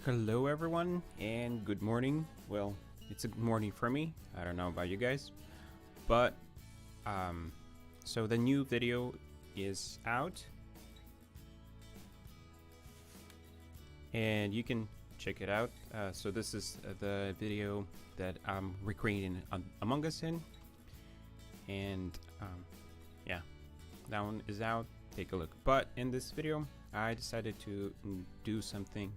Hello everyone and good morning. Well, it's a good morning for me. I don't know about you guys, but so the new video is out and you can check it out. So this is the video that I'm recreating Among Us in, and yeah, that one is out. Take a look. But in this video, I decided to do something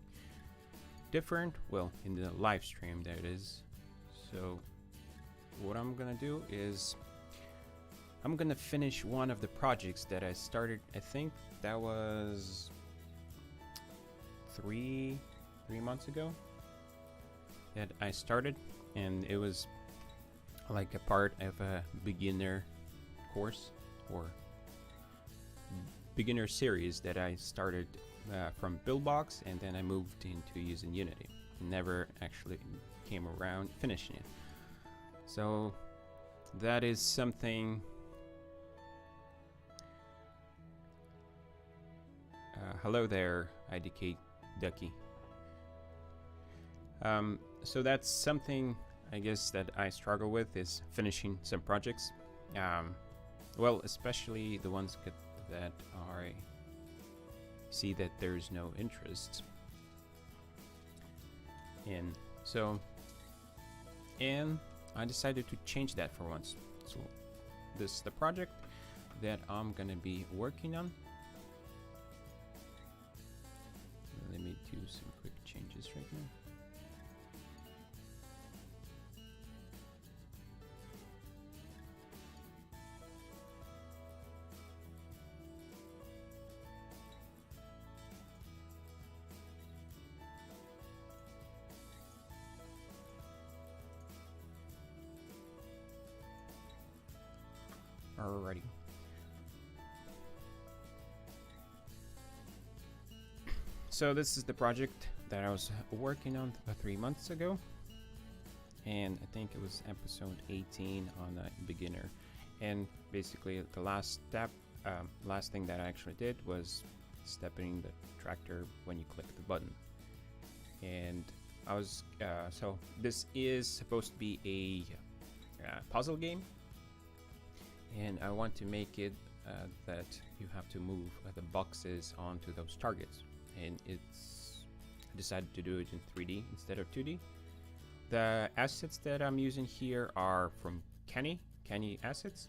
different. Well, in the live stream, that is. So what I'm gonna do is I'm gonna finish one of the projects that I started. I think that was three months ago that I started, and it was like a part of a beginner course or beginner series that I started from Buildbox, and then I moved into using Unity. Never actually came around finishing it. So that is something. Hello there, IDK Ducky. So that's something I guess that I struggle with, is finishing some projects. Well, especially the ones that I see that there's no interest in. So, and I decided to change that for once. So this is the project that I'm gonna be working on. Let me do some quick changes right now. Alrighty. So this is the project that I was working on 3 months ago, and I think it was episode 18 on a beginner. And basically the last step, last thing that I actually did was stepping the tractor when you click the button. And I was so this is supposed to be a puzzle game, and I want to make it that you have to move the boxes onto those targets, and it's I decided to do it in 3D instead of 2D. The assets that I'm using here are from Kenny assets,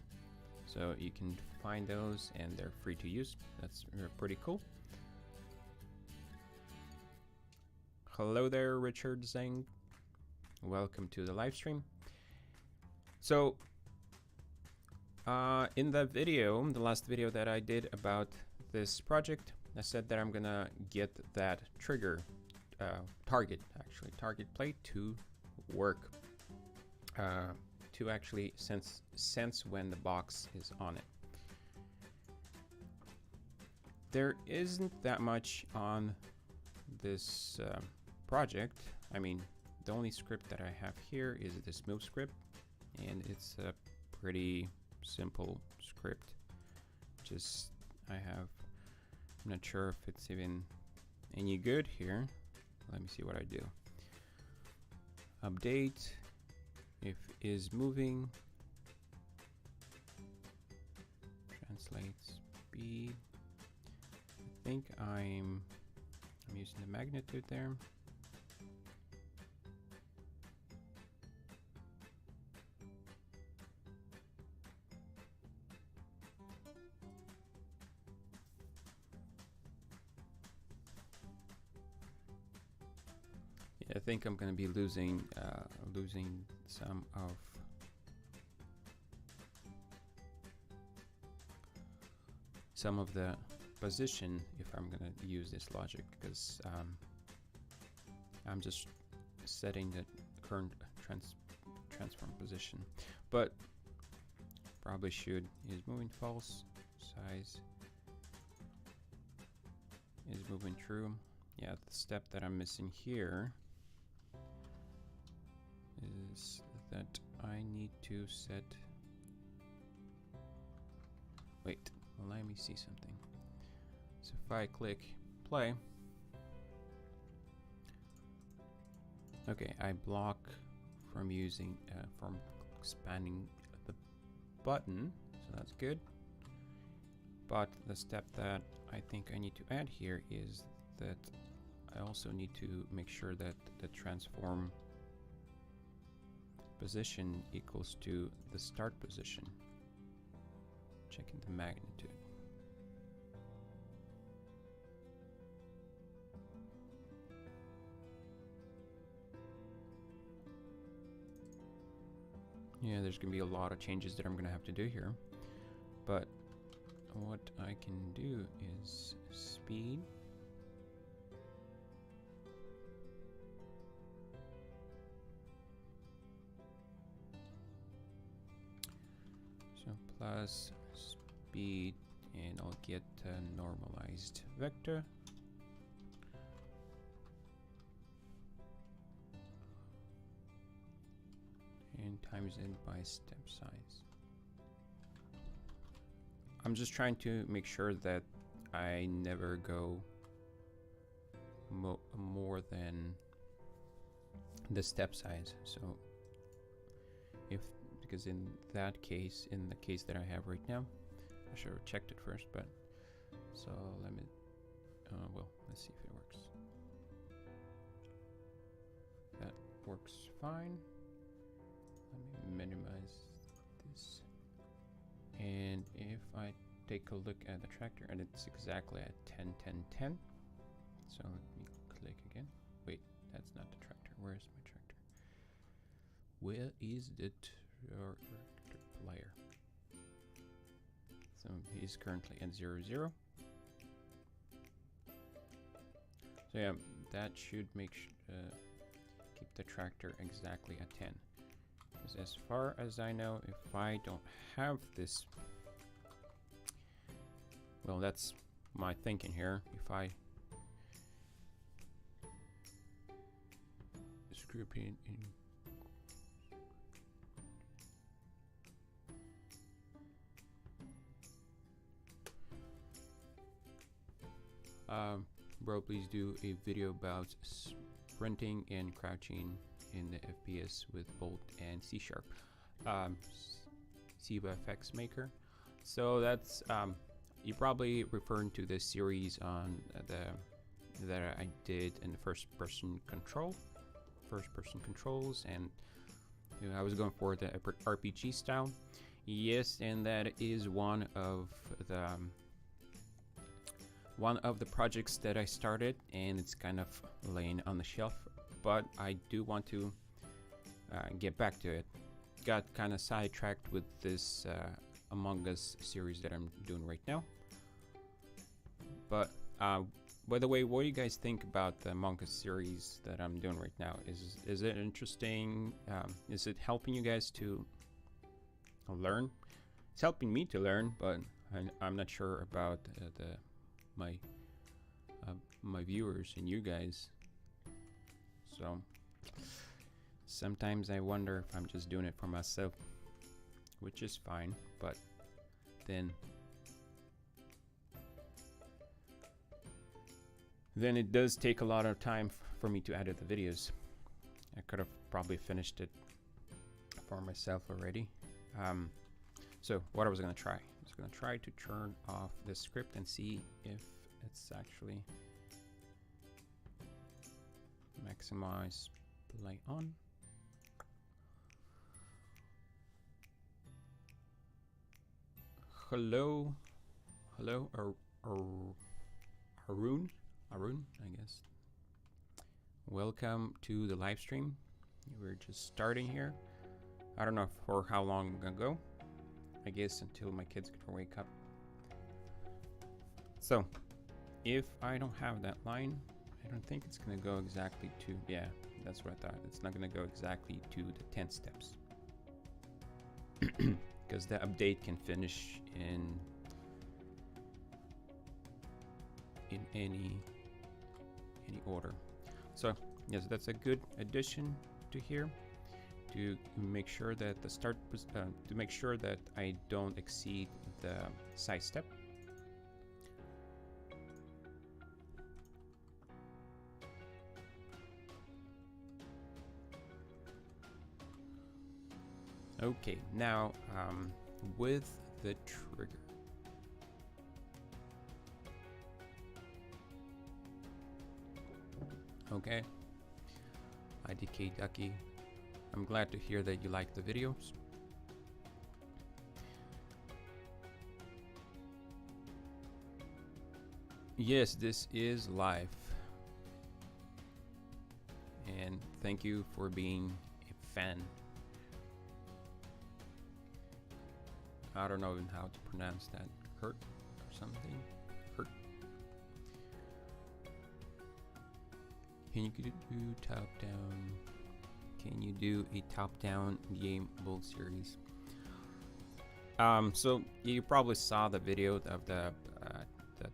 so you can find those and they're free to use. That's pretty cool. Hello there, Richard Zeng. Welcome to the live stream. So in the video, the last video that I did about this project, I said that I'm gonna get that trigger target plate to work, to actually sense when the box is on it. There isn't that much on this project. I mean, the only script that I have here is this move script, and it's a pretty simple script. Just I'm not sure if it's even any good here. Let me see what I do. Update if is moving, translate speed. I think I'm using the magnitude there. I think I'm going to be losing some of the position if I'm going to use this logic, because I'm just setting the current transform position, but probably should is moving false, size is moving true. Yeah, the step that I'm missing here is that I need to set, wait, let me see something. So if I click play, Okay, I block from using from expanding the button, so that's good. But the step that I think I need to add here is that I also need to make sure that the transform position equals to the start position. Checking the magnitude. Yeah, there's gonna be a lot of changes that I'm gonna have to do here, but what I can do is speed. So plus speed, and I'll get a normalized vector. And times it by step size. I'm just trying to make sure that I never go more than the step size. So because in that case, in the case that I have right now, I should have checked it first, but so let me, well, let's see if it works. That works fine. Let me minimize this. And if I take a look at the tractor, and it's exactly at 10, 10, 10. So let me click again. Wait, that's not the tractor. Where's my tractor? Where is the tractor flyer? So he's currently at 0, 0. So yeah, that should make keep the tractor exactly at 10. Because as far as I know, if I don't have this, well, that's my thinking here. If I group in bro, please do a video about sprinting and crouching in the FPS with Bolt and C-Sharp. CFX Maker. So that's you're probably referring to the series on that I did in the first person controls, and you know, I was going for the RPG style. Yes, and that is one of the projects that I started, and it's kind of laying on the shelf, but I do want to get back to it. Got kind of sidetracked with this Among Us series that I'm doing right now. But by the way, what do you guys think about the Among Us series that I'm doing right now? Is it interesting? Is it helping you guys to learn? It's helping me to learn, but I'm not sure about my viewers and you guys. So sometimes I wonder if I'm just doing it for myself, which is fine, but then it does take a lot of time for me to edit the videos. I could have probably finished it for myself already. So what I was going to try, to turn off the script and see if it's actually maximize play on. Hello, Arun, I guess. Welcome to the live stream. We're just starting here. I don't know for how long I'm gonna go. I guess until my kids can wake up. So, if I don't have that line, I don't think it's gonna go exactly to, yeah, that's what I thought. It's not gonna go exactly to the 10 steps. Because the update can finish in any order. So yes, that's a good addition to here, to make sure that the start to make sure that I don't exceed the side step. Okay, now with the trigger. Okay, IDK Ducky, I'm glad to hear that you like the videos. Yes, this is live. And thank you for being a fan. I don't know even how to pronounce that. Hurt or something? Hurt. Can you do top down? Can you do a top down game build series? So you probably saw the video of the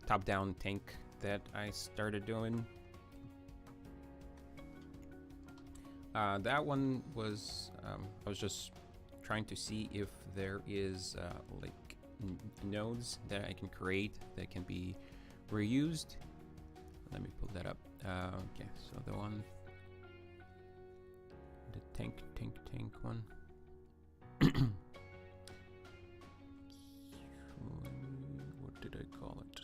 top down tank that I started doing. That one was I was just trying to see if there is like nodes that I can create that can be reused. Let me pull that up. Okay, so the one, the tank one. What did I call it?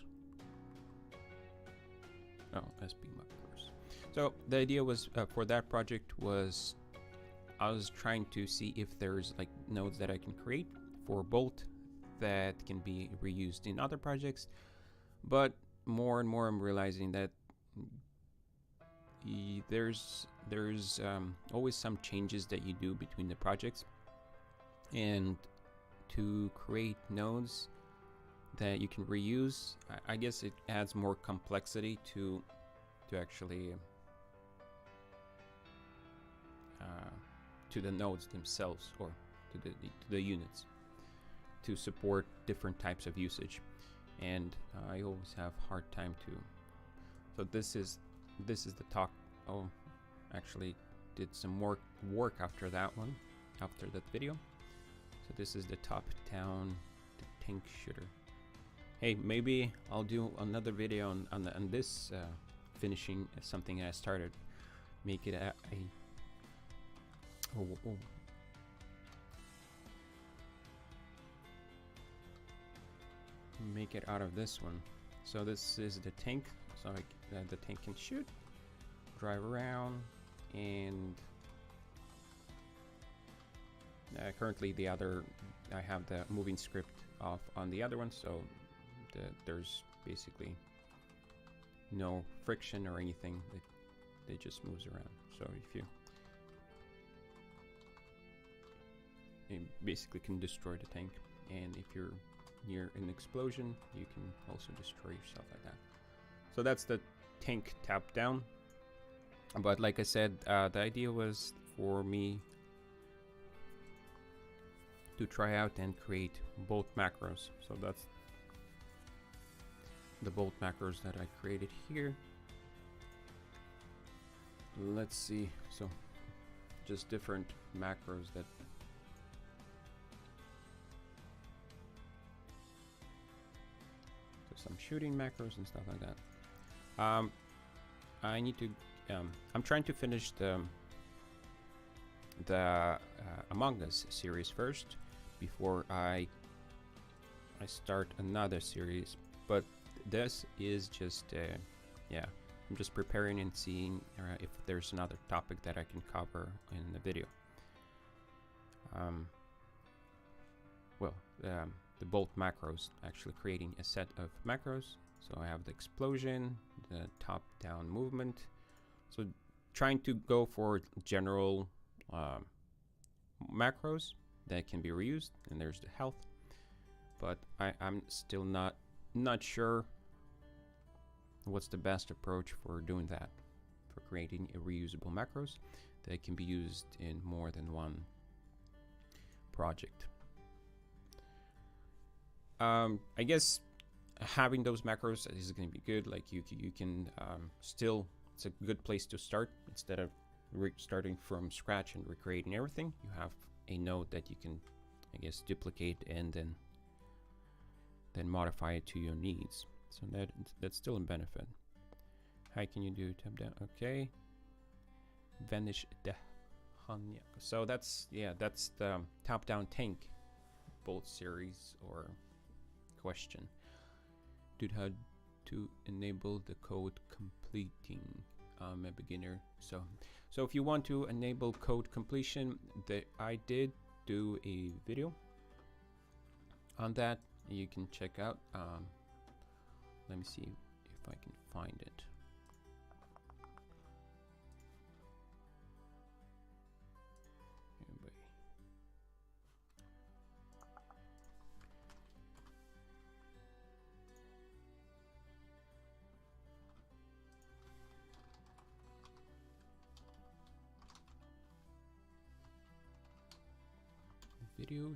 Oh, SP macros. So the idea was for that project was I was trying to see if there's like nodes that I can create for Bolt that can be reused in other projects, but more and more I'm realizing that there's always some changes that you do between the projects, and to create nodes that you can reuse, I guess it adds more complexity to actually to the nodes themselves, or to the units, to support different types of usage, and I always have hard time to. So this is the talk. Oh, actually did some work after that one, after that video. So this is the top down tank shooter. Hey, maybe I'll do another video on this finishing something I started. Make it a make it out of this one. So this is the tank, so the tank can shoot, drive around, and currently the other, I have the moving script off on the other one, so there's basically no friction or anything. It just moves around. So if you basically can destroy the tank, and if you're near an explosion, you can also destroy yourself like that. So that's the tank top down. But like I said, the idea was for me to try out and create both macros. So that's the bolt macros that I created here. Let's see, so just different macros that some shooting macros and stuff like that. I need to I'm trying to finish the Among Us series first before I start another series, but this is just yeah, I'm just preparing and seeing if there's another topic that I can cover in the video. The bolt macros, actually creating a set of macros. So I have the explosion, the top-down movement. So trying to go for general macros that can be reused, and there's the health. But I'm still not sure what's the best approach for doing that, for creating a reusable macros that can be used in more than one project. I guess having those macros is going to be good. Like you can still, it's a good place to start instead of starting from scratch and recreating everything. You have a node that you can, I guess, duplicate and then modify it to your needs. So that's still a benefit. How can you do top down? Okay, vanish the So that's the top-down tank bolt series or question. Dude, how to enable the code completing? I'm a beginner, so if you want to enable code completion, I did do a video on that. You can check out. Let me see if I can find it.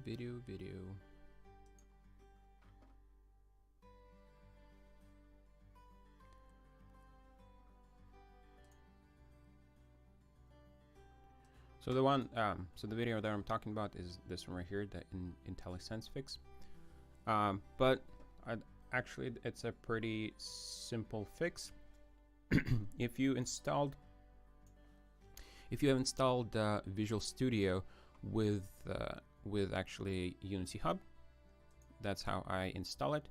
Video. So the one, so the video that I'm talking about is this one right here, the IntelliSense fix. But actually, it's a pretty simple fix. If you have installed Visual Studio with actually Unity Hub, that's how I install it.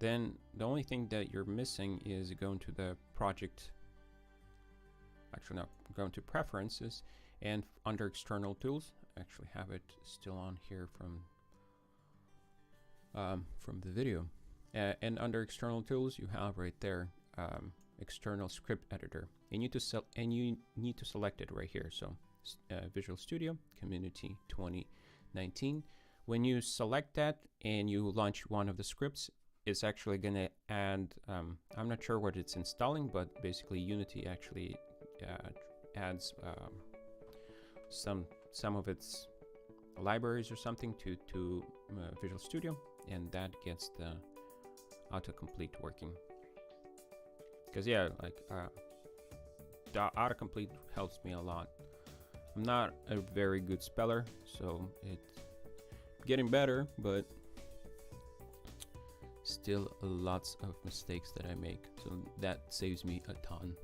Then the only thing that you're missing is going to the project. Actually, no, go into preferences and under external tools. I actually have it still on here from the video. And under external tools, you have right there external script editor. You need to select it right here. So Visual Studio Community 2019. When you select that and you launch one of the scripts, it's actually going to add. I'm not sure what it's installing, but basically Unity actually adds some of its libraries or something to Visual Studio, and that gets the autocomplete working. Because yeah, like the autocomplete helps me a lot. I'm not a very good speller, so it's getting better, but still lots of mistakes that I make, so that saves me a ton.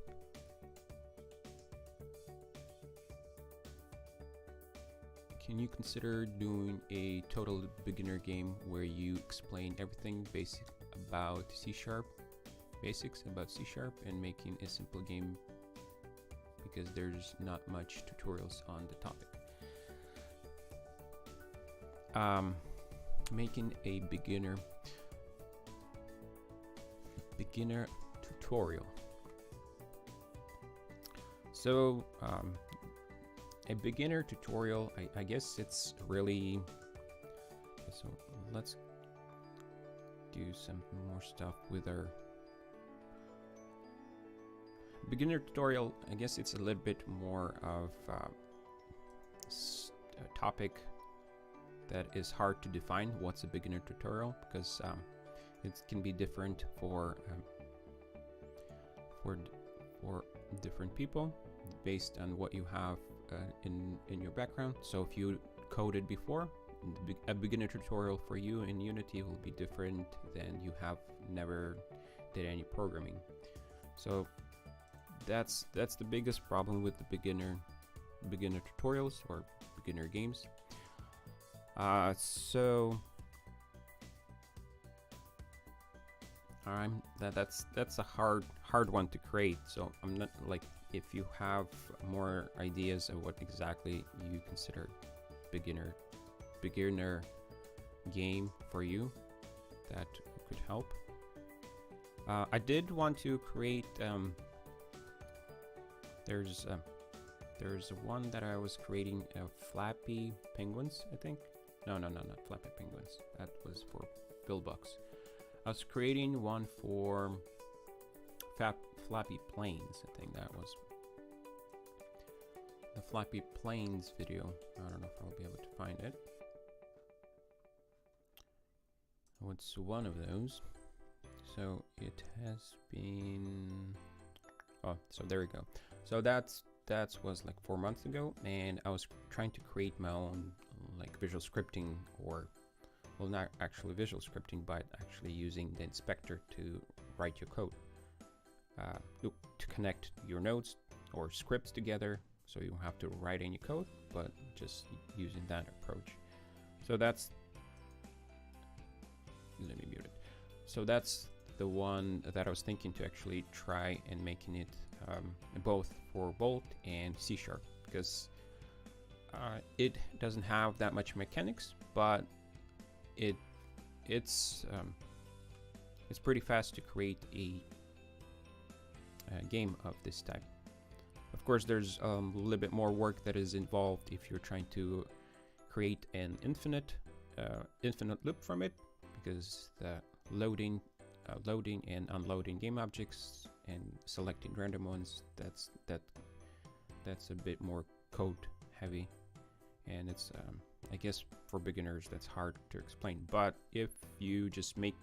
Can you consider doing a total beginner game where you explain everything basic about C#, basics about C# and making a simple game, because there's not much tutorials on the topic. Making a beginner tutorial. So a beginner tutorial, I guess it's really, so let's do some more stuff with our beginner tutorial. I guess it's a little bit more of a topic that is hard to define. What's a beginner tutorial? Because it can be different for different people based on what you have in your background. So if you coded before, a beginner tutorial for you in Unity will be different than you have never did any programming. So that's the biggest problem with the beginner tutorials or beginner games. So that's a hard one to create. So I'm not like, if you have more ideas of what exactly you consider beginner game for you, that could help. I did want to create there's one that I was creating of Flappy Penguins, I think. No, not Flappy Penguins. That was for Billbox. I was creating one for Flappy Planes. I think that was the Flappy Planes video. I don't know if I'll be able to find it. What's one of those? So it has been. Oh, so there we go. So that was like 4 months ago, and I was trying to create my own like visual scripting, or well, not actually visual scripting, but actually using the inspector to write your code, to connect your nodes or scripts together, so you don't have to write any code, but just using that approach. So that's, let me mute it. So that's the one that I was thinking to actually try and making it both for Bolt and CSharp, because it doesn't have that much mechanics, but it's pretty fast to create a game of this type. Of course, there's a little bit more work that is involved if you're trying to create an infinite loop from it, because the loading and unloading game objects and selecting random ones, that's a bit more code heavy, and it's I guess for beginners that's hard to explain. But if you just make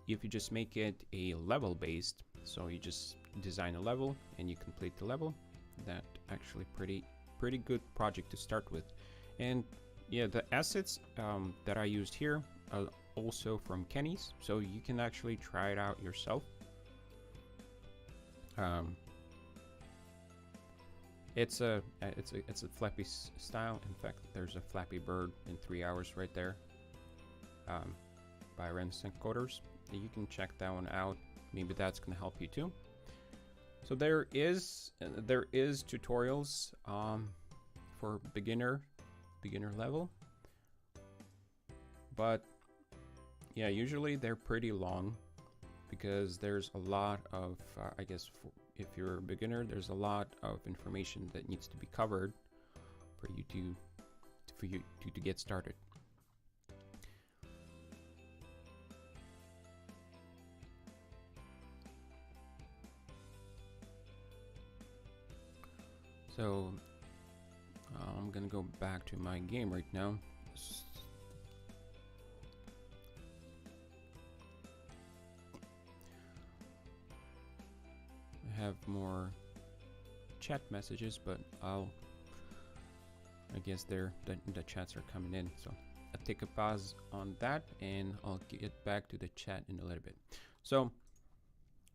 it a level based, so you just design a level and you complete the level, that actually pretty good project to start with. And yeah, the assets that I used here are also from Kenny's, so you can actually try it out yourself. It's a Flappy style. In fact, there's a Flappy Bird in 3 hours right there, by Renaissance Coders. You can check that one out. Maybe that's gonna help you too. So there is tutorials for beginner level, but yeah, usually they're pretty long, because there's a lot of I guess if you're a beginner, there's a lot of information that needs to be covered for you to get started. So I'm gonna go back to my game right now. I have more chat messages, but I guess the chats are coming in, so I'll take a pause on that and I'll get back to the chat in a little bit. So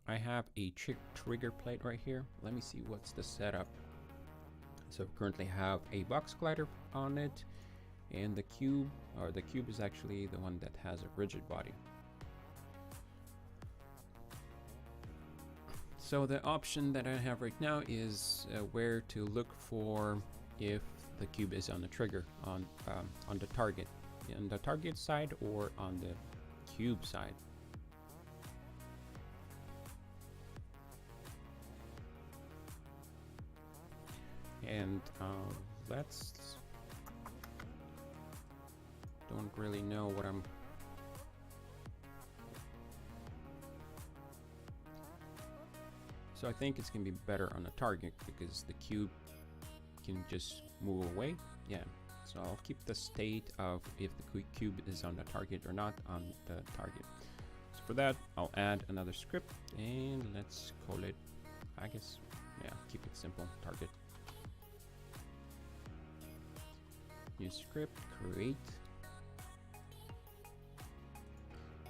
I have a trigger plate right here. Let me see what's the setup. So currently have a box glider on it, and the cube is actually the one that has a rigid body. So the option that I have right now is where to look for if the cube is on the trigger, on the target side or on the cube side. And don't really know what I'm. So I think it's gonna be better on the target, because the cube can just move away. Yeah, so I'll keep the state of if the cube is on the target or not on the target. So for that, I'll add another script, and let's call it, I guess, yeah, keep it simple, target. New script, create,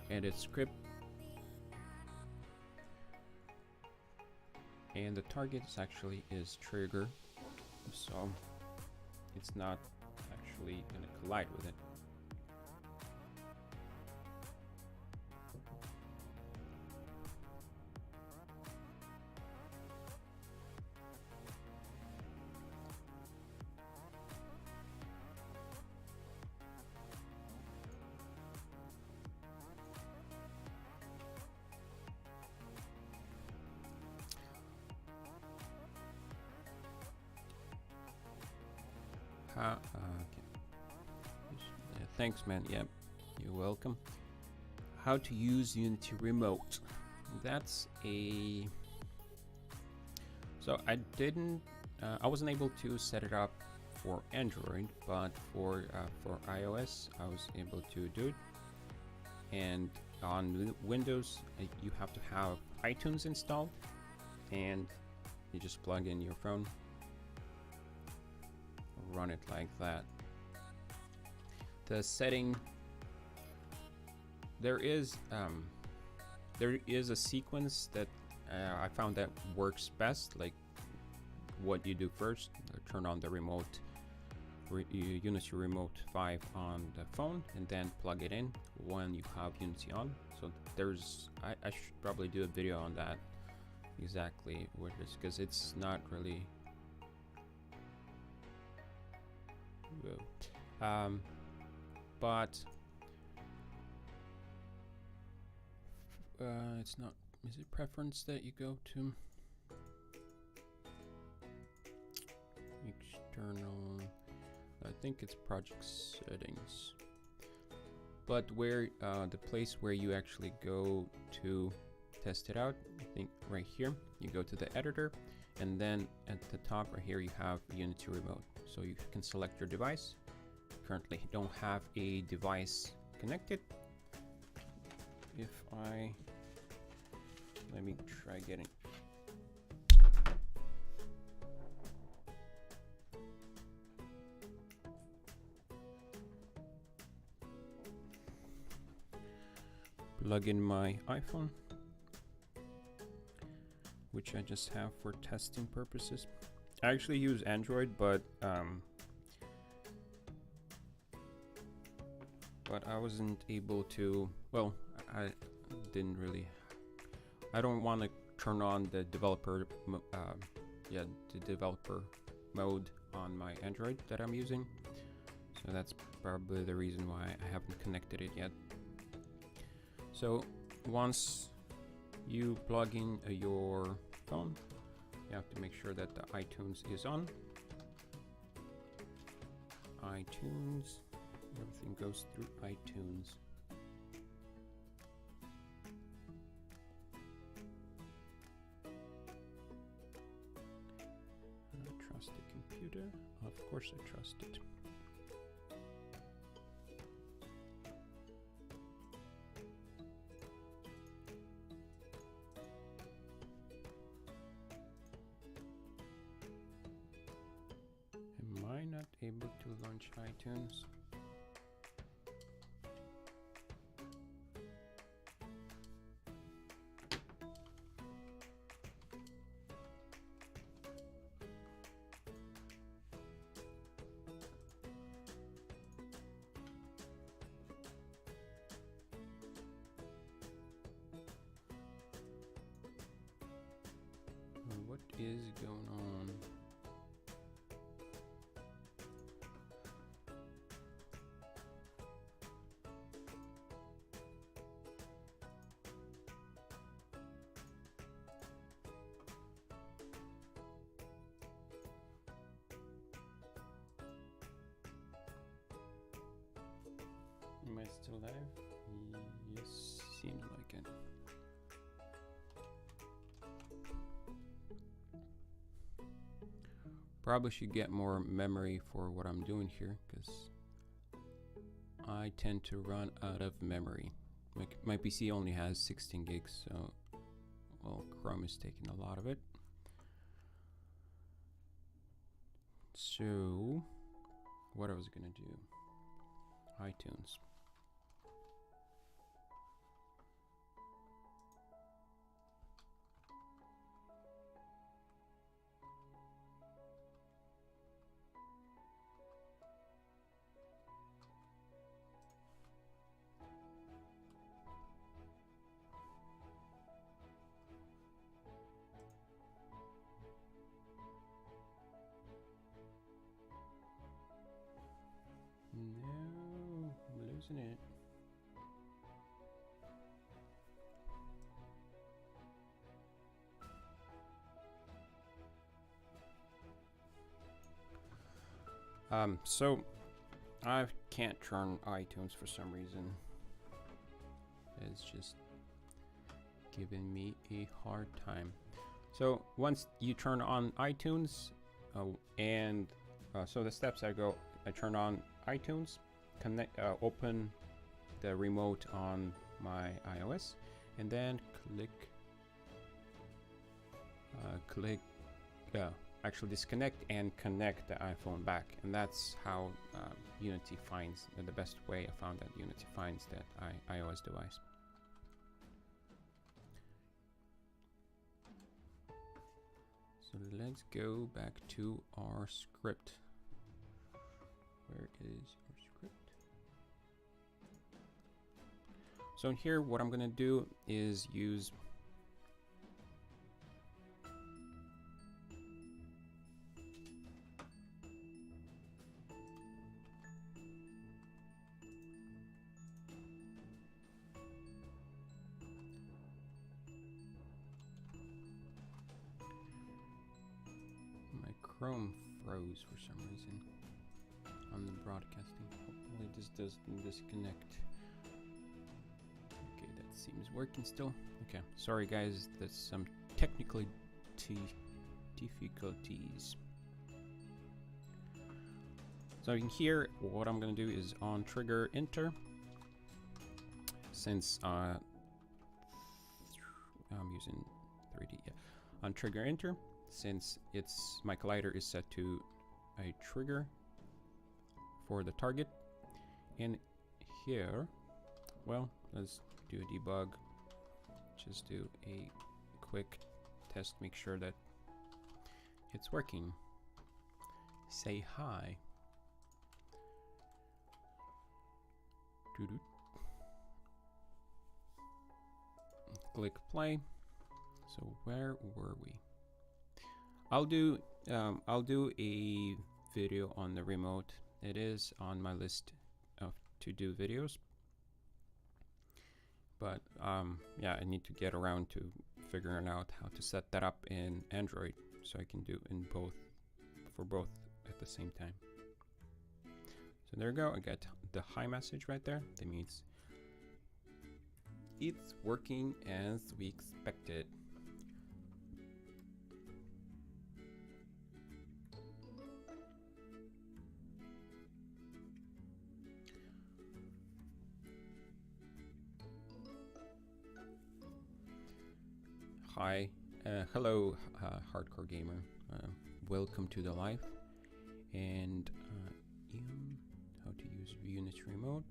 edit script, and the target is trigger, so it's not actually going to collide with it. Okay. Thanks, man. Yep, you're welcome. How to use Unity Remote. That's a. So I wasn't able to set it up for Android, but for iOS, I was able to do it. And on Windows, you have to have iTunes installed, and you just plug in your phone. Run it like that. The setting, there is a sequence that I found that works best, like what you do first. Turn on the remote Unity Remote 5 on the phone, and then plug it in when you have Unity on. So there's, I should probably do a video on that, exactly what it is, because it's not really but it's not, is it preference that you go to? External, I think it's project settings, but where the place where you actually go to test it out, I think right here, you go to the editor, and then at the top right here you have Unity Remote, so you can select your device. Currently don't have a device connected. If I, let me try getting, plug in my iPhone, which I just have for testing purposes. I actually use Android, but I wasn't able to, well, I didn't really, I don't want to turn on the developer mode on my Android that I'm using, so that's probably the reason why I haven't connected it yet. So once you plug in your phone, you have to make sure that the iTunes is on. iTunes, everything goes through iTunes. I trust the computer. Of course I trust it. Am I not able to launch iTunes? What is going on? Am I still live? Yes, seems like it. Probably should get more memory for what I'm doing here, because I tend to run out of memory. My PC only has 16 gigs, so, well, Chrome is taking a lot of it. So, what I was gonna do? iTunes. No, I'm losing it. So I can't turn iTunes for some reason. It's just giving me a hard time. So once you turn on iTunes, so the steps I turn on iTunes, connect, open the remote on my iOS, and then actually disconnect and connect the iPhone back, and that's how Unity finds the best way. I found that Unity finds that iOS device. So let's go back to our script. Where is our script? So in here, what I'm gonna do is use my Chrome froze for some reason on the broadcasting. Hopefully this doesn't disconnect. Okay, that seems working still. Okay, sorry guys, that's some technical difficulties. So in here, what I'm gonna do is on trigger enter, since I'm using 3D, yeah. On trigger enter, since my collider is set to a trigger for the target. And here, well, let's do a debug. Just do a quick test, make sure that it's working. Say hi. Click play. So where were we? I'll do a video on the remote. It is on my list of to-do videos. But yeah, I need to get around to figuring out how to set that up in Android so I can do in both for both at the same time. So there we go. I got the hi message right there. That means it's working as we expected. Hi, hello, hardcore gamer. Welcome to the live. And how to use Unity remote.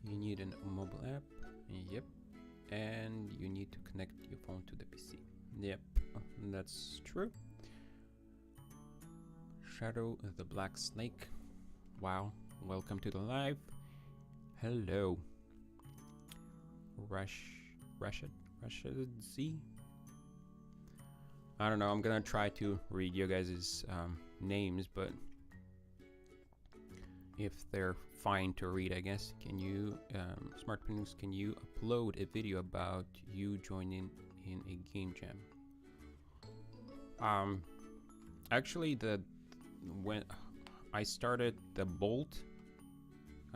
You need a mobile app. Yep. And you need to connect your phone to the PC. Yep, that's true. Shadow the Black Snake. Wow. Welcome to the live. Hello. Rashid Z. I don't know. I'm gonna try to read you guys' names, but if they're fine to read, I guess. Can you, SmartPinus, can you upload a video about you joining in a game jam? Actually, when I started the Bolt,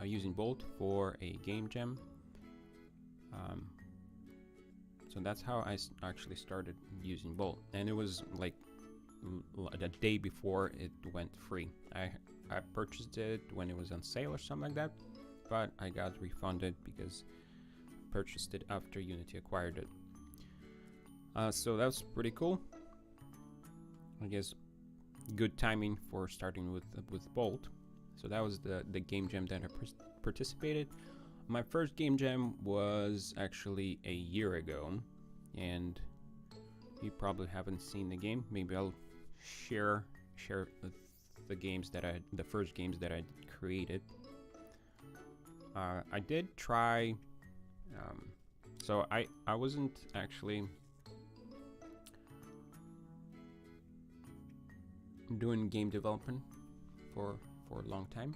using Bolt for a game jam. So that's how I actually started using Bolt, and it was like the day before it went free. I purchased it when it was on sale or something like that, but I got refunded because I purchased it after Unity acquired it. So that was pretty cool. I guess good timing for starting with Bolt. So that was the game jam that I participated. My first game jam was actually a year ago, and you probably haven't seen the game. Maybe I'll share the games that the first games that I created. I did try. So I wasn't actually doing game development for a long time.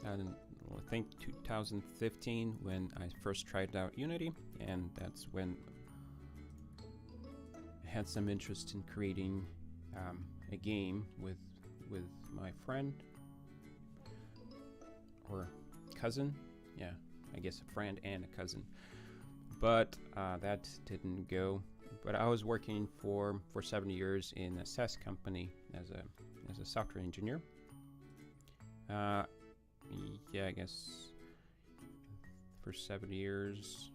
And I think 2015 when I first tried out Unity, and that's when I had some interest in creating a game with my friend or cousin. Yeah, I guess a friend and a cousin. But that didn't go. But I was working for 7 years in a SaaS company as a software engineer. Yeah, I guess for 7 years.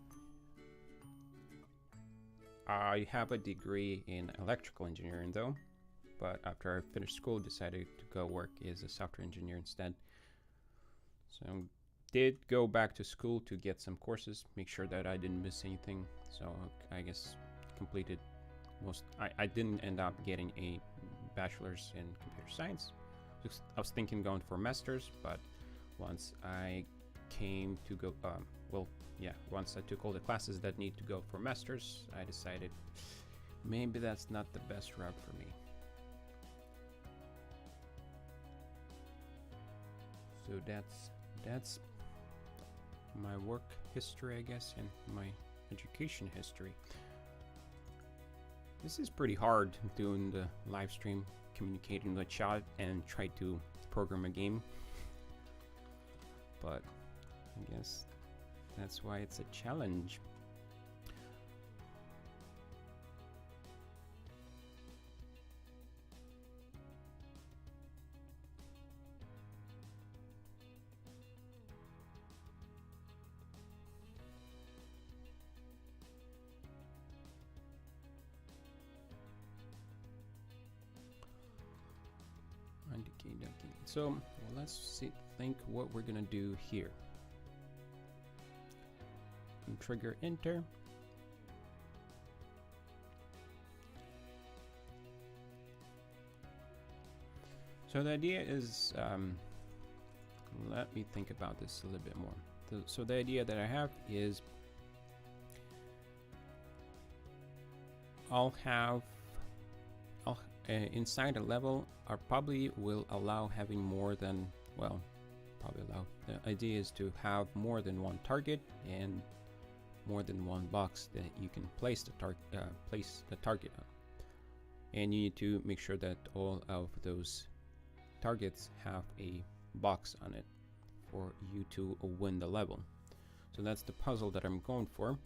I have a degree in electrical engineering though, but after I finished school, decided to go work as a software engineer instead. So did go back to school to get some courses, make sure that I didn't miss anything. So I guess completed I didn't end up getting a bachelor's in computer science. I was thinking going for master's, but once I came to go, once I took all the classes that need to go for master's, I decided maybe that's not the best route for me. So that's my work history, I guess, and my education history. This is pretty hard doing the live stream, communicating with chat, and try to program a game. But I guess that's why it's a challenge. So let's think what we're gonna do here. And trigger enter. So the idea is, let me think about this a little bit more. So the idea that I have is inside a level, I probably will allow having more than, the idea is to have more than one target and more than one box that you can place the target on. And you need to make sure that all of those targets have a box on it for you to win the level. So that's the puzzle that I'm going for.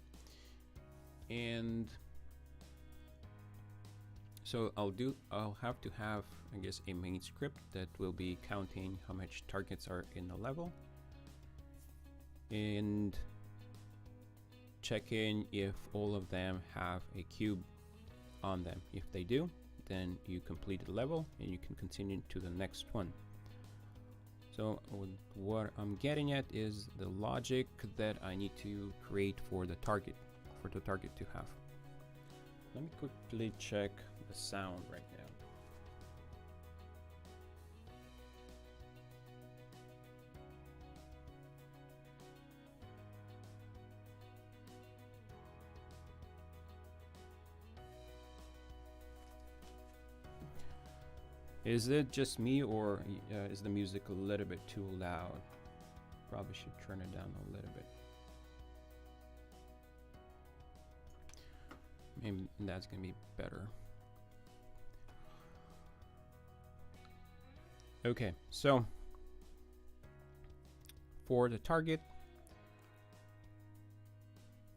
And so I'll have to have, I guess, a main script that will be counting how much targets are in the level and checking if all of them have a cube on them. If they do, then you complete the level and you can continue to the next one. So what I'm getting at is the logic that I need to create for the target to have. Let me quickly check the sound right now. Is it just me, or is the music a little bit too loud? Probably should turn it down a little bit. Maybe that's gonna be better. Okay, so for the target,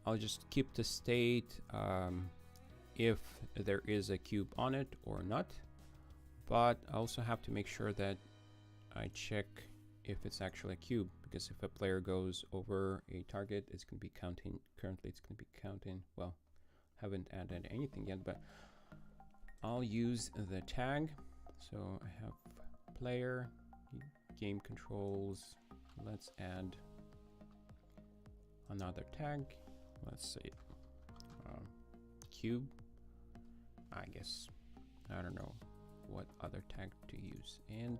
I'll just keep the state if there is a cube on it or not. But I also have to make sure that I check if it's actually a cube, because if a player goes over a target, it's going to be counting. Currently, it's going to be counting. Well, haven't added anything yet, but I'll use the tag. So I have player, game controls. Let's add another tag. Let's say cube. I guess, I don't know what other tag to use, and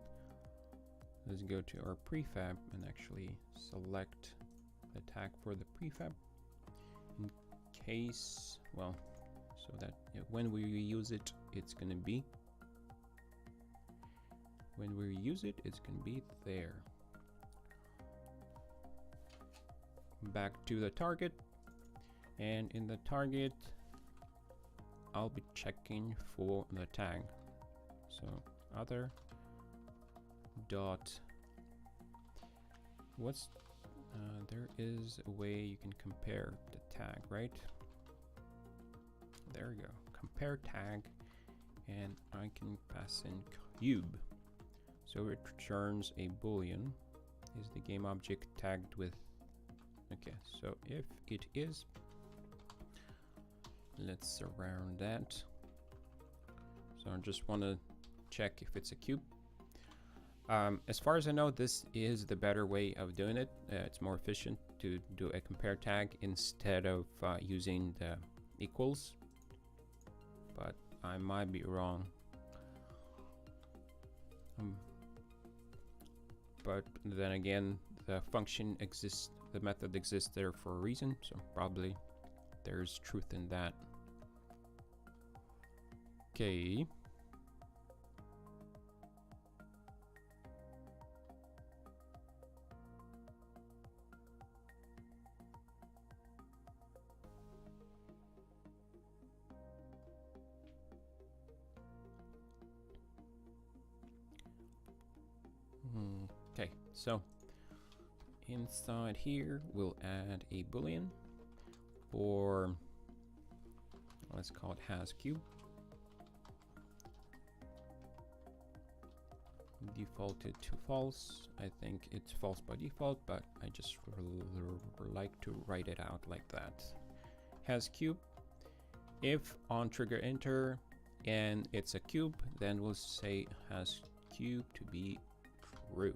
let's go to our prefab and actually select the tag for the prefab in case, well, so that when we reuse it, it's gonna be there. Back to the target, and in the target I'll be checking for the tag. So other dot, there is a way you can compare the tag, right? There we go, compare tag, and I can pass in cube. So it returns a boolean. Is the game object tagged with, okay, so if it is, let's surround that. So I just want to check if it's a cube. As far as I know, this is the better way of doing it. It's more efficient to do a compare tag instead of using the equals. But I might be wrong. But then again, the function exists, the method exists there for a reason, so probably there's truth in that. Okay. Okay, so inside here we'll add a boolean, or let's call it hasCube. Defaulted to false. I think it's false by default, but I just like to write it out like that. hasCube. If on trigger enter and it's a cube, then we'll say hasCube to be true.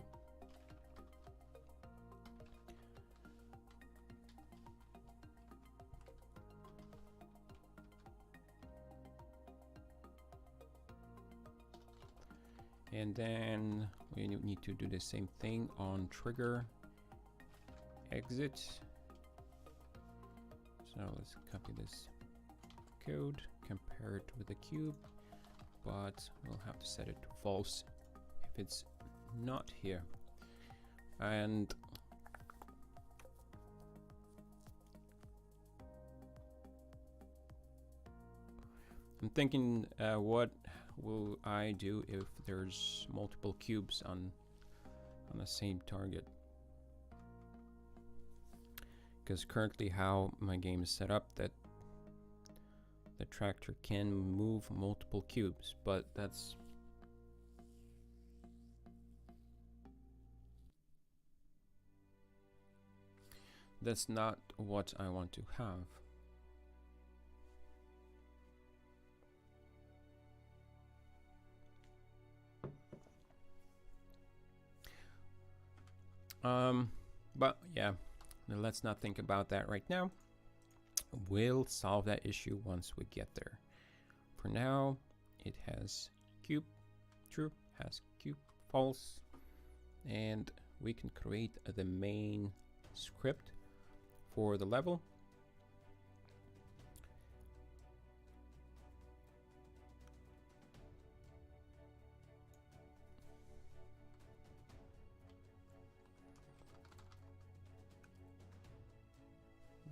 And then we need to do the same thing on trigger exit. So let's copy this code, compare it with the cube, but we'll have to set it to false if it's not here. And I'm thinking, what will I do if there's multiple cubes on the same target? Because currently how my game is set up, that the tractor can move multiple cubes, but that's not what I want to have. But yeah, let's not think about that right now. We'll solve that issue once we get there. For now, it has cube true, has cube false, and we can create the main script for the level.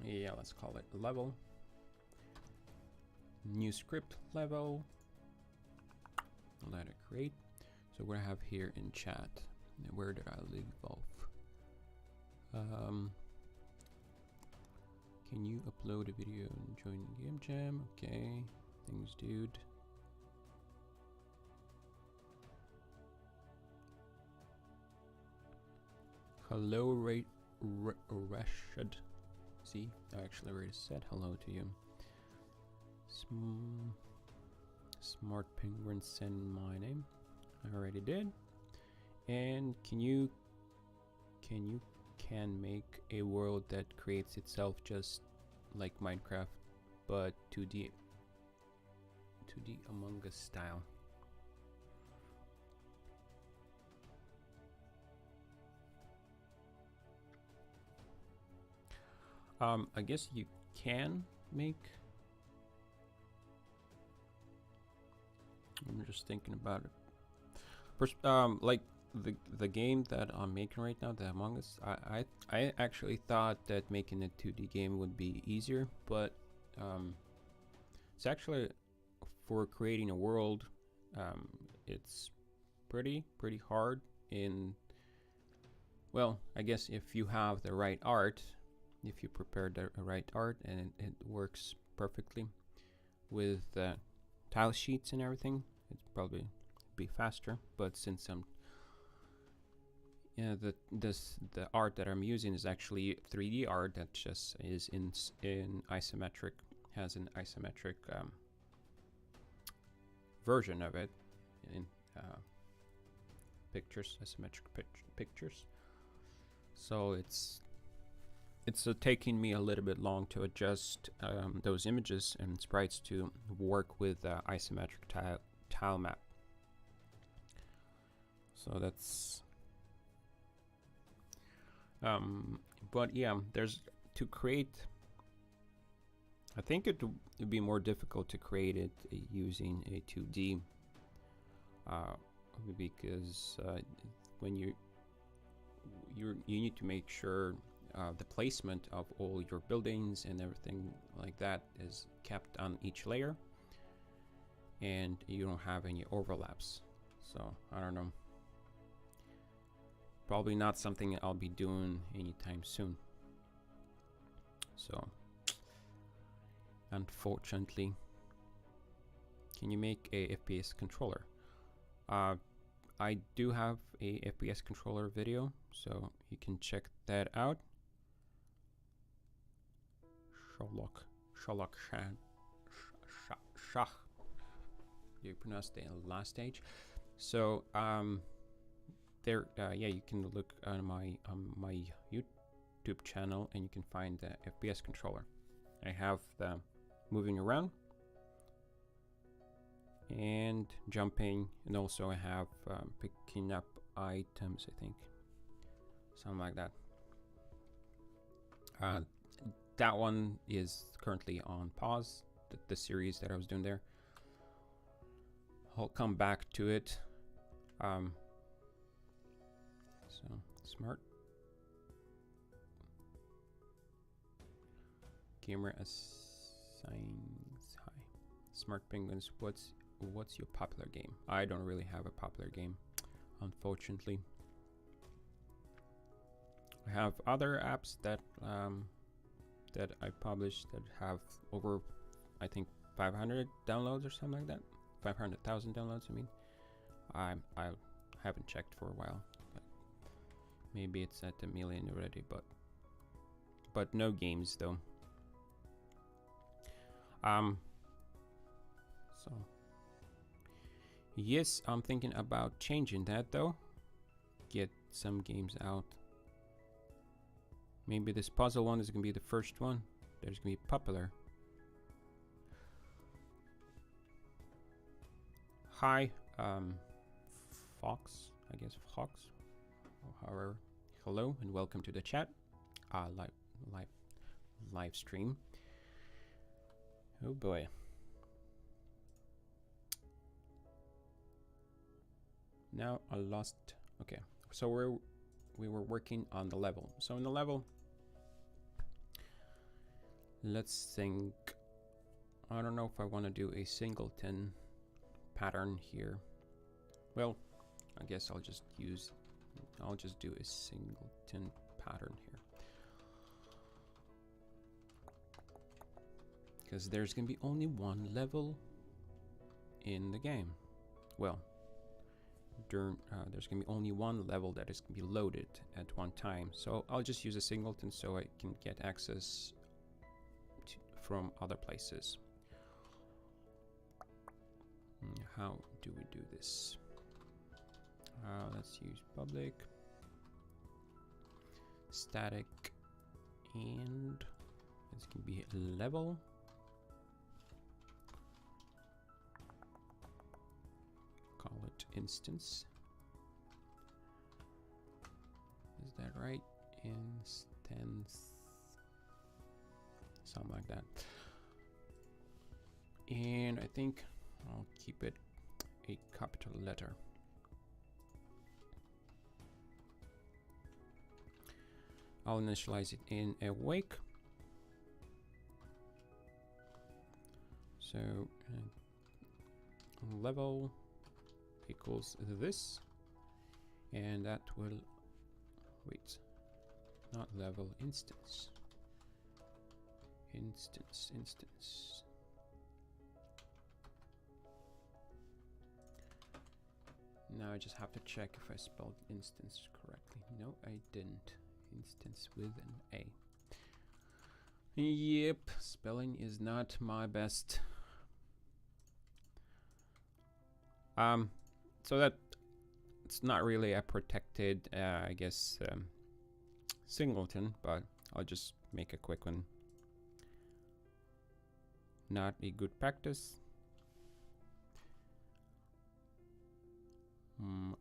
Yeah, let's call it level. New script level. Let it create. So what I have here in chat. Where did I leave off? Can you upload a video and join Game Jam? Okay, thanks, dude. Hello, Rashad. See, I actually already said hello to you. Smart Penguin, send my name. I already did. And can make a world that creates itself just like Minecraft, but 2D Among Us style. I guess you can make. I'm just thinking about it. Like the game that I'm making right now, the Among Us, I actually thought that making a 2D game would be easier, but it's actually, for creating a world, it's pretty hard. Well, I guess if you have the right art, if you prepare the right art, and it works perfectly with tile sheets and everything, it'd probably be faster. But since the art that I'm using is actually 3D art that just is in isometric, has an isometric version of it in pictures, isometric pictures. So it's it's taking me a little bit long to adjust those images and sprites to work with isometric tile map. So that's but yeah, there's to create. I think it would be more difficult to create it using a 2D because when you need to make sure the placement of all your buildings and everything like that is kept on each layer, and you don't have any overlaps. So I don't know. Probably not something I'll be doing anytime soon. So, unfortunately, can you make a FPS controller? I do have a FPS controller video, so you can check that out. Sherlock Shah. You pronounce the last stage. So there, yeah, you can look on my YouTube channel, and you can find the FPS controller. I have the moving around and jumping, and also I have picking up items, I think, something like that. That one is currently on pause, the series that I was doing there. I'll come back to it. So smart gamer assigns hi. Smart penguins, what's your popular game? I don't really have a popular game, unfortunately. I have other apps that that I publish that have over, I think, 500 downloads or something like that. 500,000 downloads, I mean. I haven't checked for a while. Maybe it's at 1 million already, but no games though. So yes, I'm thinking about changing that though. Get some games out. Maybe this puzzle one is gonna be the first one that's gonna be popular. Hi, Fox, I guess Fox. However, hello and welcome to the chat. Live stream. Oh boy. Now I lost. Okay, so we were working on the level. So in the level, let's think. I don't know if I want to do a singleton pattern here. Well, I guess I'll just do a singleton pattern here, because there's gonna be only one level in the game. Well, there's gonna be only one level that is gonna be loaded at one time, so I'll just use a singleton so I can get access from other places. How do we do this? Let's use public, static, and it's gonna be level. Call it instance. Is that right? Instance, something like that. And I think I'll keep it a capital letter. I'll initialize it in awake. So level equals this, and that will wait, not level, instance. Now I just have to check if I spelled instance correctly. No, I didn't. Instance with an A. Yep, spelling is not my best. So that it's not really a protected, I guess, singleton, but I'll just make a quick one. Not a good practice.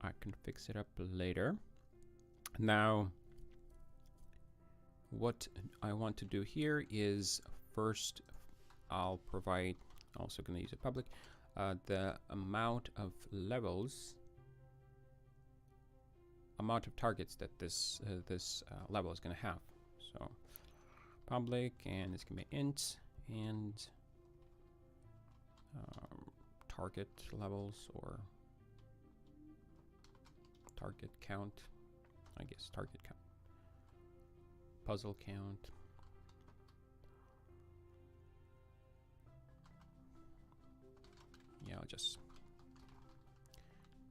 I can fix it up later. Now, what I want to do here is first I'll provide, also going to use a public, the amount of levels, amount of targets that this level is going to have. So public, and it's going to be int, and target levels, or target count, I guess target count, puzzle count. Yeah, I'll just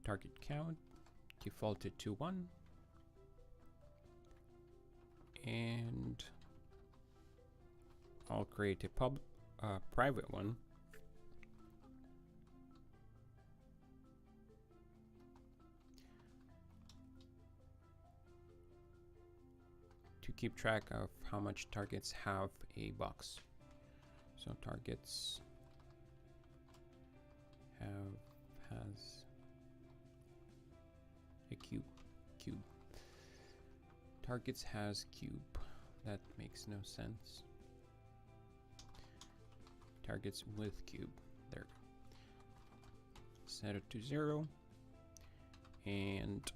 target count, defaulted to 1, and I'll create a private one. To keep track of how much targets have a box. So targets has a cube. Targets has cube. That makes no sense. Targets with cube. There. Set it to 0. And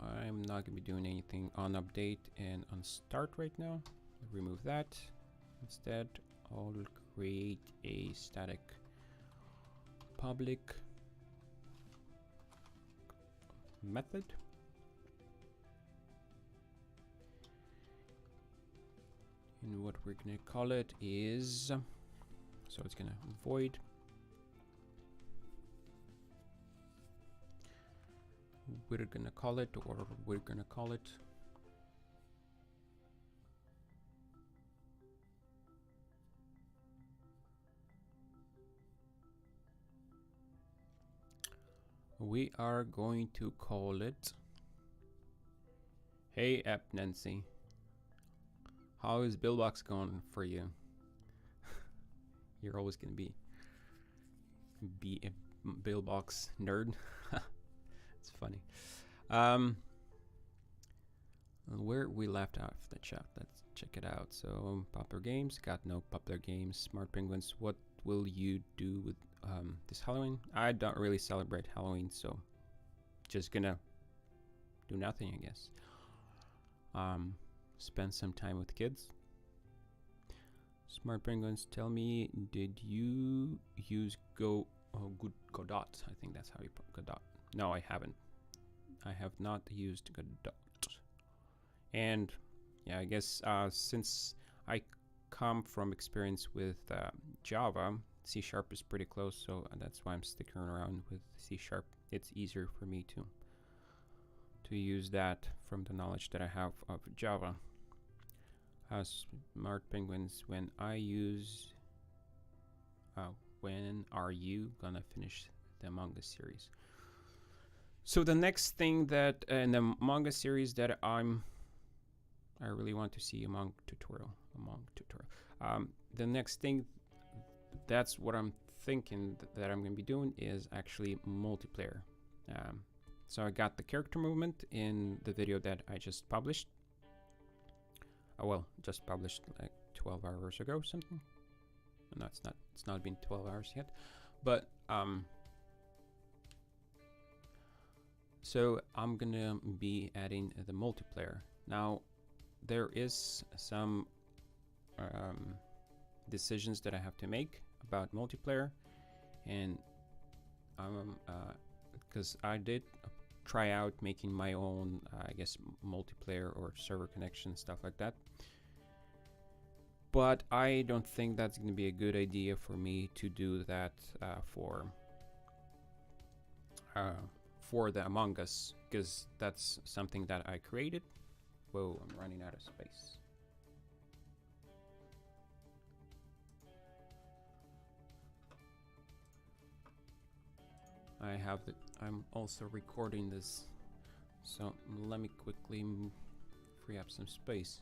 I'm not going to be doing anything on update and on start right now. Remove that. Instead, I'll create a static public method. And what we're going to call it is, so it's going to void we're gonna call it, or we're gonna call it we are going to call it, hey App Nancy, how is Billbox going for you? You're always gonna be a Billbox nerd. It's funny. Where we left off the chat, let's check it out. So popular games, got no popular games. Smart Penguins, what will you do with this Halloween? I don't really celebrate Halloween, so just gonna do nothing, I guess. Spend some time with kids. Smart Penguins, tell me, did you use Godot? I think that's how you put Godot. No, I haven't. I have not used Godot. And yeah, I guess since I come from experience with Java, CSharp is pretty close, so that's why I'm sticking around with CSharp. It's easier for me to use that from the knowledge that I have of Java. Smart Penguins, when are you gonna finish the Among Us series? So the next thing that in the Among Us series that I really want to see Among tutorial. The next thing, that's what I'm thinking that I'm going to be doing, is actually multiplayer. So I got the character movement in the video that I just published. Oh well, just published like 12 hours ago or something. No, it's not been 12 hours yet, but so I'm gonna be adding the multiplayer. Now there is some decisions that I have to make about multiplayer, and because I did try out making my own I guess multiplayer or server connection, stuff like that, but I don't think that's going to be a good idea for me to do that for the Among Us, because that's something that I created. Whoa, I'm running out of space. I'm also recording this, so let me quickly free up some space.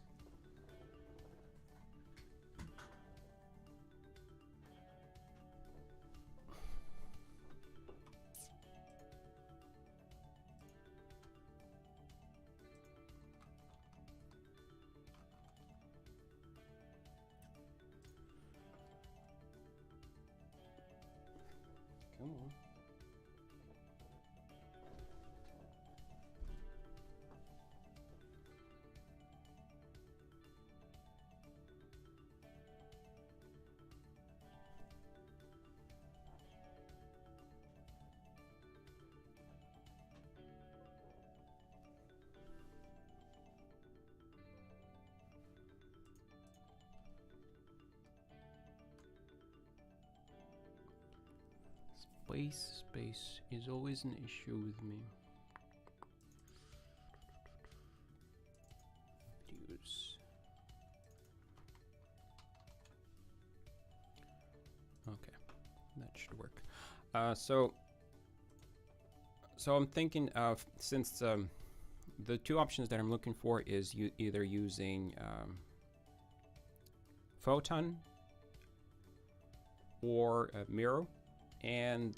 Space is always an issue with me. Videos. Okay, that should work. So I'm thinking of, since the two options that I'm looking for is either using Photon or Miro, and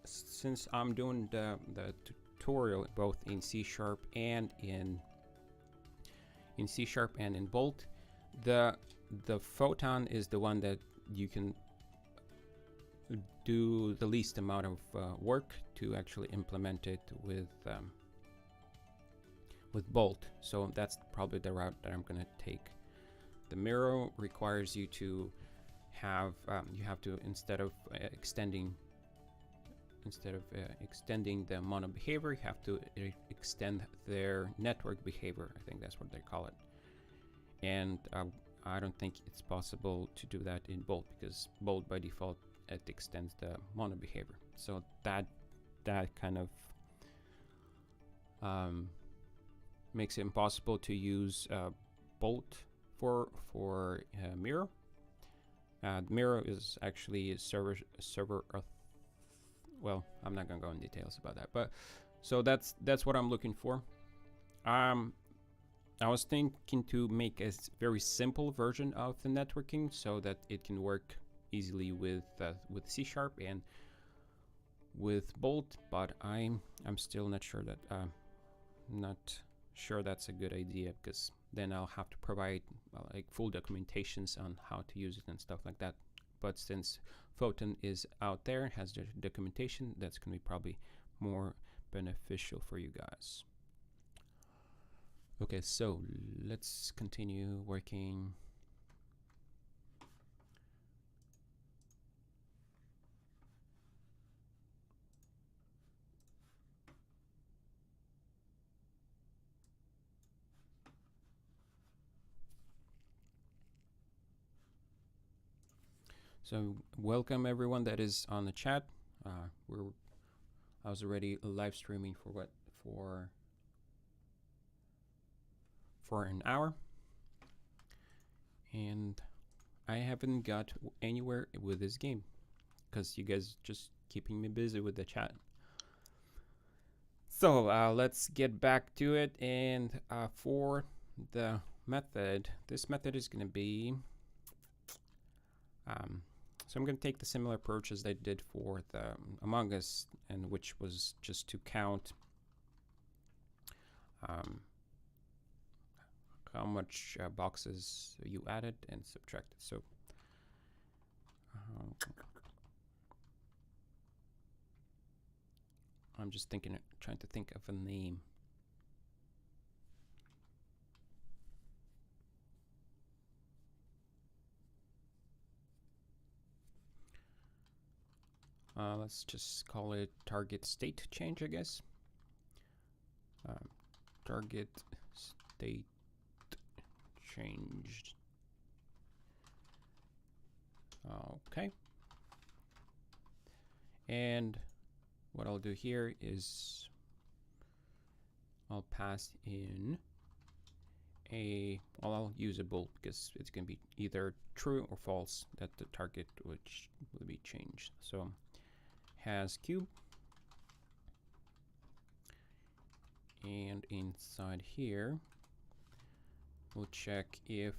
since I'm doing the tutorial both in C# and in C# and in Bolt, the Photon is the one that you can do the least amount of work to actually implement it with Bolt. So that's probably the route that I'm going to take. The Miro requires you to have instead of extending the mono behavior, you have to extend their network behavior. I think that's what they call it. And I don't think it's possible to do that in Bolt, because Bolt by default it extends the mono behavior. So that kind of makes it impossible to use Bolt for Miro. Miro is actually a server. Well, I'm not gonna go in details about that, but so that's what I'm looking for. I was thinking to make a very simple version of the networking so that it can work easily with C# and with Bolt, but I'm still not sure that's a good idea, because then I'll have to provide like full documentations on how to use it and stuff like that. But since Photon is out there, has the documentation, that's going to be probably more beneficial for you guys. Okay, so let's continue working. So welcome everyone that is on the chat. I was already live streaming for an hour, and I haven't got anywhere with this game because you guys just keeping me busy with the chat. So let's get back to it, and for the method, this method is going to be so I'm going to take the similar approach as I did for the Among Us, and which was just to count how much boxes you added and subtracted. So I'm just trying to think of a name. Let's just call it target state change, I guess. Target state changed. Okay. And what I'll do here is I'll pass in I'll use a bolt because it's going to be either true or false that the target which will be changed. So has cube, and inside here we'll check if,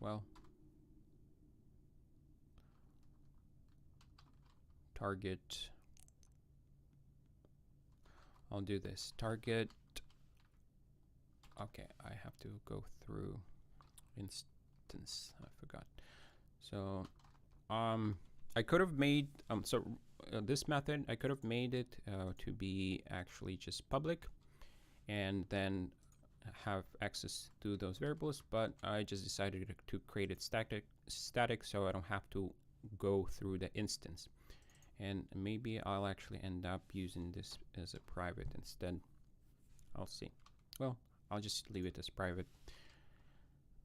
well, target, I'll do this target. Okay, I have to go through instance, I forgot. So I could have made this method, I could have made it to be actually just public and then have access to those variables, but I just decided to create it static so I don't have to go through the instance. And maybe I'll actually end up using this as a private instead. I'll see. Well, I'll just leave it as private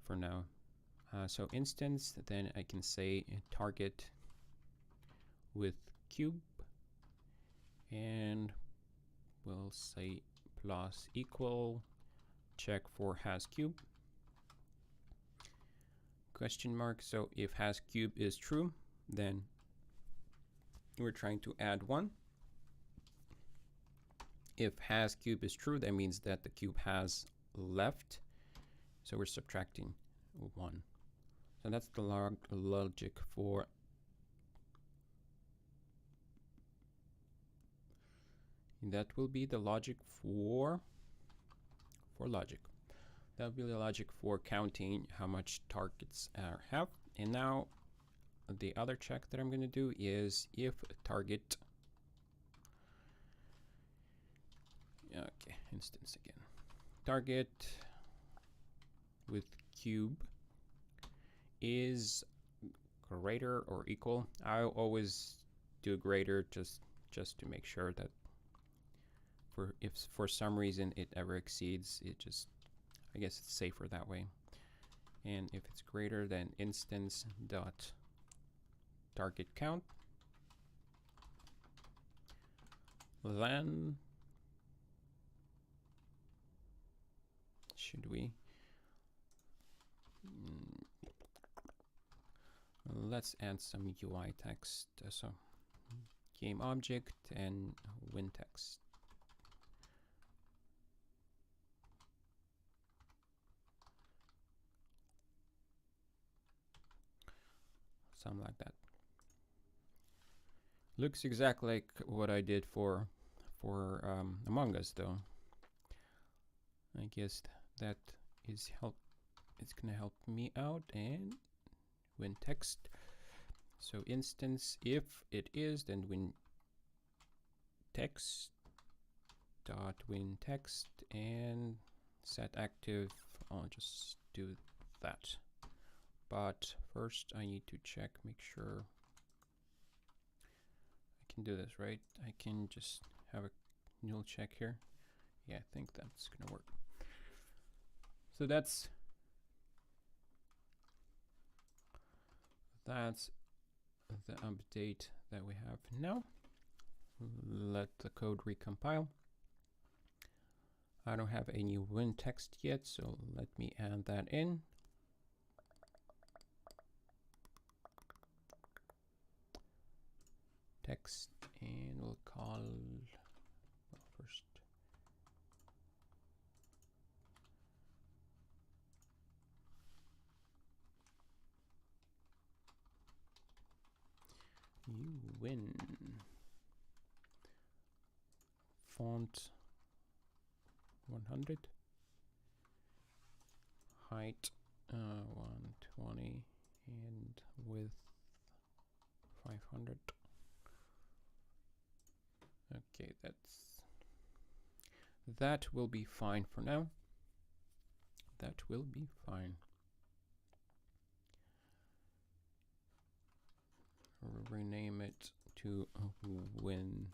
for now. So instance, then I can say target with cube, and we'll say plus equal, check for has cube, question mark. So if has cube is true, then we're trying to add 1. If has cube is true, that means that the cube has left, so we're subtracting 1. So that's the logic for that will be the logic for logic. That will be the logic for counting how much targets have. And now the other check that I'm going to do is if target, okay, instance again, target with cube is greater or equal. I always do greater just to make sure that if for some reason it ever exceeds, it just, I guess it's safer that way. And if it's greater than instance dot target count, then should we let's add some UI text. So game object and win text. Something like that. Looks exactly like what I did for Among Us, though. I guess that is it's gonna help me out. And win text. So instance, if it is, then win text dot win text and set active. I'll just do that. But first I need to check, make sure I can do this, right? I can just have a null check here. Yeah, I think that's gonna work. So that's the update that we have now. Let the code recompile. I don't have any win text yet, so let me add that in. Text, and we'll call, well, first you win. Font 100, height 120, and width 500. Okay, that will be fine for now. That will be fine. Rename it to win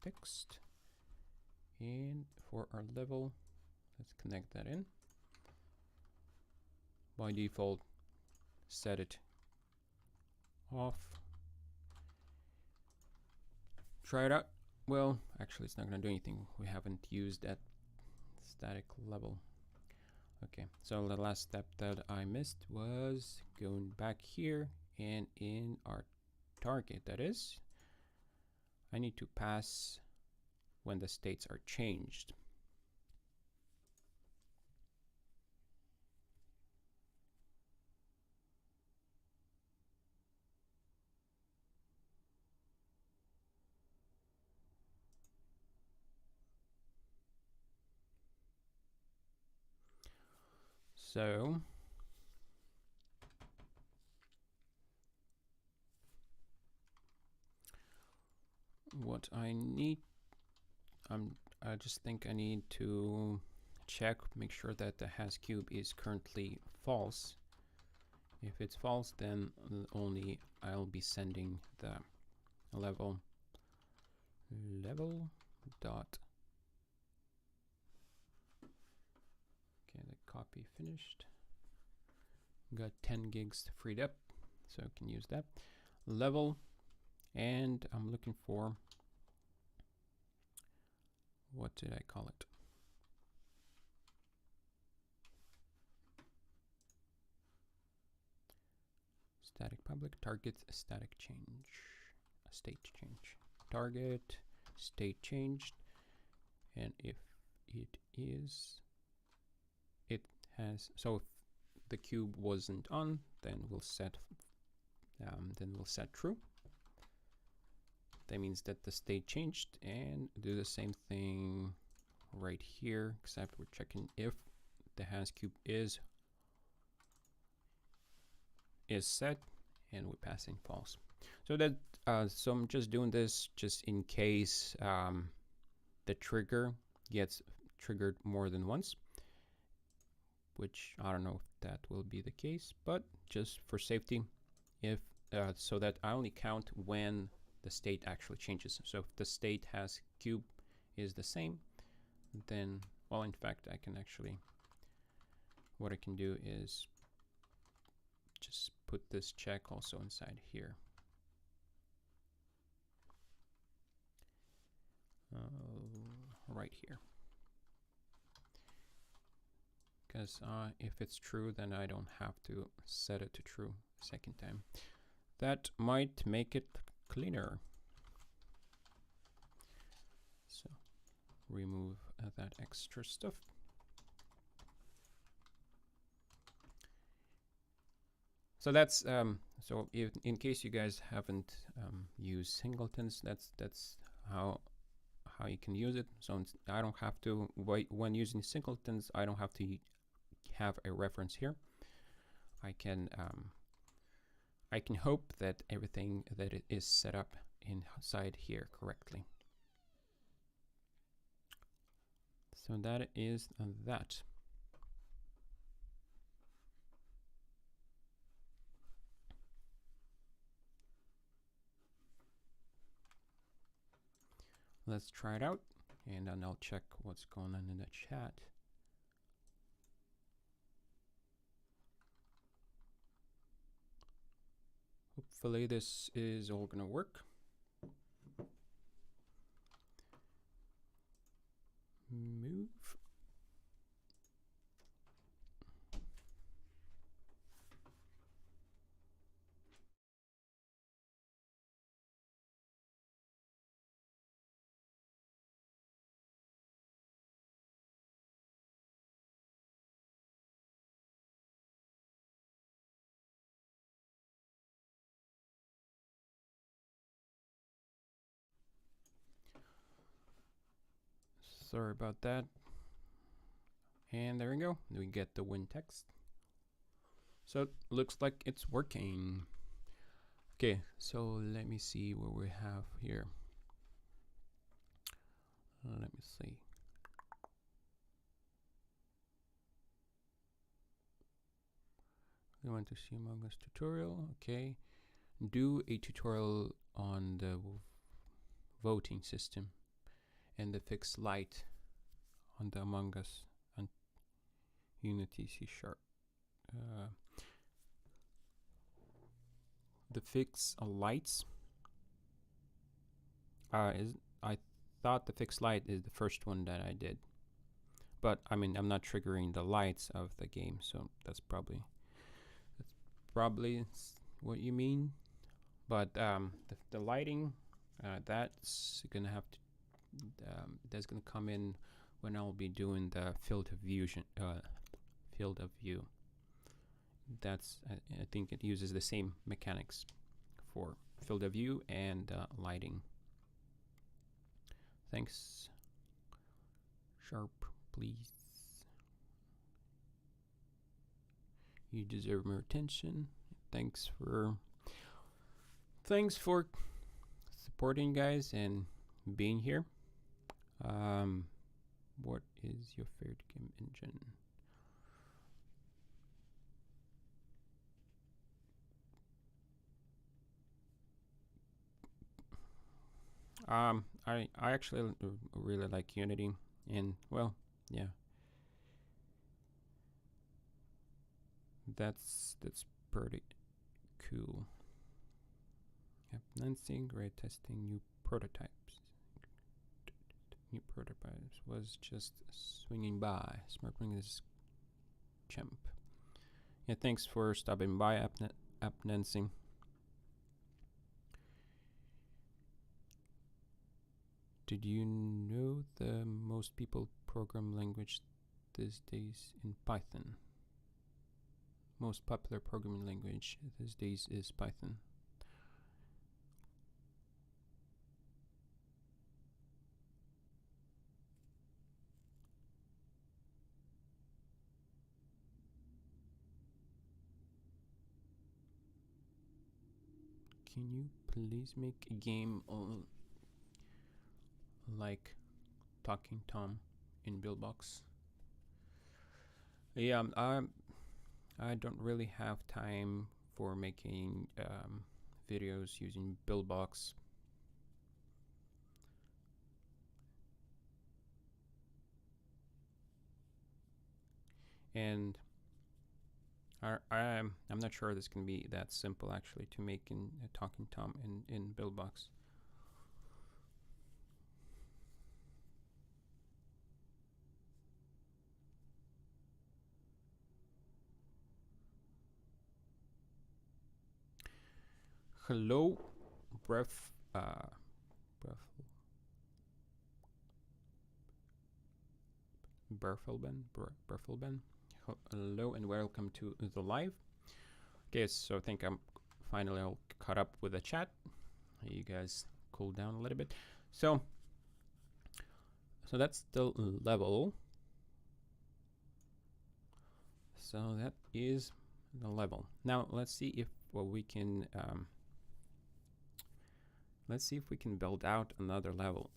text. And for our level, let's connect that in. By default, set it off. Try it out. Well, actually, it's not going to do anything. We haven't used that static level. Okay, so the last step that I missed was going back here, and in our target, that is, I need to pass when the states are changed. So what I need, I just think I need to check, make sure that the has cube is currently false. If it's false, then only I'll be sending the level dot. Okay, the copy finished. Got 10 gigs freed up, so I can use that. Level and I'm looking for, what did I call it? Static public target static change, state change, target state changed, and if it is, it has, so if the cube wasn't on, then we'll set true. That means that the state changed, and do the same thing right here, except we're checking if the has cube is set, and we're passing false. So that so I'm just doing this just in case the trigger gets triggered more than once, which I don't know if that will be the case, but just for safety, if so that I only count when the state actually changes. So if the state has cube is the same, then, well, in fact, I can actually, what I can do is just put this check also inside here. Right here. Because if it's true, then I don't have to set it to true a second time. That might make it cleaner. So remove that extra stuff. So that's so if, in case you guys haven't used singletons, that's how you can use it. So I don't have to wait when using singletons. I don't have to have a reference here. I can hope that everything that it is set up inside here correctly. So that is that. Let's try it out, and then I'll check what's going on in the chat. Hopefully this is all gonna work. Move. Sorry about that. And there we go. We get the win text. So it looks like it's working. Okay, so let me see what we have here. Let me see. We want to see Among Us tutorial. Okay. Do a tutorial on the voting system and the fixed light on the Among Us and Unity CSharp. The fixed lights is, I thought the fixed light is the first one that I did, but I mean I'm not triggering the lights of the game, so that's probably what you mean. But the lighting, that's gonna have to that's gonna come in when I'll be doing the field of view. That's I think it uses the same mechanics for field of view and lighting. Thanks. Sharp, please. You deserve more attention. Thanks for supporting, guys, and being here. What is your favorite game engine? I actually really like Unity, and well, yeah, that's pretty cool. Nancy, great testing new prototypes. New prototypes was just swinging by. Smirking this chimp. Yeah, thanks for stopping by, App Nancy. Did you know the most people program language these days in Python? Most popular programming language these days is Python. Can you please make a game like Talking Tom in Buildbox? Yeah, I don't really have time for making videos using Buildbox. And I'm not sure this can be that simple actually to make in Talking Tom in Buildbox. Hello, Berfelben. Hello and welcome to the live. Okay, so I think I'm finally all caught up with the chat. You guys cool down a little bit. So that's the level. So that is the level. Now let's see if we can build out another level.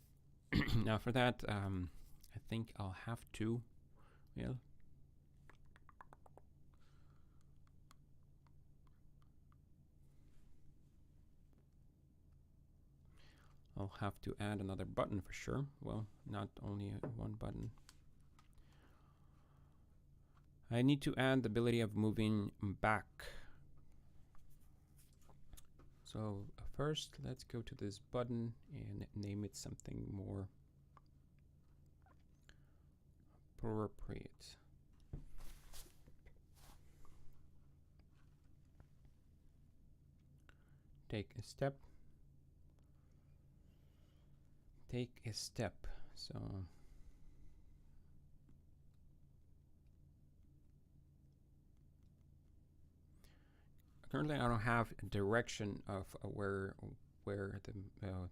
Now for that, I think I'll have to, well, I'll have to add another button for sure. Well, not only one button. I need to add the ability of moving back. So first, let's go to this button and name it something more appropriate. Take a step. Take a step. So currently I don't have a direction of where the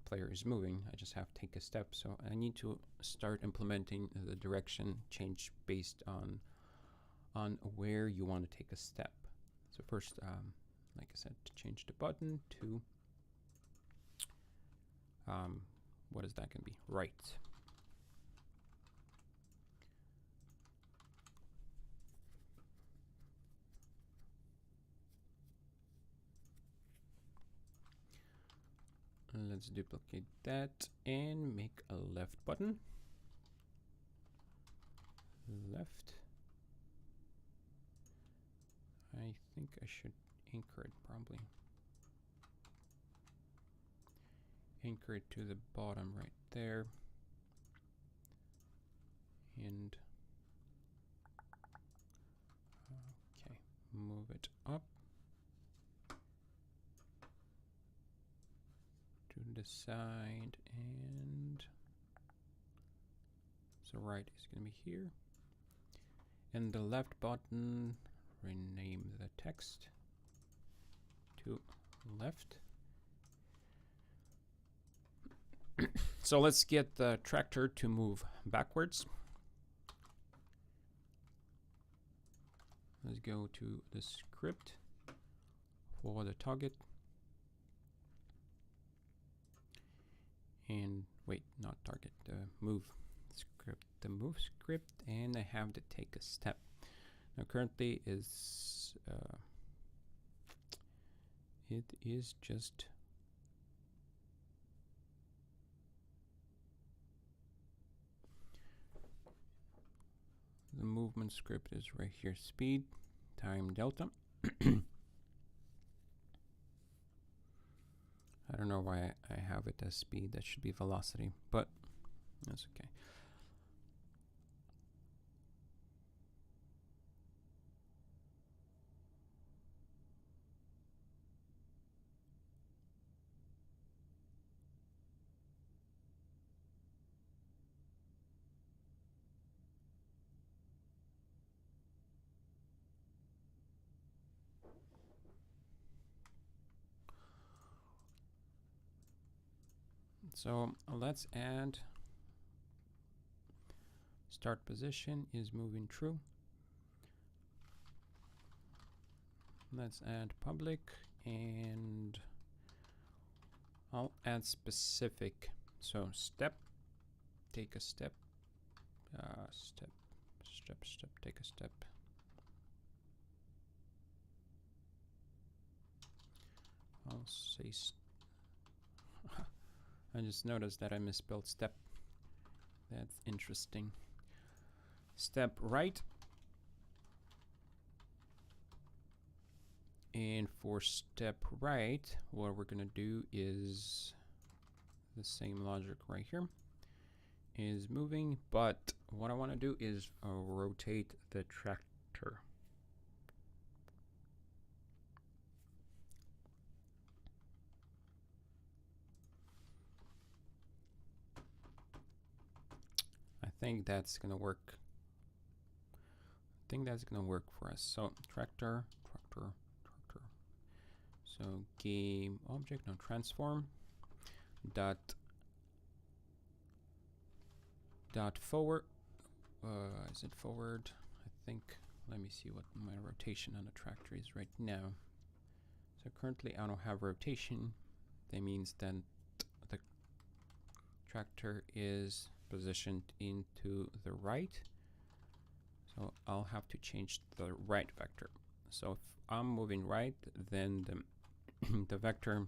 player is moving. I just have to take a step. So I need to start implementing the direction change based on where you want to take a step. So first, like I said, to change the button to what is that going to be? Right. Let's duplicate that and make a left button. Left. I think I should anchor it probably. Anchor it to the bottom right there. And okay, move it up to the side, and so right is going to be here. And the left button, rename the text to left. So let's get the tractor to move backwards. Let's go to the script for the target. And wait, not target, the move script, and I have to take a step. Now currently is it is just the movement script is right here, speed, time, delta. I don't know why I have it as speed. That should be velocity, but that's okay. So let's add start position is moving true. Let's add public, and I'll add specific. So step, take a step, step, take a step. I'll say I just noticed that I misspelled step. That's interesting. Step right. And for step right, what we're gonna do is the same logic right here. Is moving, but what I want to do is rotate the tractor. I think that's gonna work. I think that's gonna work for us. So tractor. So game object, no, transform dot forward. Is it forward? I think. Let me see what my rotation on the tractor is right now. So currently I don't have rotation. That means that the tractor is positioned into the right. So I'll have to change the right vector. So if I'm moving right, then the vector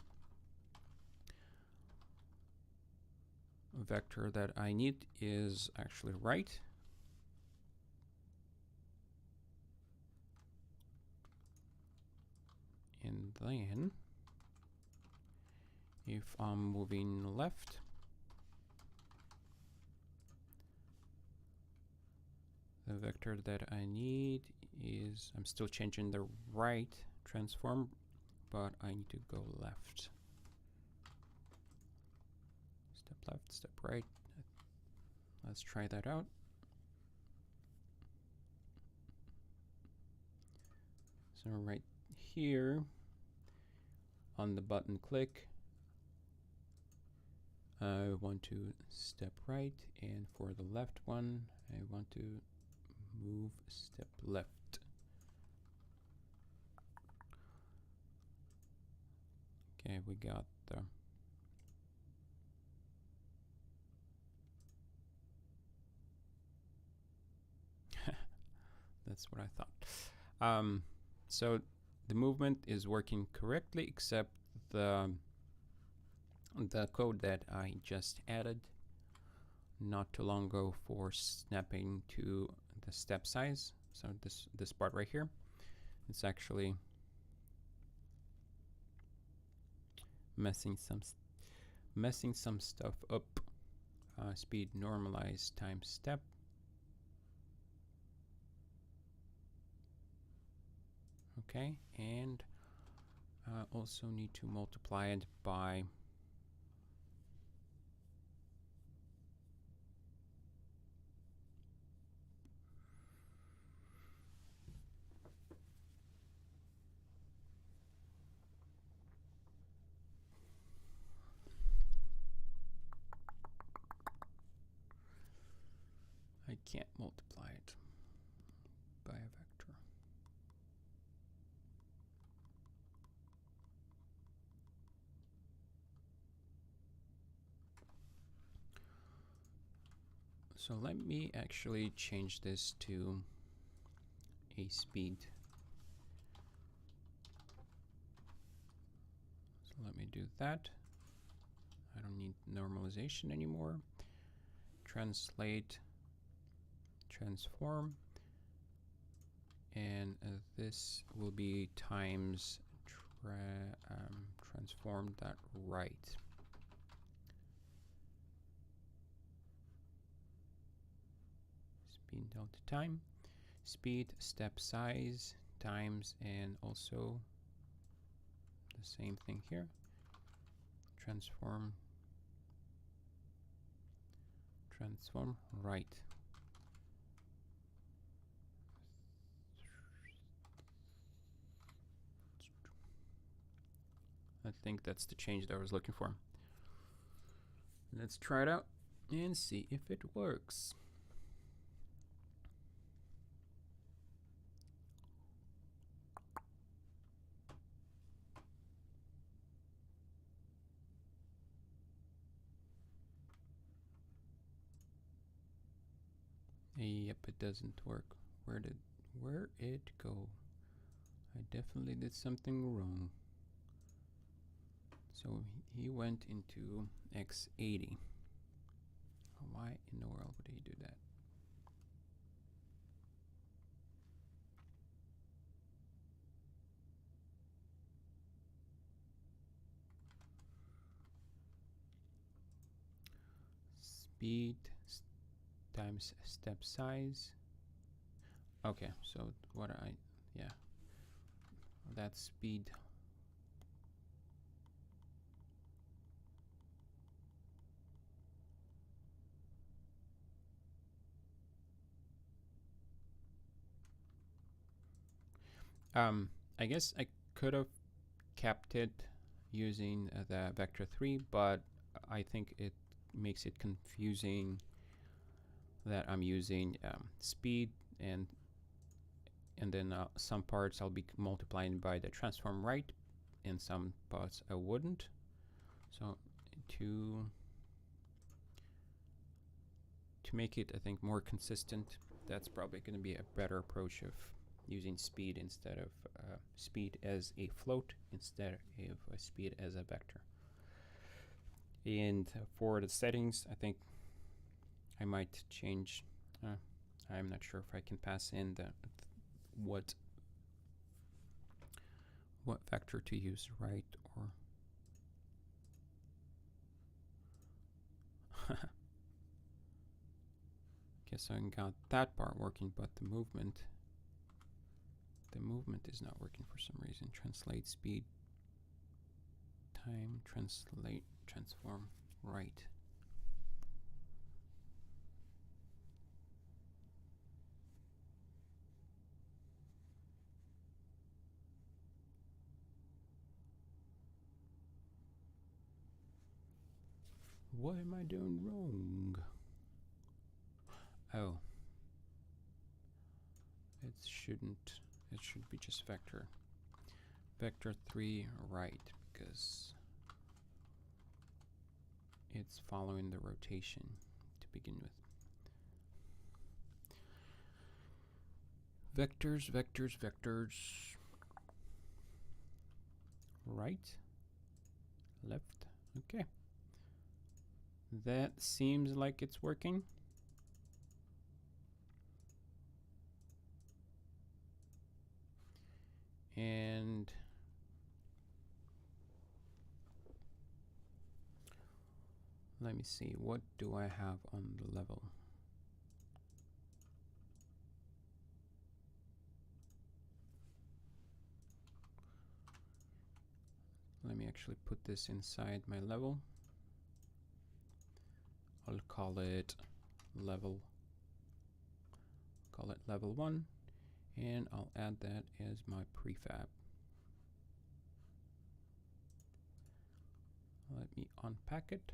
that I need is actually right. And then if I'm moving left, the vector that I need is, I'm still changing the right transform, but I need to go left. Step left, step right. Let's try that out. So right here on the button click, I want to step right, and for the left one, I want to move step left. Okay, we got the that's what I thought. So the movement is working correctly, except the code that I just added not too long ago for snapping to the step size. So this part right here, it's actually messing some stuff up. Speed normalized times step. Okay, and also need to multiply it by I can't multiply it by a vector. So let me actually change this to a speed. So let me do that. I don't need normalization anymore. Translate, transform, and this will be times transform that right. Speed delta time, speed step size times, and also the same thing here. Transform right. I think that's the change that I was looking for. Let's try it out and see if it works. Yep, it doesn't work. Where it go? I definitely did something wrong. So he went into x80. Why in the world would he do that? Speed times step size. Okay, so yeah, that's speed. I guess I could have kept it using the vector 3, but I think it makes it confusing that I'm using speed, and then some parts I'll be multiplying by the transform right, and some parts I wouldn't. So to make it, I think, more consistent, that's probably going to be a better approach of using speed instead of speed as a float instead of speed as a vector. And for the settings, I think I might change. I'm not sure if I can pass in the what vector to use, right? Or guess I got that part working, but the movement is not working for some reason. Translate speed time, transform right. What am I doing wrong? Oh. It should be just vector 3 right, because it's following the rotation to begin with. Vectors. Right, left. Okay. That seems like it's working. And let me see, what do I have on the level? Let me actually put this inside my level. I'll call it level 1, and I'll add that as my prefab. Let me unpack it.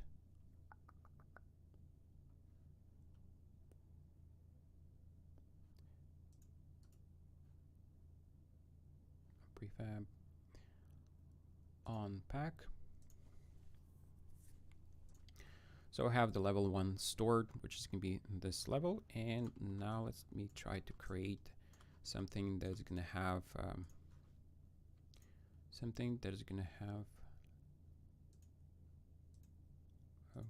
Prefab unpack. So I have the level 1 stored, which is going to be this level, and now let me try to create something that's going to have oh,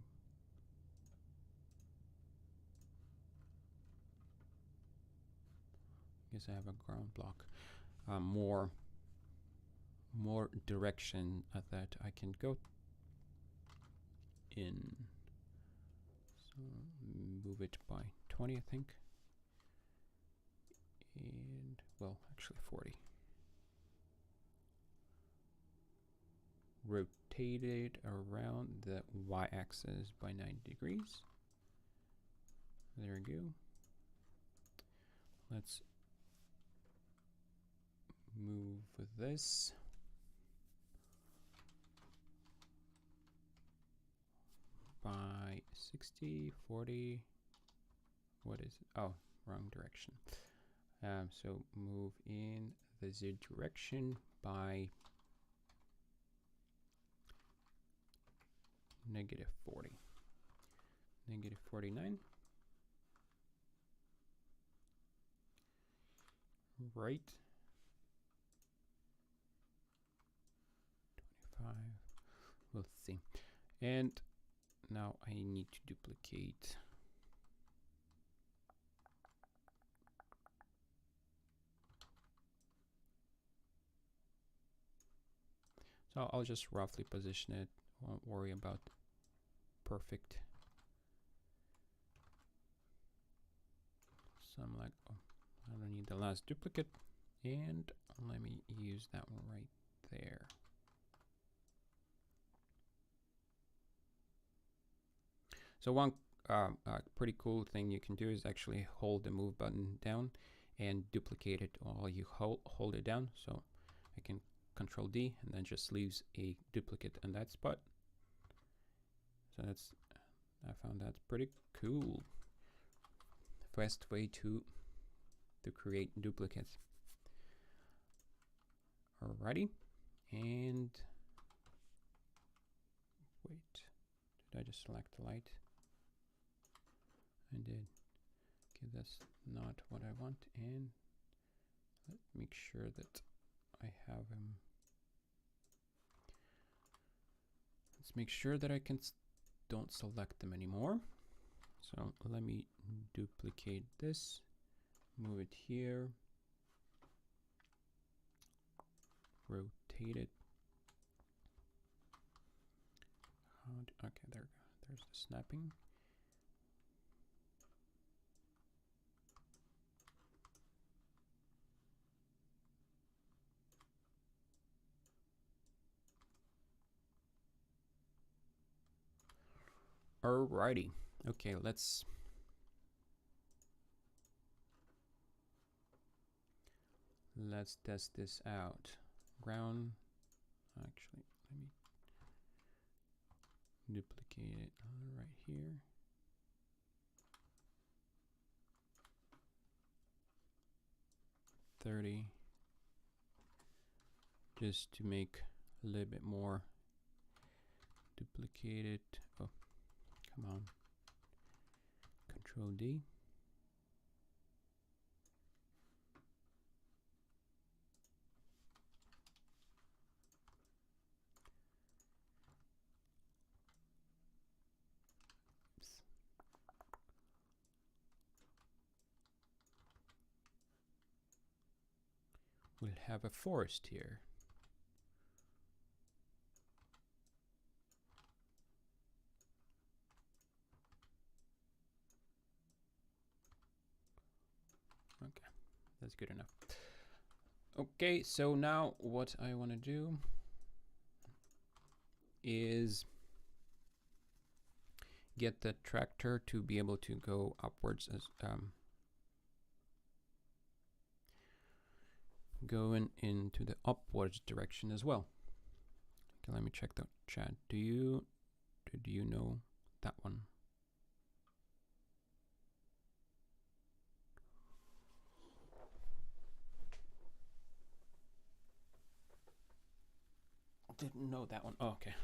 I guess I have a ground block, more more direction that I can go in. So move it by 20, I think. And, well, actually 40. Rotate it around the y-axis by 90 degrees. There we go. Let's move this by 60, 40. What is it? Oh, wrong direction. So move in the Z direction by -40. -49. Right. 25. We'll see. And now I need to duplicate. So I'll just roughly position it. Won't worry about perfect. So I'm like, oh, I don't need the last duplicate. And let me use that one right there. So one pretty cool thing you can do is actually hold the move button down and duplicate it while you hold it down. So I can Control D and then just leaves a duplicate in that spot. So that's, I found that pretty cool. Fast way to create duplicates. Alrighty, and wait, did I just select the light? I did. Okay, that's not what I want, and let's make sure that I have him. Let's make sure that I don't select them anymore. So let me duplicate this, move it here, rotate it. Okay, there we go. There's the snapping. Alrighty. Okay, let's test this out. Ground. Actually, let me duplicate it right here. $30. Just to make a little bit more. Duplicate it. Oh, come on. Control D. We'll have a forest here. Okay, that's good enough. Okay, so now what I want to do is get the tractor to be able to go upwards as going into the upwards direction as well. Okay, let me check the chat. Do you know that one? Didn't know that one. Oh, okay.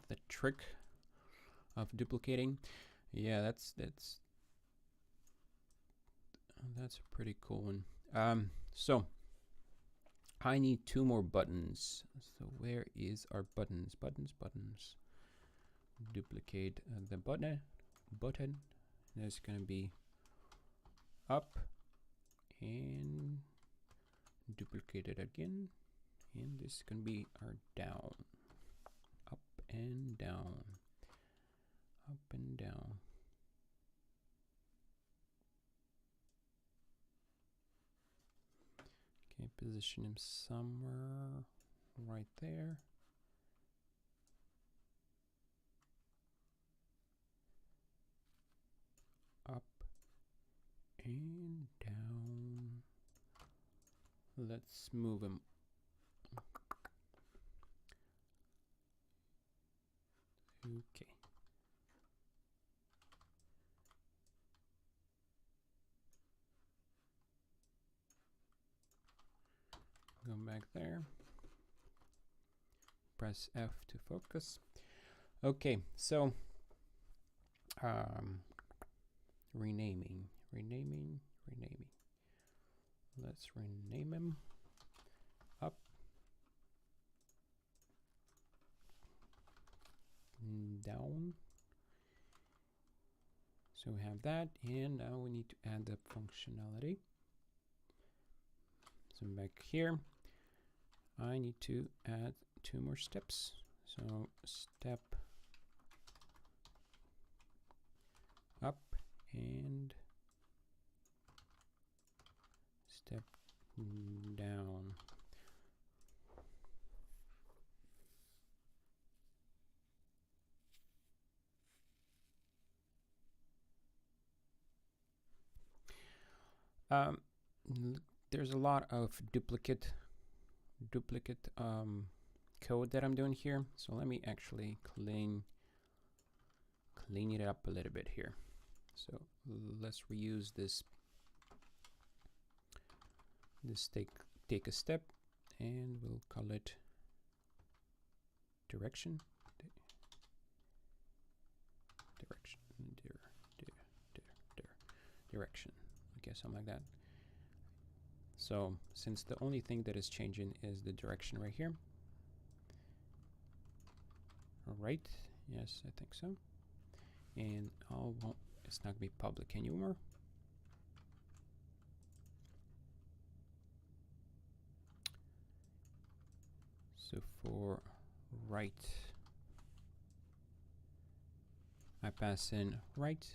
The trick of duplicating. Yeah, that's a pretty cool one. So I need 2 more buttons. So where is our buttons? Buttons. Duplicate the button. There's gonna be up and duplicate it again. And this is going to be our down. Up and down. Up and down. Okay, position him somewhere right there. Up and down. Let's move him. Okay. Go back there. Press F to focus. Okay, so renaming. Let's rename him. Up. Down. So we have that, and now we need to add the functionality. So back here, I need to add 2 more steps. So step up and step down. There's a lot of duplicate code that I'm doing here. So let me actually clean it up a little bit here. So let's reuse this. Take a step, and we'll call it direction. Direction. Okay, something like that. So since the only thing that is changing is the direction right here. All right. Yes, I think so. And it's not gonna be public anymore. So for right, I pass in right.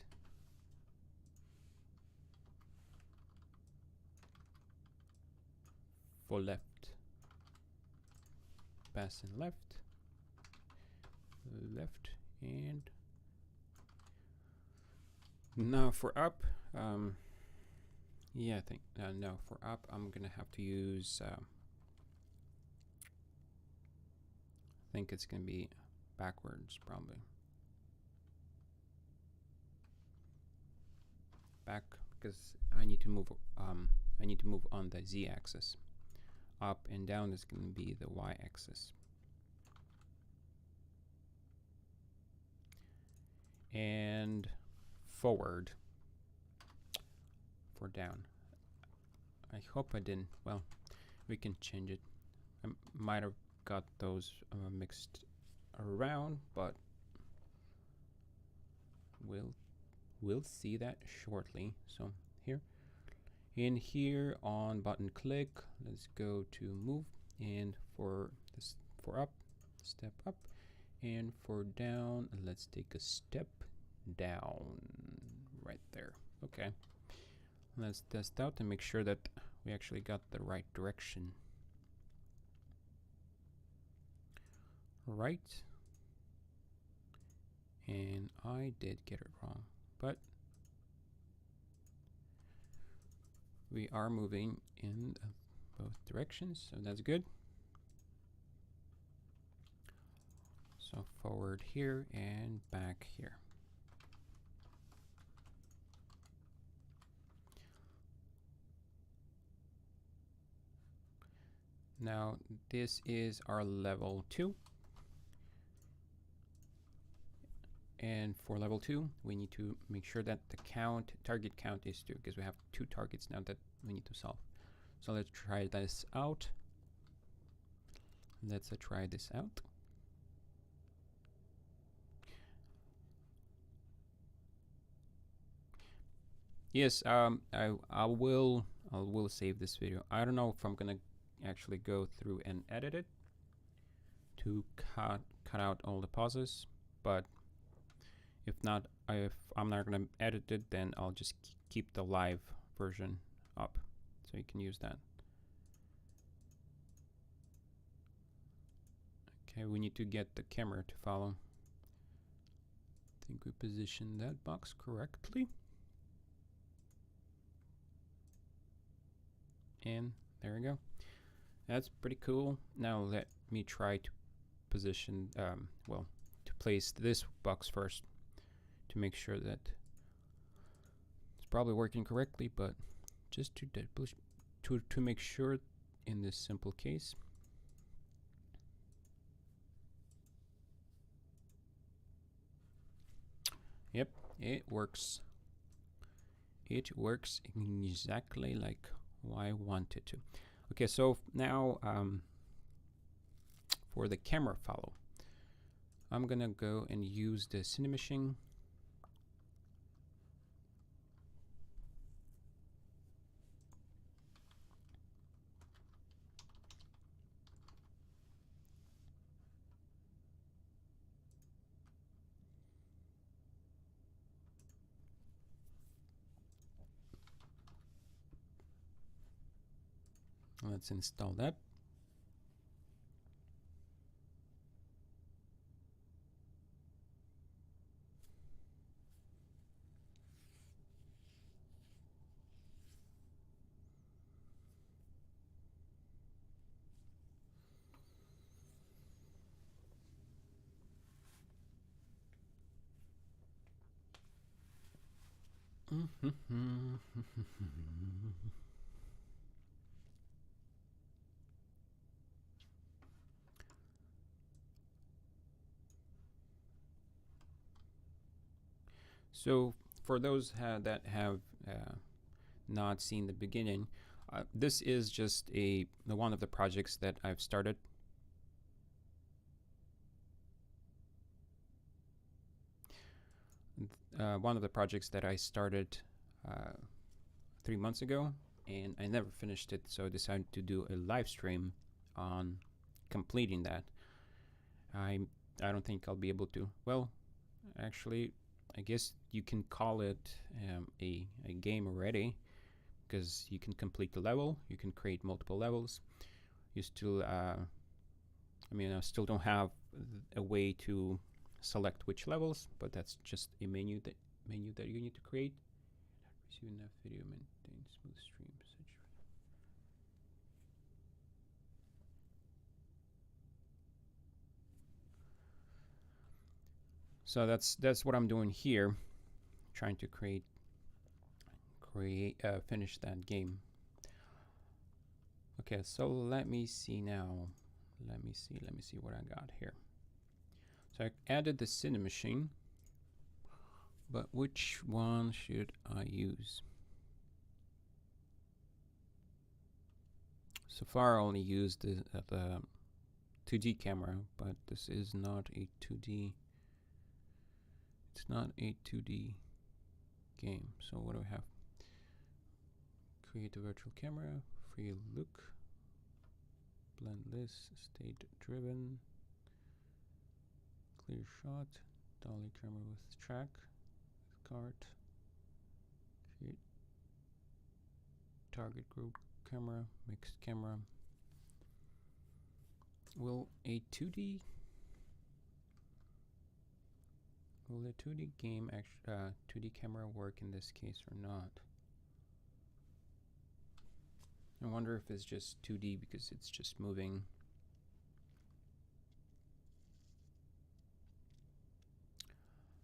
For left, pass in left, and now for up, yeah, I think no, for up I'm gonna have to use I think it's gonna be backwards, probably back, because I need to move on the z-axis. Up and down is going to be the y-axis. And forward for down. I hope I didn't. Well, we can change it. I might have got those mixed around, but we'll see that shortly. So here. In here on button click, let's go to move, and for up, step up, and for down, let's take a step down right there. Okay, let's test out and make sure that we actually got the right direction. Right, and I did get it wrong, but we are moving in both directions, so that's good. So forward here and back here. Now this is our level 2. And for level 2, we need to make sure that the target count is 2, because we have 2 targets now that we need to solve. So let's try this out. Let's try this out. Yes, I will save this video. I don't know if I'm gonna actually go through and edit it to cut out all the pauses. But if I'm not going to edit it, then I'll just keep the live version up, so you can use that. Okay, we need to get the camera to follow. I think we positioned that box correctly. And there we go. That's pretty cool. Now let me try to position, well, to place this box first to make sure that it's probably working correctly, but just to make sure in this simple case. Yep, it works. It works exactly like I want it to. Okay, so now for the camera follow, I'm gonna go and use the Cinemachine. Let's install that. So for those that have not seen the beginning, this is just one of the projects that I've started. One of the projects that I started 3 months ago, and I never finished it, so I decided to do a live stream on completing that. I don't think I'll be able to. Well, actually, I guess you can call it a game already, because you can complete the level, you can create multiple levels. You still, I still don't have a way to select which levels, but that's just a menu that you need to create. Receive enough video, maintain smooth streams. So that's what I'm doing here, trying to finish that game. Okay, so let me see now. Let me see what I got here. So I added the Cinemachine, but which one should I use? So far I only used the 2D camera, but this is not a 2D. It's not a 2D game. So what do we have? Create a virtual camera, free look, blend list, state driven, clear shot, dolly camera with track, with cart, create target group camera, mixed camera. Will a 2D game 2D camera work in this case or not? I wonder if it's just 2D because it's just moving.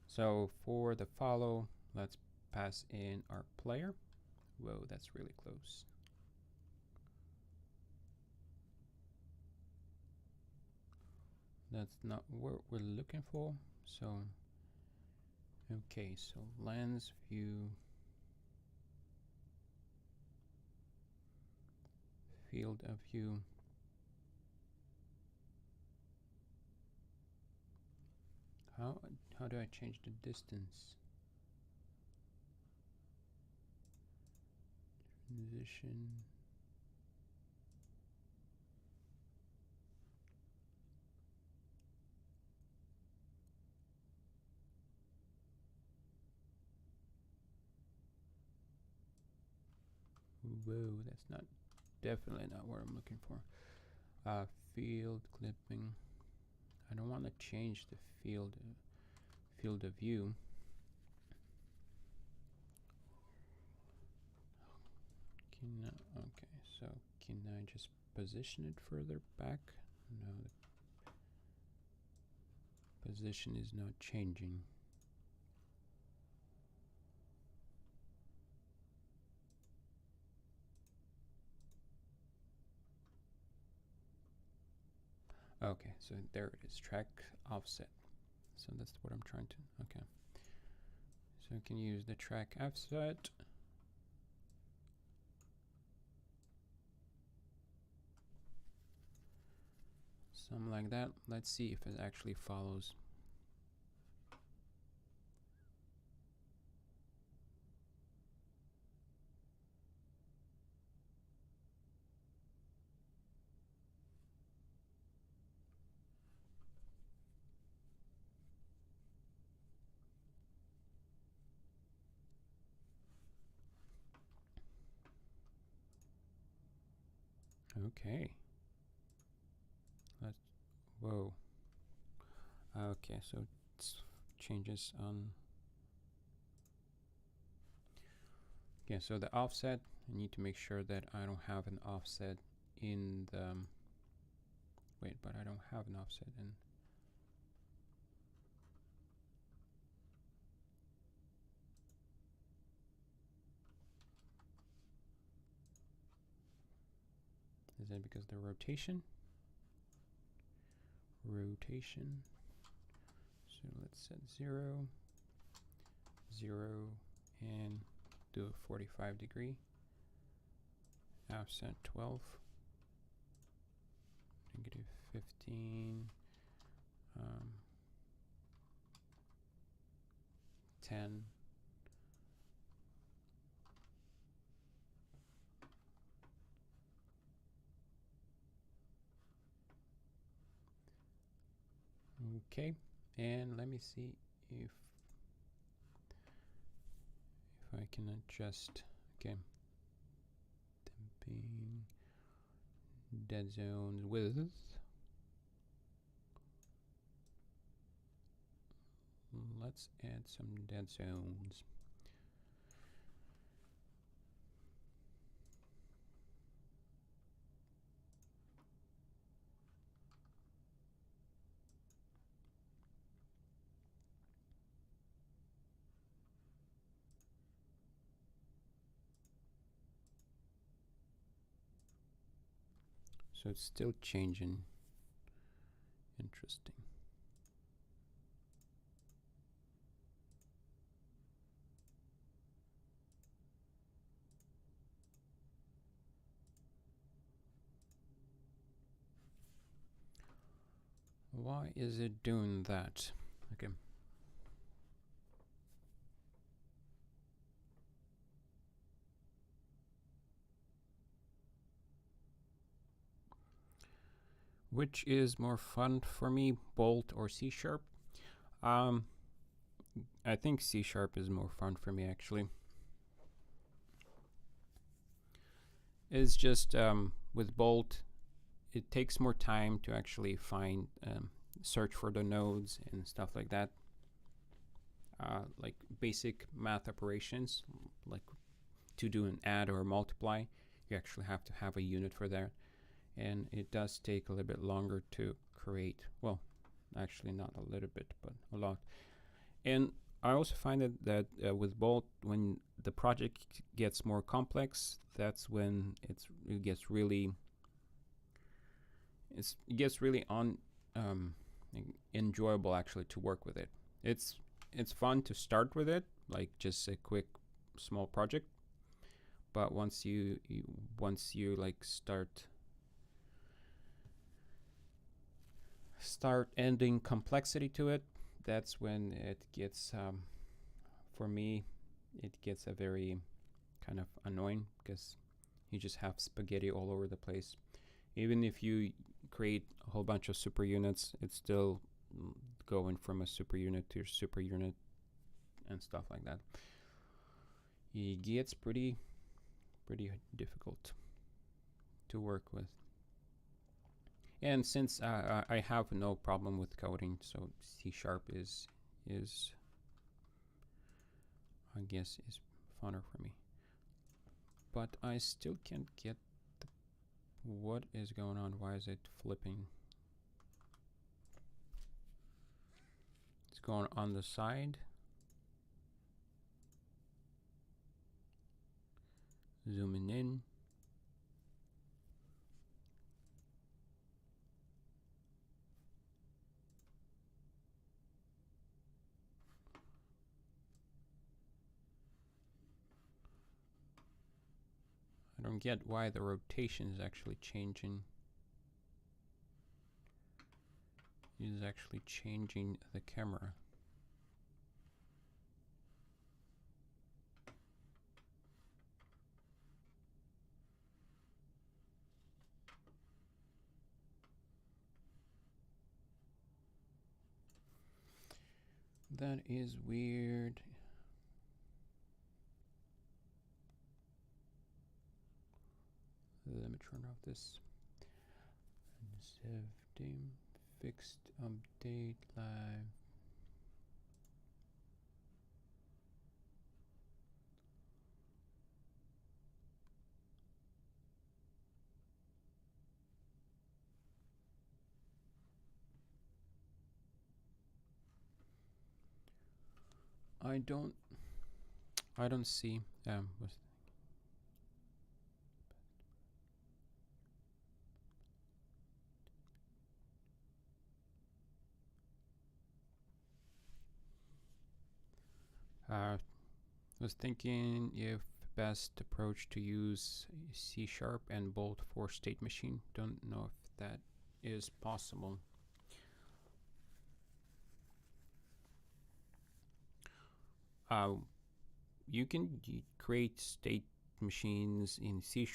So for the follow, let's pass in our player. Whoa, that's really close. That's not what we're looking for. So, okay, so lens view, field of view. How do I change the distance? Transition. Whoa, that's not, definitely not what I'm looking for. Field clipping. I don't want to change the field of view. Okay, so can I just position it further back? No, the position is not changing. Okay, so there it is, track offset. So that's what I'm trying to, okay. So I can use the track offset. Something like that. Let's see if it actually follows. Okay. Let's, whoa. Okay, so it's changes on. Yeah, so the offset, I need to make sure that I don't have an offset in the, wait, but I don't have an offset in. Is that because the rotation? Rotation. So let's set 0, 0, and do a 45 degree. Offset 12, negative 15, 10. Okay, and let me see if I can adjust. Okay, damping, dead zones width. Let's add some dead zones. So it's still changing. Interesting. Why is it doing that? Okay. Which is more fun for me, Bolt or C#? I think C# is more fun for me, actually. It's just with Bolt, it takes more time to actually find, search for the nodes and stuff like that. Like basic math operations, like to do an add or multiply, you actually have to have a unit for that. And it does take a little bit longer to create. Well, actually not a little bit, but a lot. And I also find that with Bolt, when the project gets more complex, that's when it gets really enjoyable actually to work with it. It's fun to start with it, like just a quick small project. But once you like start adding complexity to it, that's when it gets, for me, it gets a very kind of annoying, because you just have spaghetti all over the place. Even if you create a whole bunch of super units, it's still going from a super unit to a super unit and stuff like that. It gets pretty pretty difficult to work with. And since I have no problem with coding, so C# is I guess is funner for me. But I still can't get what is going on. Why is it flipping? It's going on the side. Zooming in. I don't get why the rotation is actually changing. It is actually changing the camera. That is weird. Let me turn off this. Save fixed update live. I don't see was thinking if best approach to use C# and Bolt for state machine. Don't know if that is possible. You can create state machines in C#.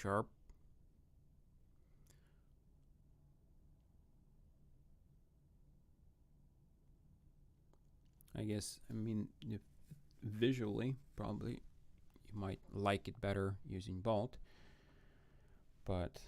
I guess, I mean, if visually, probably you might like it better using Bolt, but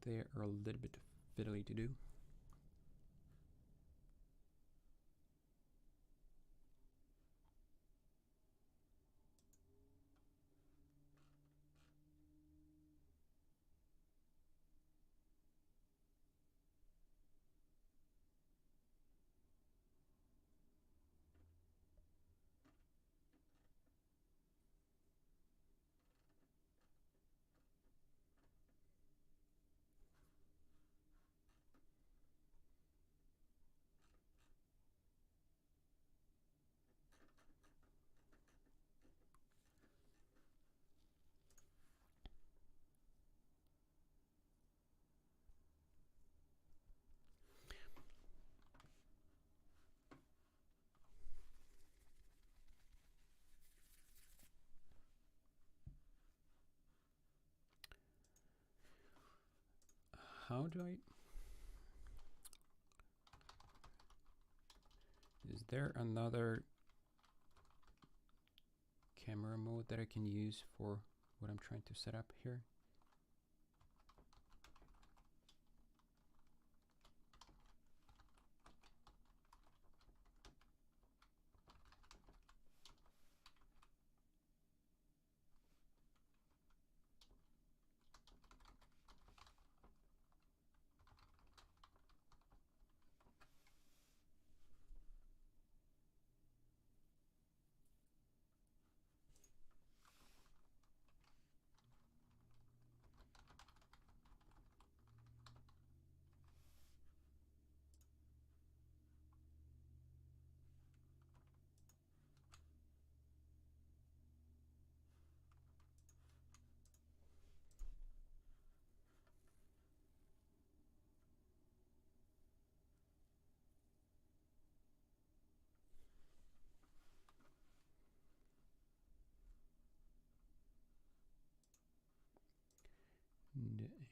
they are a little bit fiddly to do. How do I... Is there another camera mode that I can use for what I'm trying to set up here?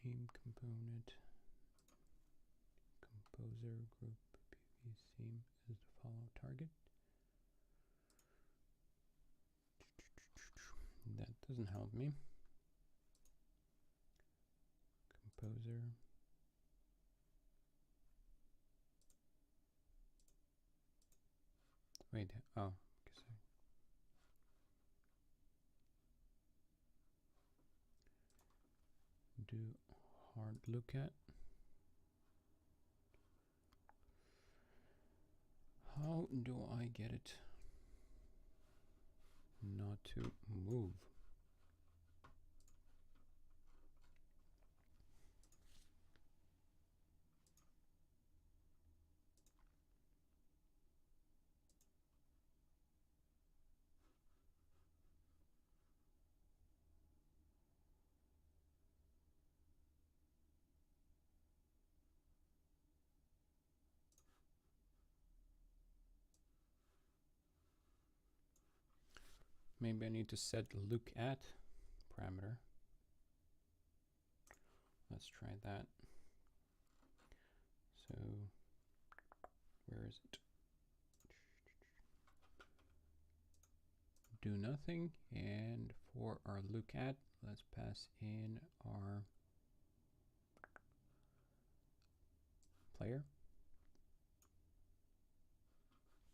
Name component. Composer group PV same as the follow target. That doesn't help me. Composer. Wait, oh, guess I do hard look at. How do I get it not to move? Maybe I need to set look at parameter. Let's try that. So where is it? Do nothing, and for our look at, let's pass in our player.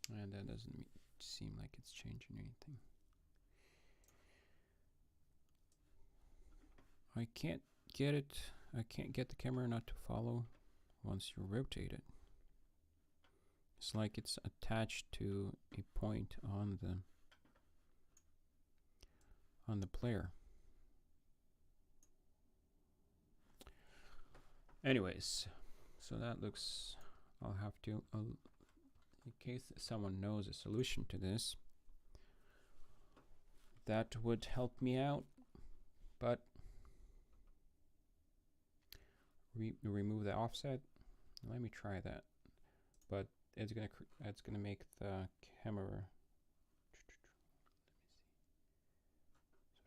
And that doesn't seem like it's changing anything. I can't get it. I can't get the camera not to follow once you rotate it. It's like it's attached to a point on the player. Anyways, so that looks, I'll have to, in case someone knows a solution to this, that would help me out. But remove the offset. Let me try that. But it's gonna make the camera. Let me see.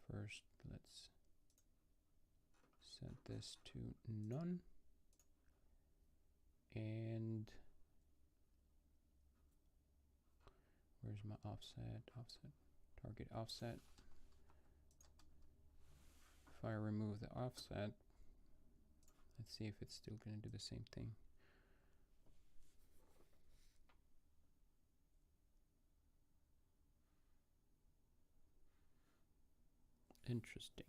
So first, let's set this to none. And where's my offset? Offset, target offset. If I remove the offset, let's see if it's still going to do the same thing. Interesting.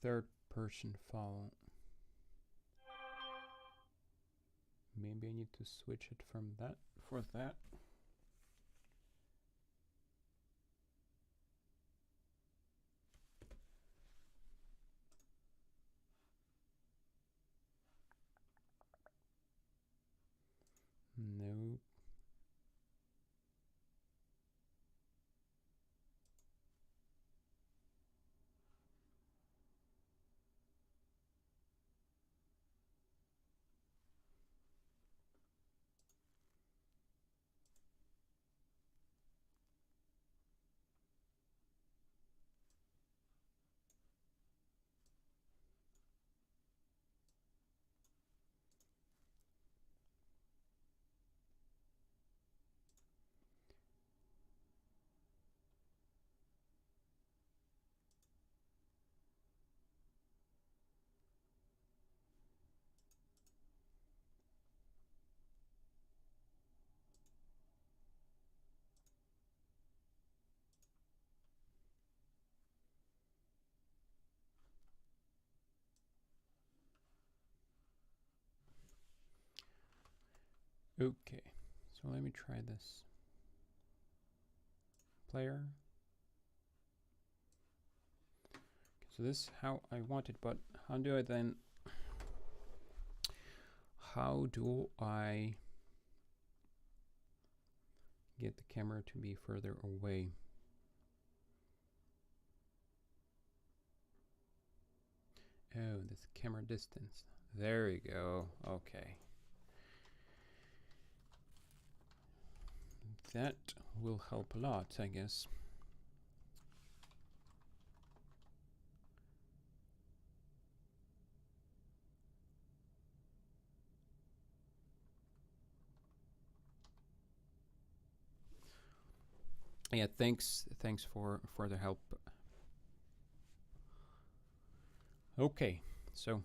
Third person follow. Maybe I need to switch it from that for that. Nope. Okay, so let me try this. Player. So this is how I want it, but how do I get the camera to be further away. Oh, this camera distance. There we go. Okay. That will help a lot, I guess. Yeah, thanks for the help. Okay, so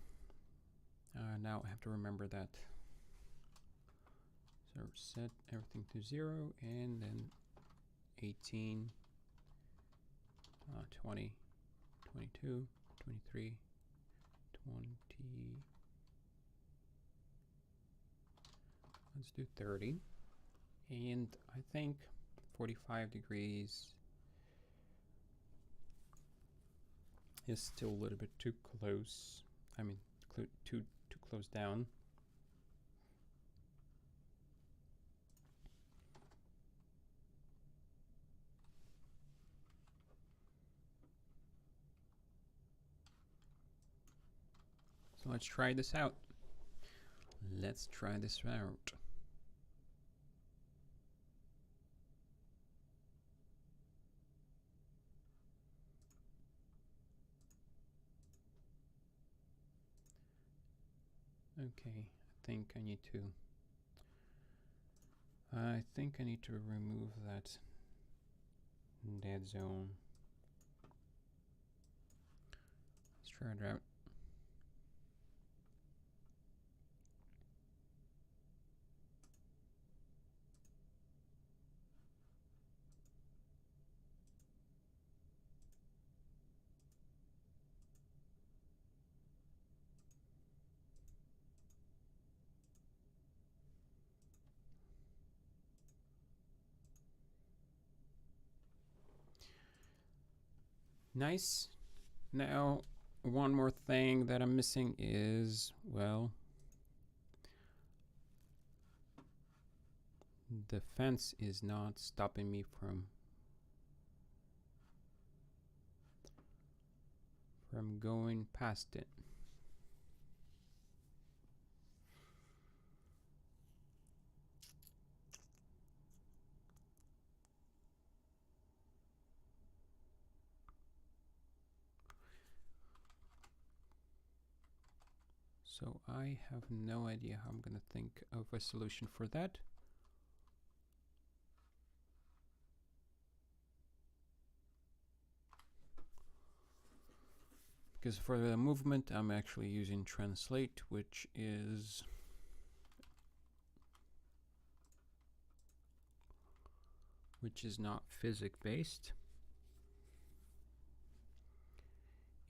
now I have to remember that. So set everything to 0 and then 18, 20, 22, 23, 20. Let's do 30. And I think 45 degrees is still a little bit too close. I mean, too close down. So let's try this out. Let's try this out. Okay, I think I need to remove that dead zone. Let's try it out. Nice. Now, one more thing that I'm missing is, well, the fence is not stopping me from going past it. So I have no idea how I'm gonna think of a solution for that. Because for the movement, I'm actually using translate, which is not physics based.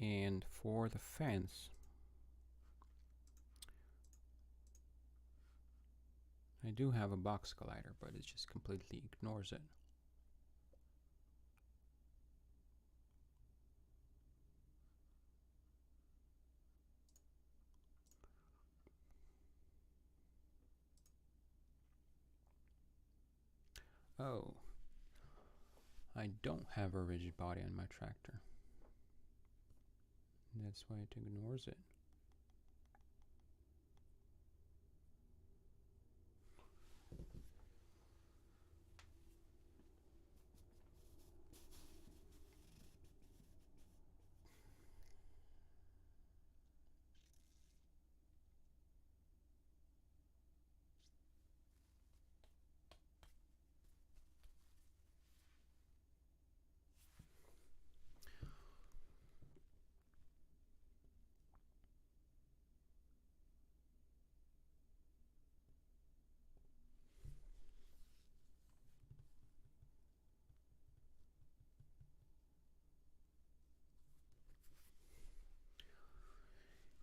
And for the fence, I do have a box collider, but it just completely ignores it. Oh, I don't have a rigid body on my tractor. That's why it ignores it.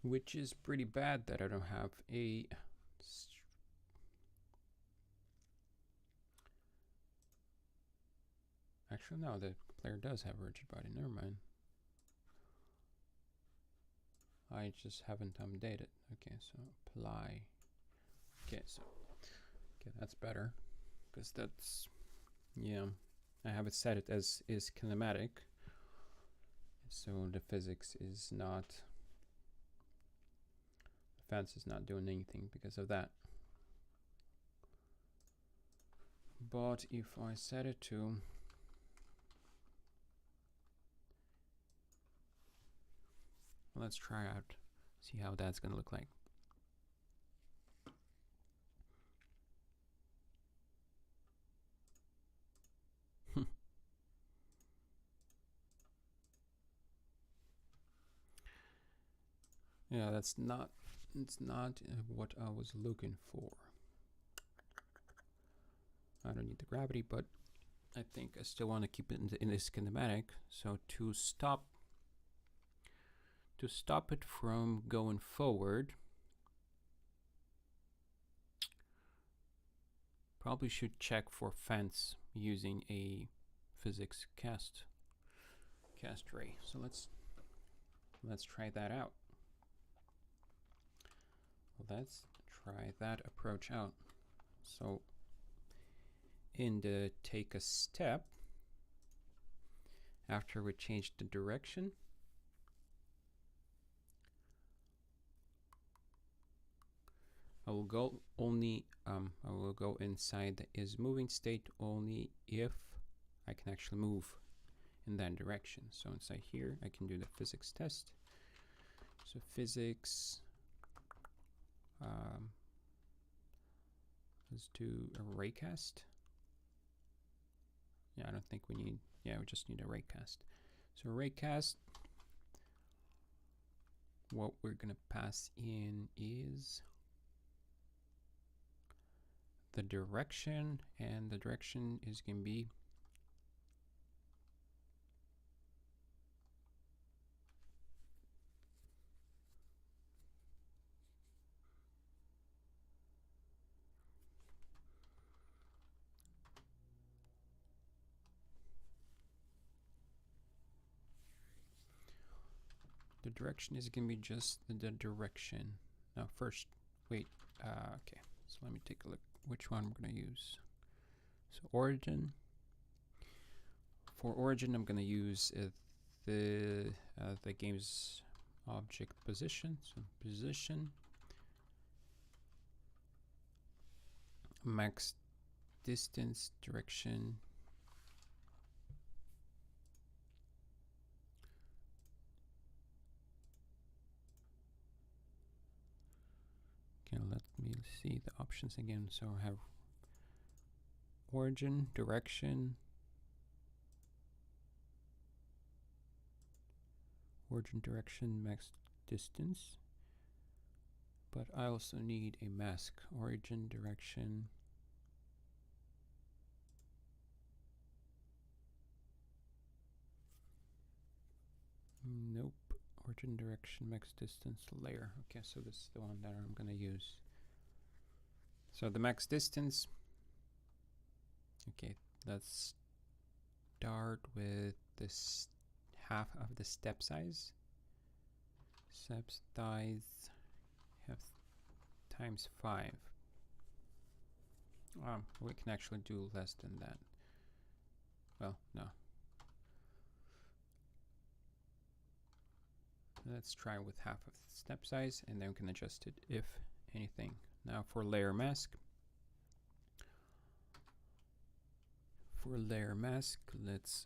Which is pretty bad that I don't have a actually no, the player does have a rigid body, never mind. I just haven't updated. Okay, so apply. Okay, so okay, that's better because that's Yeah, I have it set it as is kinematic, so the physics is not, the fence is not doing anything because of that. But if I set it to let's try out, see how that's gonna look like. Yeah, it's not what I was looking for. I don't need the gravity, but I think I still want to keep it in this kinematic. So to stop it from going forward, probably should check for fence using a physics cast ray. So let's try that out. Let's try that approach out. So in the take a step, after we change the direction, I will go only I will go inside the is moving state only if I can actually move in that direction. So inside here I can do the physics test. So physics, let's do a raycast. Yeah, I don't think we need, yeah, we just need a raycast. So raycast, what we're gonna pass in is the direction, and the direction is gonna be just the direction. Now first, wait, okay, so let me take a look which one we're gonna use. So origin, for origin I'm gonna use the game's object position. So position, max distance, direction, okay, let me see the options again. So I have origin, direction, max distance, but I also need a mask. Origin, direction, nope. Origin, direction, max distance, layer. Okay, so this is the one that I'm gonna use. So the max distance, okay, let's start with this half of the step size. Step size have times 5. We can actually do less than that. Well, no. Let's try with half of the step size, and then we can adjust it if anything. Now for layer mask. For layer mask, let's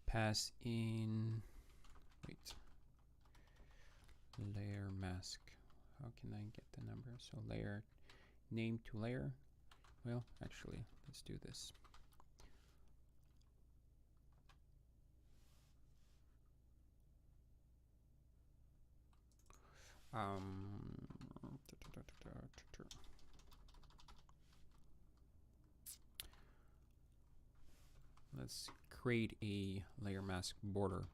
pass in, wait, layer mask. How can I get the number? So layer, name to layer. Well, actually, let's do this. Let's create a layer mask border.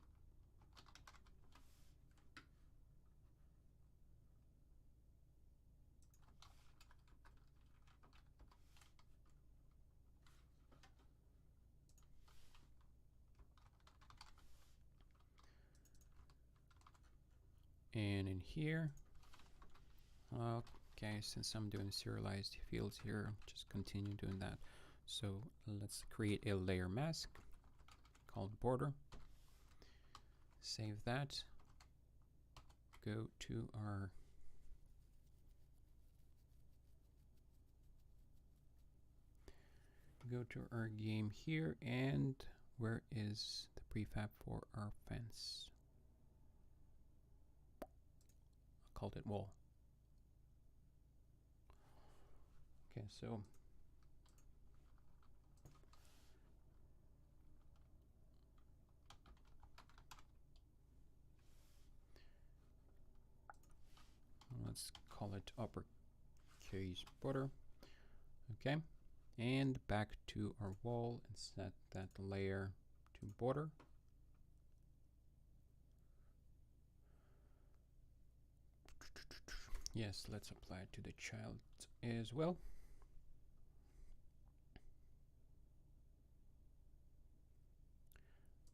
And in here, okay, since I'm doing serialized fields here, just continue doing that. So let's create a layer mask called border. Save that. Go to our game here, and where is the prefab for our fence? I called it wall. Okay, so let's call it uppercase border. Okay, and back to our wall and set that layer to border. Yes, let's apply it to the child as well.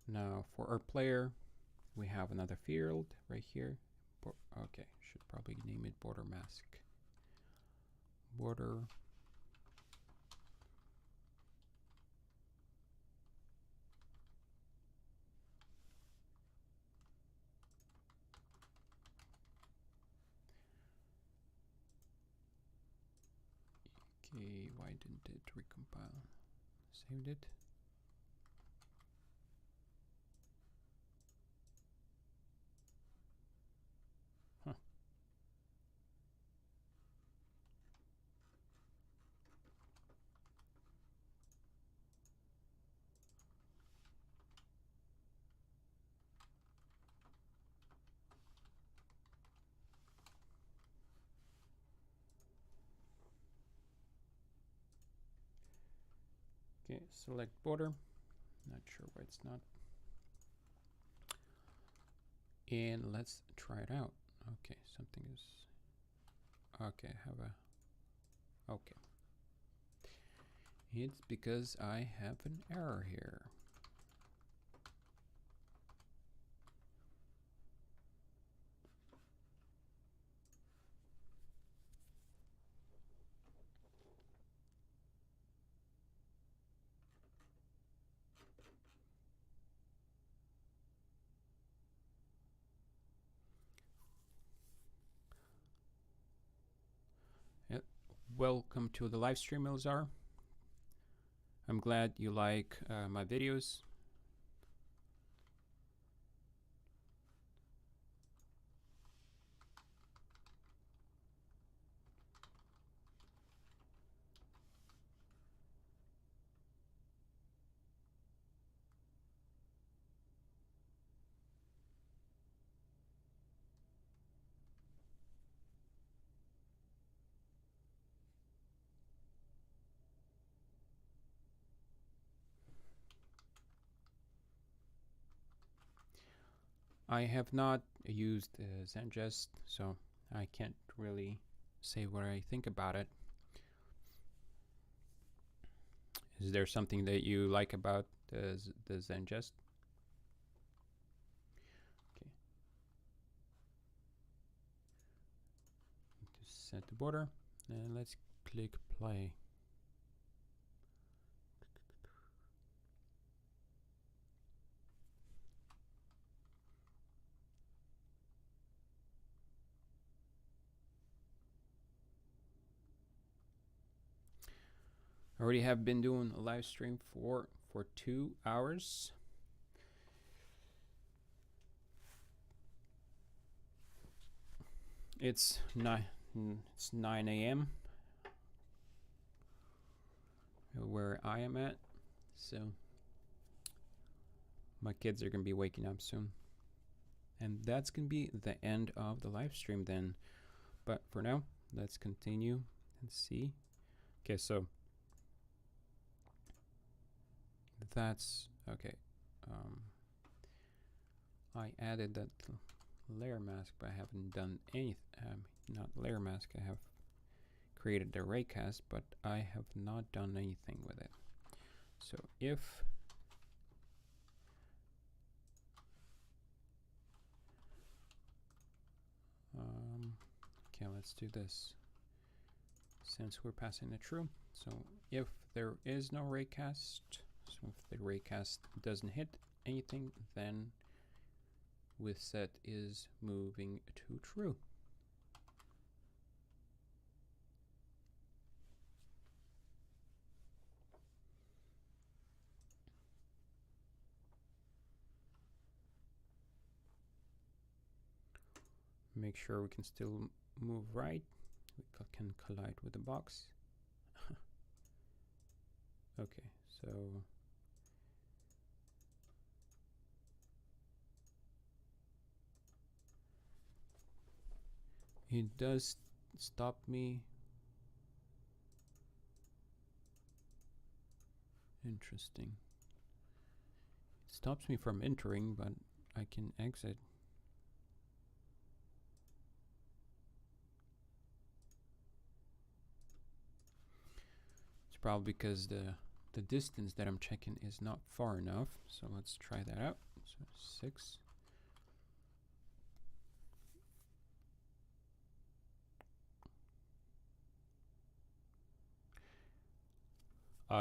Now for our player, we have another field right here. Okay, should probably name it border mask. Border. Okay, why didn't it recompile? Saved it. Huh. Okay, select border. Not sure why it's not. And let's try it out. Okay, something is. Okay, have a. Okay. It's because I have an error here. Yep. Welcome to the live stream, Elzar. I'm glad you like my videos. I have not used Zengest, so I can't really say what I think about it. Is there something that you like about the Zengest? Okay. Just set the border, and let's click play. I already have been doing a live stream for 2 hours. It's 9 a.m. where I am at, so my kids are gonna be waking up soon, and that's gonna be the end of the live stream then. But for now, let's continue and see. Okay, so that's okay. I added that layer mask, but I haven't done anything. Not layer mask. I have created the raycast, but I have not done anything with it. So if okay, let's do this. since we're passing it through. So if there is no raycast, so if the raycast doesn't hit anything, then with set is moving to true. Make sure we can still move right. We can collide with the box. Okay, so it does stop me. Interesting. It stops me from entering, but I can exit. It's probably because the distance that I'm checking is not far enough. So let's try that out. So 6.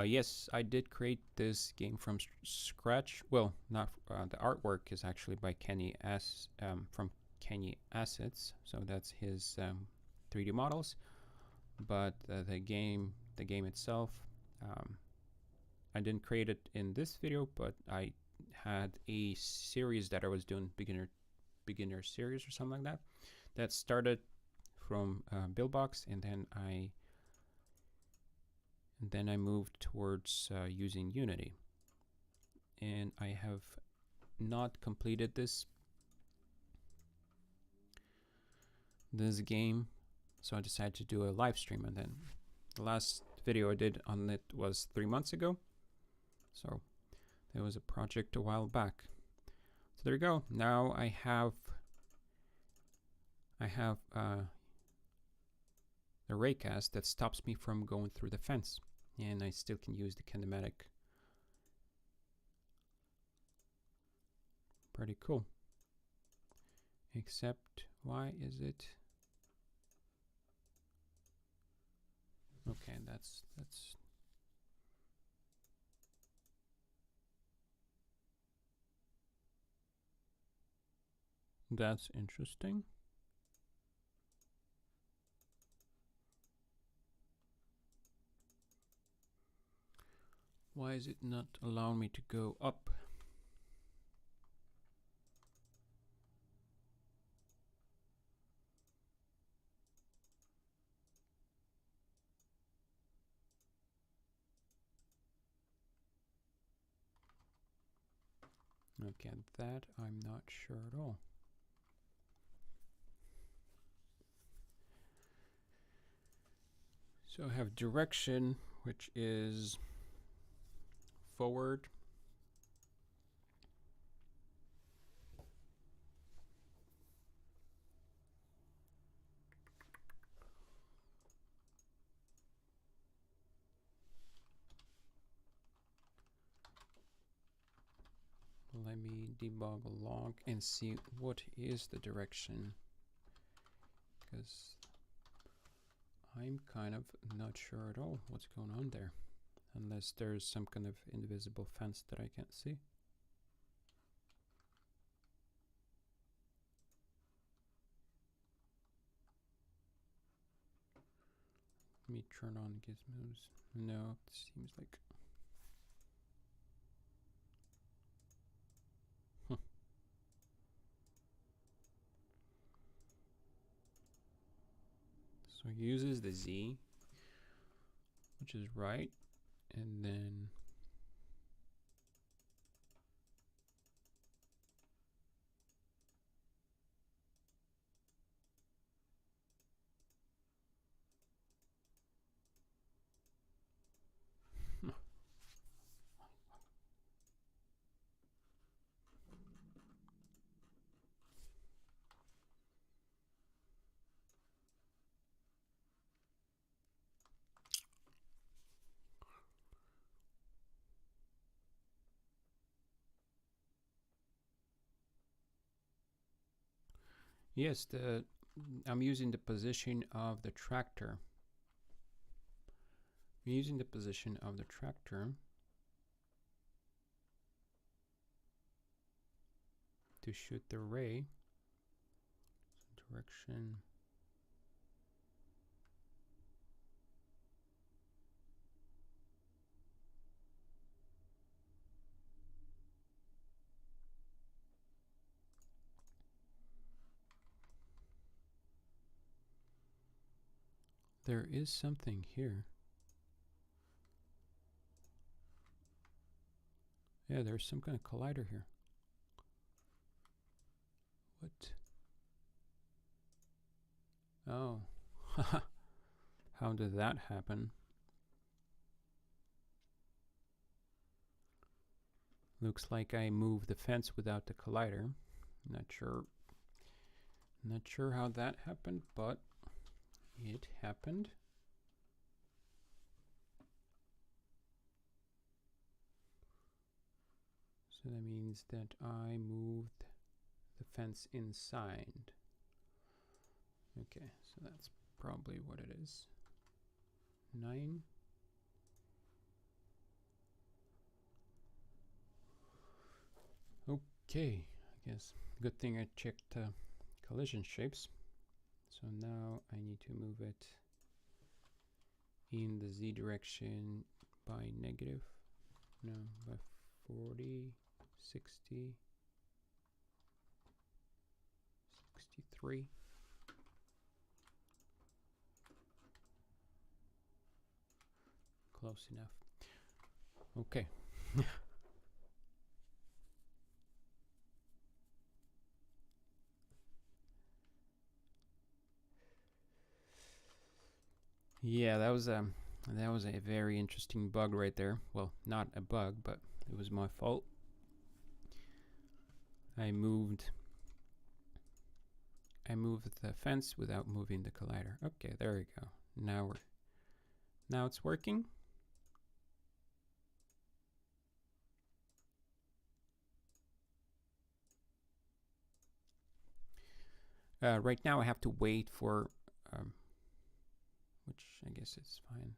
Yes, I did create this game from scratch. Well, not the artwork is actually by Kenny from Kenny Assets. So that's his 3D models. But the game itself, I didn't create it in this video, but I had a series that I was doing, beginner series or something like that. That started from Buildbox, and then I moved towards using Unity. And I have not completed this game, so I decided to do a live stream. And then the last video I did on it was 3 months ago, so there was a project a while back. So there you go. Now I have the raycast that stops me from going through the fence, and I still can use the kinematic. Pretty cool. Except, why is it? Okay, that's interesting. Why is it not allowing me to go up? Okay, that I'm not sure at all. So I have direction, which is forward. Let me debug a log and see what is the direction, because I'm kind of not sure at all what's going on there, unless there's some kind of invisible fence that I can't see. Let me turn on gizmos. No, it seems like... So it uses the Z, which is right, and then yes, I'm using the position of the tractor. using the position of the tractor to shoot the ray. Direction. There is something here. Yeah, there's some kind of collider here. What? Oh. How did that happen? Looks like I moved the fence without the collider. Not sure how that happened, but it happened. So that means that I moved the fence inside. Okay, so that's probably what it is. 9. Okay, I guess good thing I checked collision shapes. So now I need to move it in the z direction by negative, no, by 40, 60, 63. Close enough. Okay. Yeah, that was a very interesting bug right there. Well, not a bug, but it was my fault. I moved the fence without moving the collider. Okay, there we go. Now it's working. Right now I have to wait for, which I guess is fine.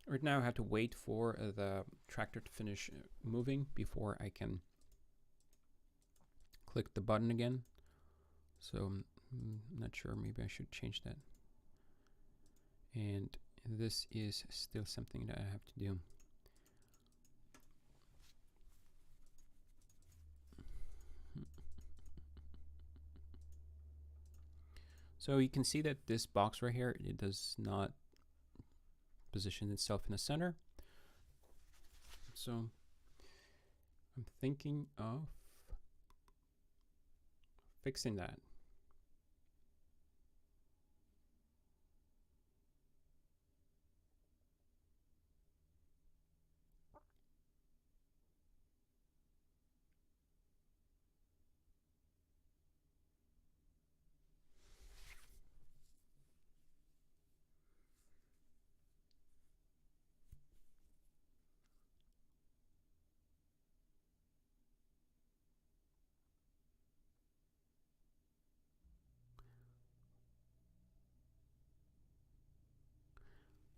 Right now I have to wait for the tractor to finish moving before I can click the button again. So I'm not sure, maybe I should change that. And this is still something that I have to do. So you can see that this box right here, it does not position itself in the center. So I'm thinking of fixing that.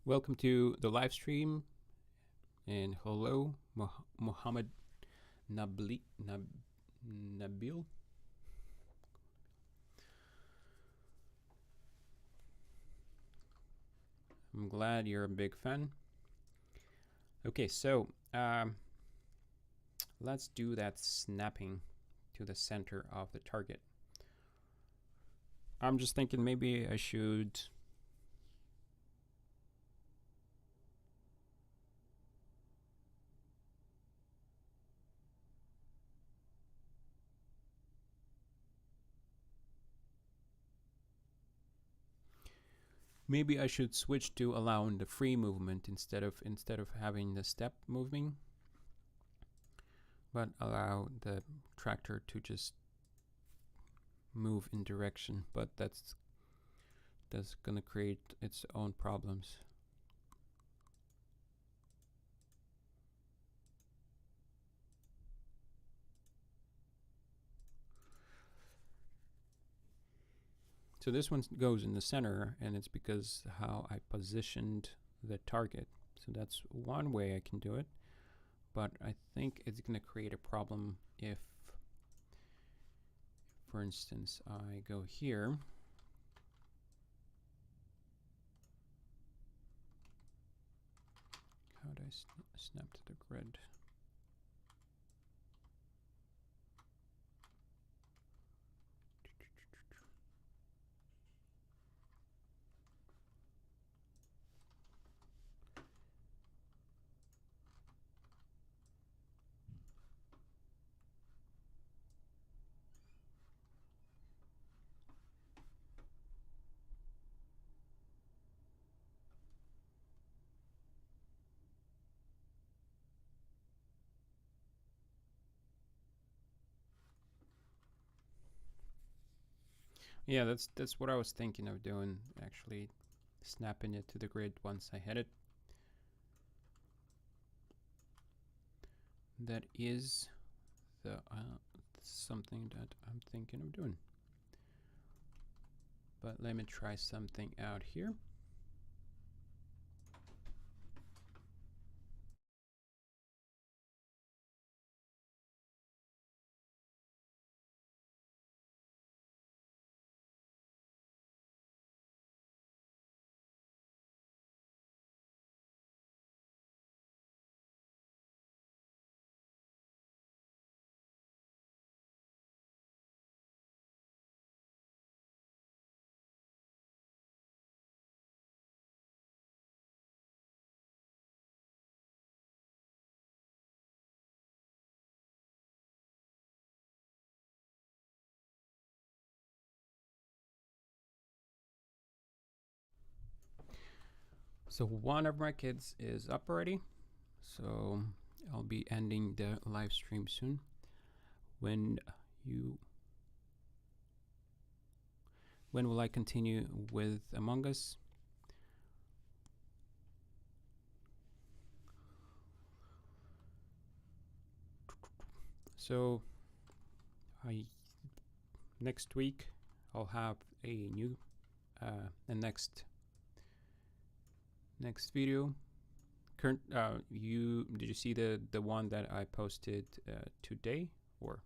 Welcome to the live stream, and hello, Mohammed Nabil. I'm glad you're a big fan. Okay, so let's do that snapping to the center of the target. I'm just thinking maybe I should switch to allowing the free movement instead of having the step moving, but allow the tractor to just move in direction. But that's gonna create its own problems. So this one goes in the center, and it's because how I positioned the target. So that's one way I can do it, but I think it's going to create a problem if, for instance, I go here. How do I snap to the grid? Yeah, that's what I was thinking of doing, actually snapping it to the grid once I hit it. That is the something that I'm thinking of doing. But let me try something out here. So one of my kids is up already, so I'll be ending the live stream soon. When will I continue with Among Us? So next week I'll have a new the next video. Did you see the one that I posted today? Or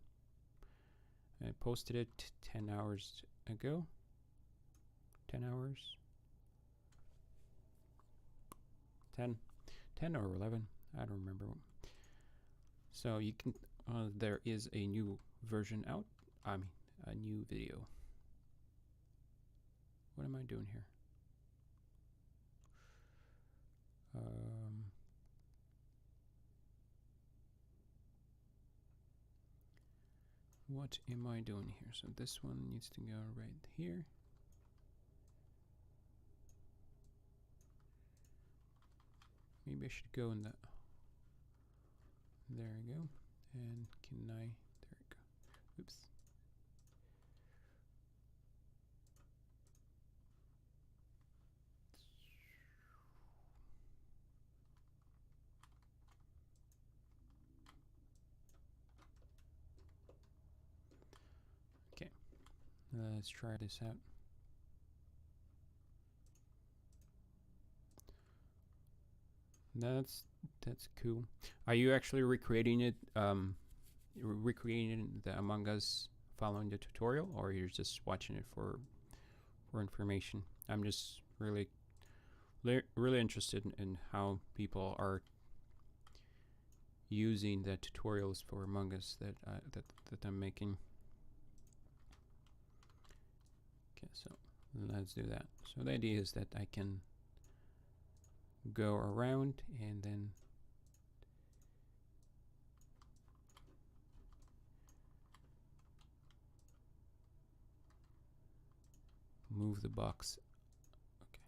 I posted it 10 hours ago. 10 hours. 10 or 11, I don't remember. So you can there is a new version out. I mean, a new video. What am I doing here? What am I doing here? So this one needs to go right here. Maybe I should go in the. There we go. And can I? There we go. Oops. Okay. Let's try this out. That's cool. Are you actually recreating it? Recreating the Among Us following the tutorial, or you're just watching it for information? I'm just really interested in how people are using the tutorials for Among Us that I'm making. Okay, so let's do that. So the idea is that I can go around and then move the box. Okay.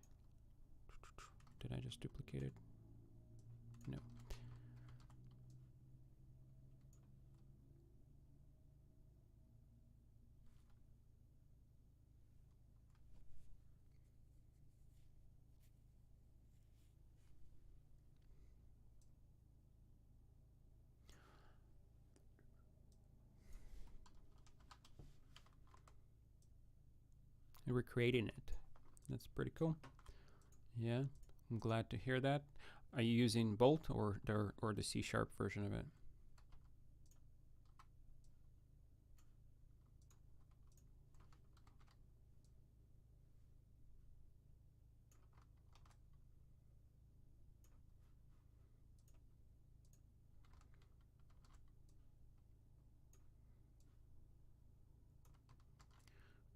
Did I just duplicate it? No. recreating it. That's pretty cool. Yeah, I'm glad to hear that. Are you using Bolt or the C# version of it?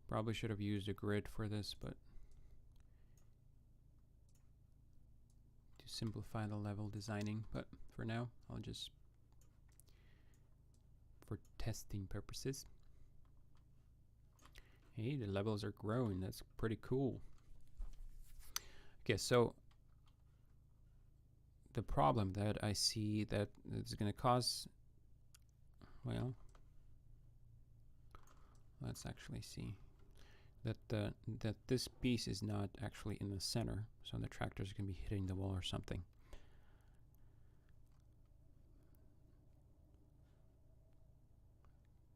Probably should have used a grid for this, but to simplify the level designing. But for now, I'll just, for testing purposes. Hey, the levels are growing. That's pretty cool. Okay, so the problem that I see that is going to cause, well, let's actually see that that this piece is not actually in the center, so the tractors can be hitting the wall or something.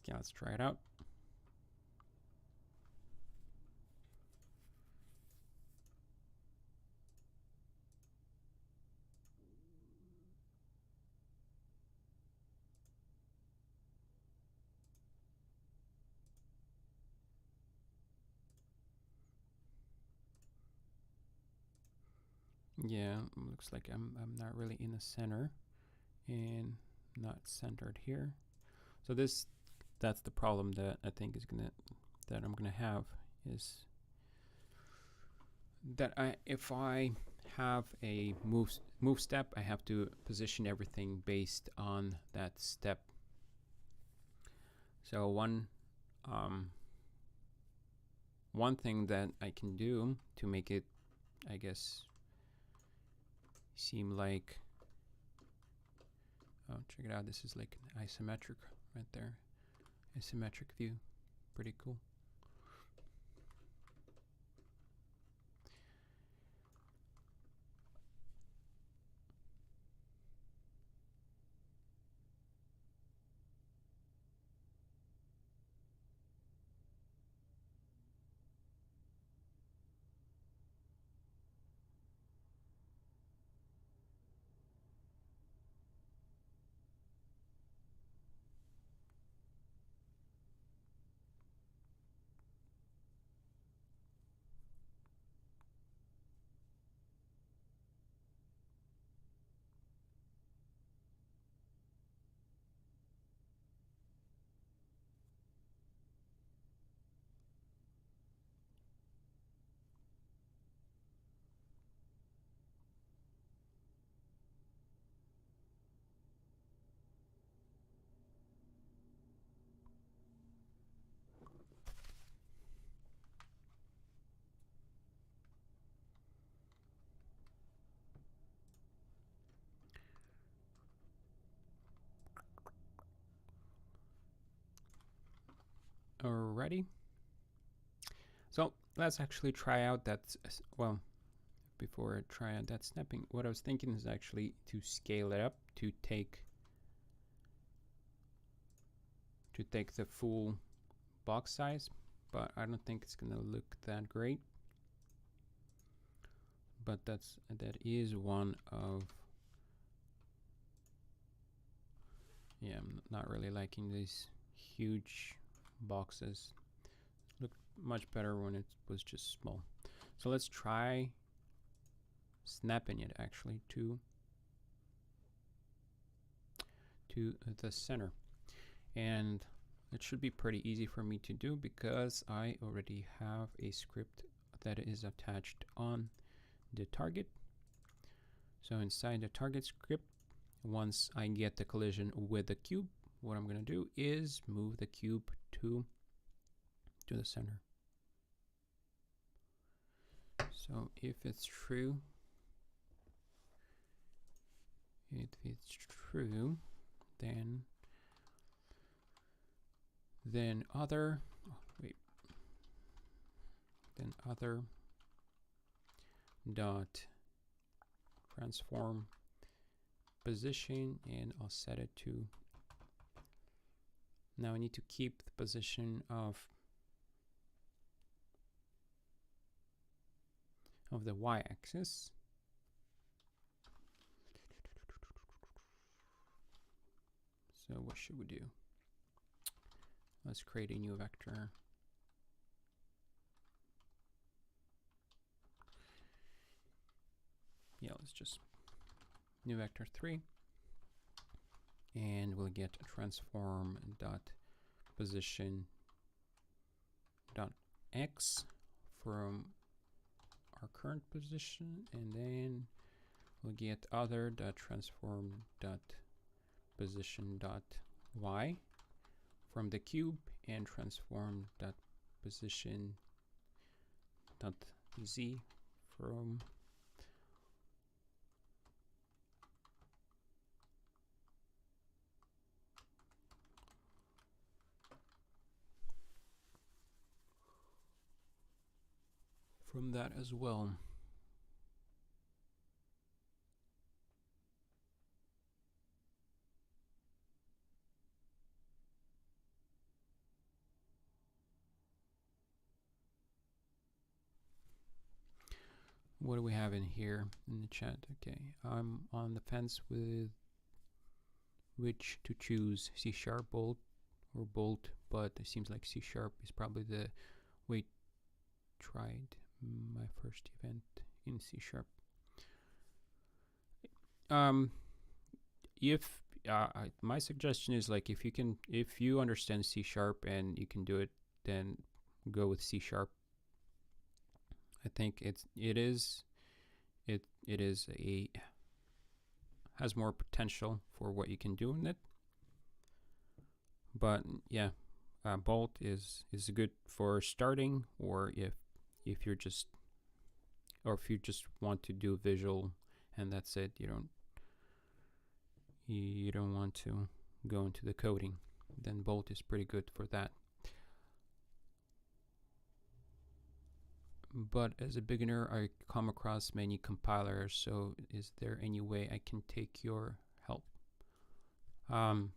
Okay, let's try it out. Yeah, looks like I'm not really in the center and not centered here. So that's the problem that I think is I'm gonna have, is that if I have a move step, I have to position everything based on that step. So one thing that I can do to make it, I guess, seem like, oh, check it out, this is like an isometric right there, isometric view, pretty cool. Alrighty. So let's actually try out that, well, before I try out that snapping, what I was thinking is actually to scale it up to take the full box size, but I don't think it's gonna look that great. But that is one of, yeah, I'm not really liking these huge boxes. Looked much better when it was just small. So let's try snapping it actually to the center, and it should be pretty easy for me to do because I already have a script that is attached on the target. So inside the target script, once I get the collision with the cube, what I'm going to do is move the cube to the center. So if it's true, then other dot transform position, and I'll set it to, now I need to keep the position of of the y-axis. So what should we do? Let's create a new vector. Yeah, let's just new vector 3, and we'll get transform dot position dot x from our current position, and then we'll get other dot transform dot position dot y from the cube, and transform dot position dot z from that as well. What do we have in here in the chat? Okay, I'm on the fence with which to choose, C# Bolt or Bolt, but it seems like C# is probably the way. Tried my first event in C#. If my suggestion is, like, if you understand C# and you can do it, then go with C#. I think it has more potential for what you can do in it. But yeah, Bolt is good for starting, or if you're just, or if you just want to do visual and that's it, you don't want to go into the coding, then Bolt is pretty good for that. But as a beginner, I come across many compilers, so is there any way I can take your help? I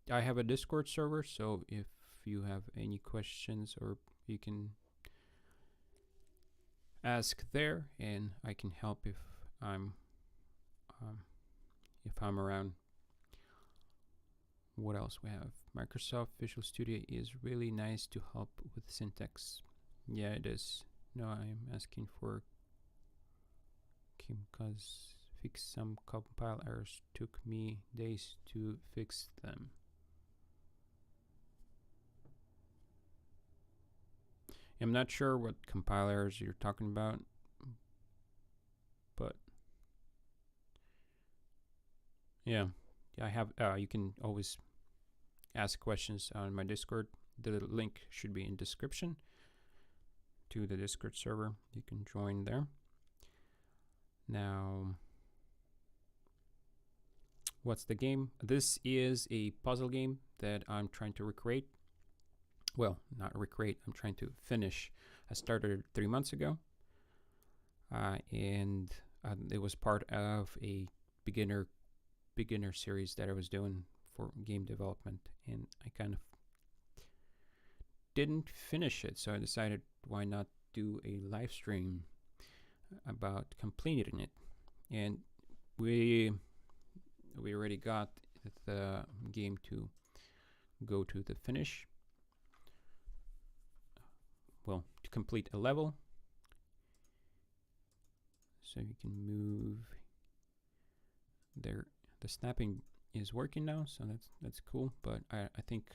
have a Discord server, so if you have any questions, or you can ask there, and I can help if I'm around. What else we have? Microsoft Visual Studio is really nice to help with syntax. Yeah, it is. No, I'm asking for because fix some compile errors. Took me days to fix them. I'm not sure what compile errors you're talking about, but yeah, I have. You can always ask questions on my Discord. The link should be in description to the Discord server. You can join there. Now, what's the game? This is a puzzle game that I'm trying to recreate. Well, not recreate, I'm trying to finish. I started 3 months ago, and it was part of a beginner series that I was doing for game development, and I kind of didn't finish it, so I decided, why not do a live stream about completing it. And we already got the game to go to the finish. Well, to complete a level. So you can move there. The snapping is working now, so that's cool. But I think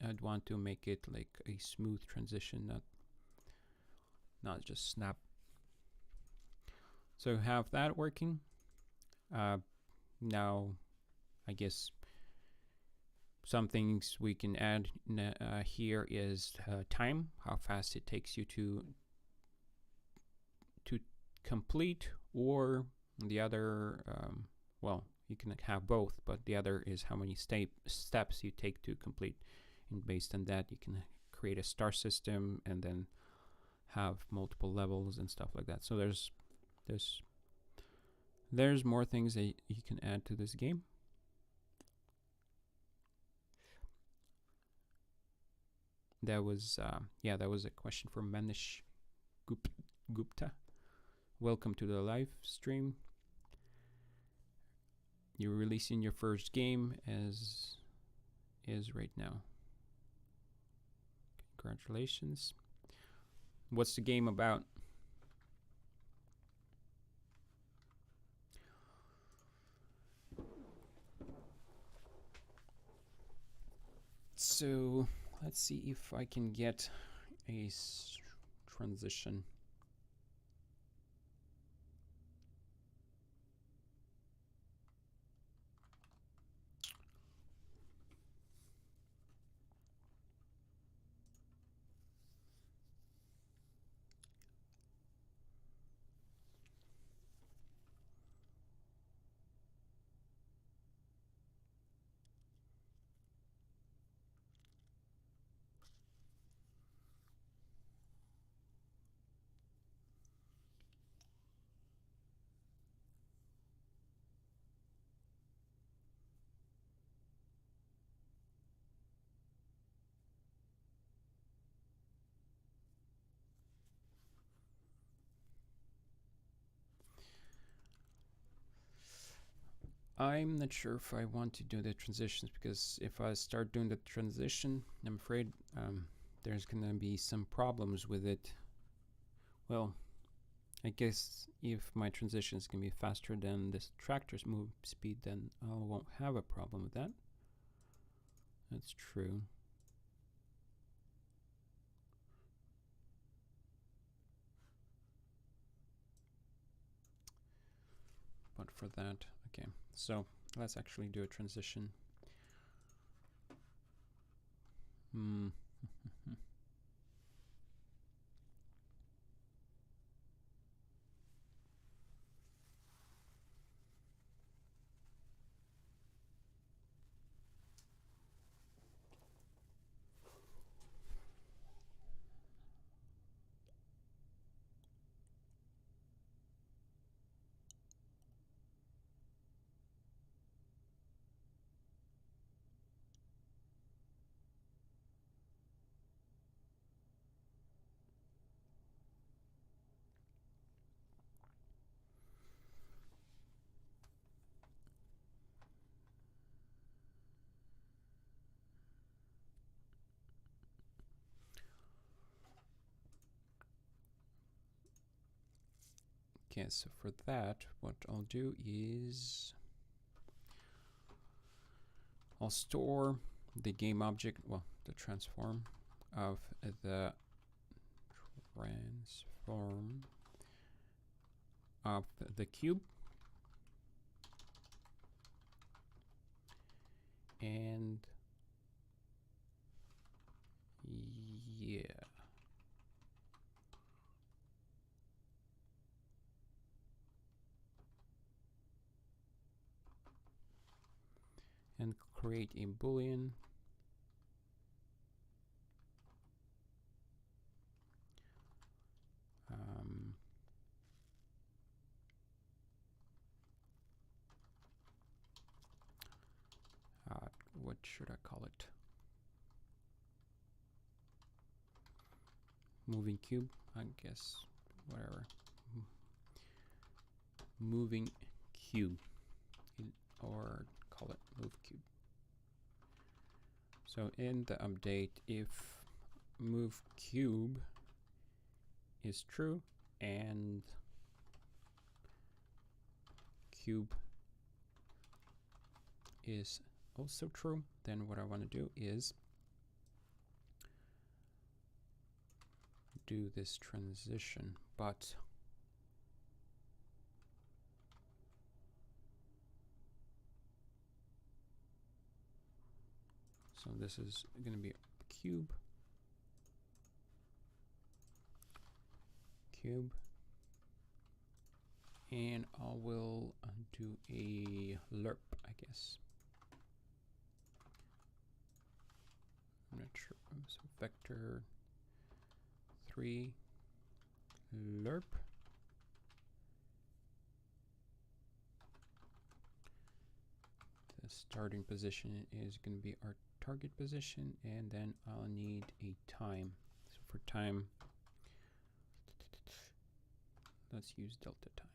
I'd want to make it like a smooth transition, not just snap. So have that working. Now, I guess some things we can add here is time, how fast it takes you to complete, or the other, well, you can have both, but the other is how many steps you take to complete. And based on that, you can create a star system and then have multiple levels and stuff like that. So there's more things that you can add to this game. That was a question from Manish Gupta. welcome to the live stream. You're releasing your first game as is right now. Congratulations. What's the game about? So let's see if I can get a transition. I'm not sure if I want to do the transitions, because if I start doing the transition, I'm afraid there's gonna be some problems with it. Well, I guess if my transitions can be faster than this tractor's move speed, then I won't have a problem with that. That's true. But for that, okay. So let's actually do a transition. Okay, so for that, what I'll do is I'll store the game object, well, the transform of the transform of the cube, and yeah. And create a boolean what should I call it? Moving cube, I guess, whatever. Moving cube, or call it move cube. So in the update, if move cube is true and cube is also true, then what I want to do is do this transition, but so this is going to be cube, and I will do a lerp, I guess. I'm not sure. So vector 3 lerp. The starting position is going to be our target position, and then I'll need a time. So for time, let's use delta time.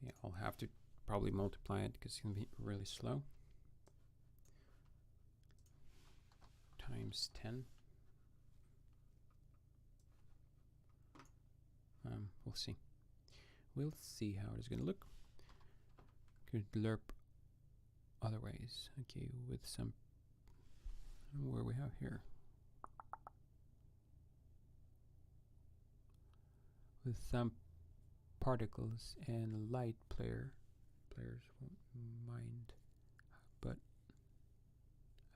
Okay, I'll have to probably multiply it because it's going to be really slow. Times 10. We'll see. We'll see how it's going to look. Could lerp other ways. Okay, with some, where we have here. With some particles and light players won't mind, but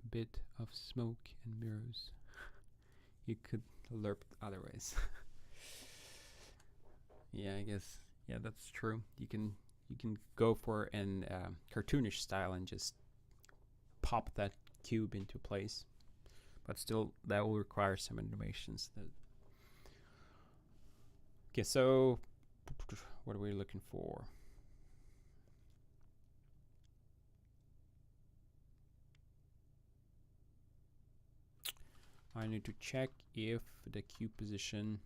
a bit of smoke and mirrors. You could lerp other ways. Yeah, I guess. Yeah, that's true. You can go for an cartoonish style and just pop that cube into place, but still that will require some animations. Okay, so what are we looking for? I need to check if the cube position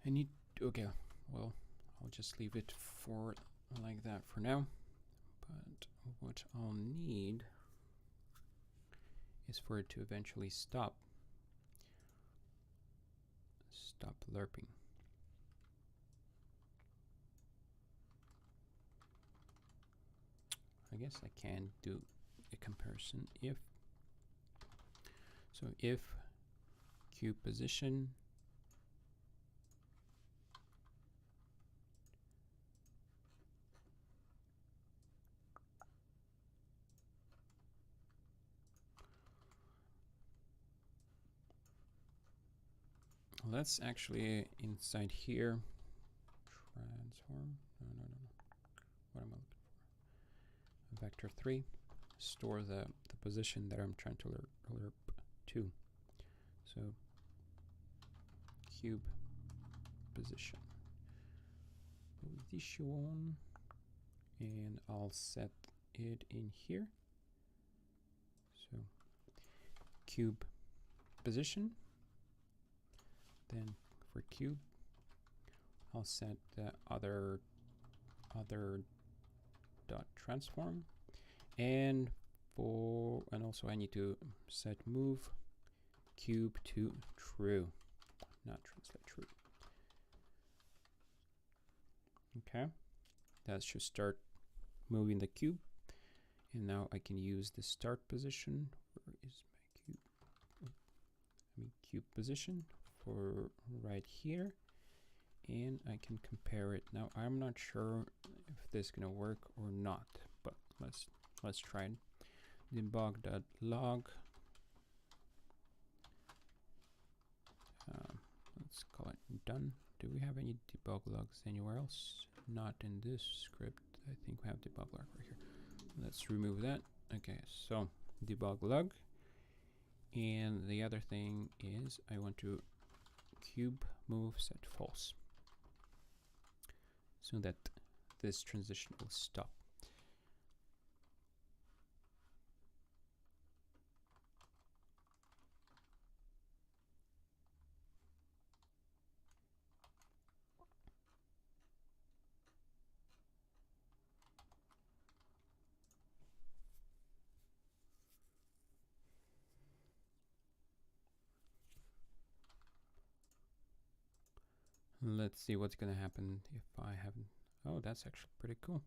I need, okay, well, I'll just leave it for like that for now. But what I'll need is for it to eventually stop lerping. I guess I can do a comparison if cube position let's actually inside here transform no. What am I looking for? Vector 3, store the position that I'm trying to lerp to. So cube position. Position, and I'll set it in here. So cube position. Then for cube, I'll set the other dot transform, and also I need to set move cube to true, not translate true. Okay, that should start moving the cube, and now I can use the start position. Where is my cube? Cube position for right here, and I can compare it. Now I'm not sure if this is gonna work or not, but let's try it. Debug.log. Let's call it done. Do we have any debug logs anywhere else? Not in this script. I think we have debug log right here. Let's remove that. Okay, so debug log. And the other thing is I want to cube move set false, so that this transition will stop. Let's see what's gonna happen if I haven't. Oh, that's actually pretty cool.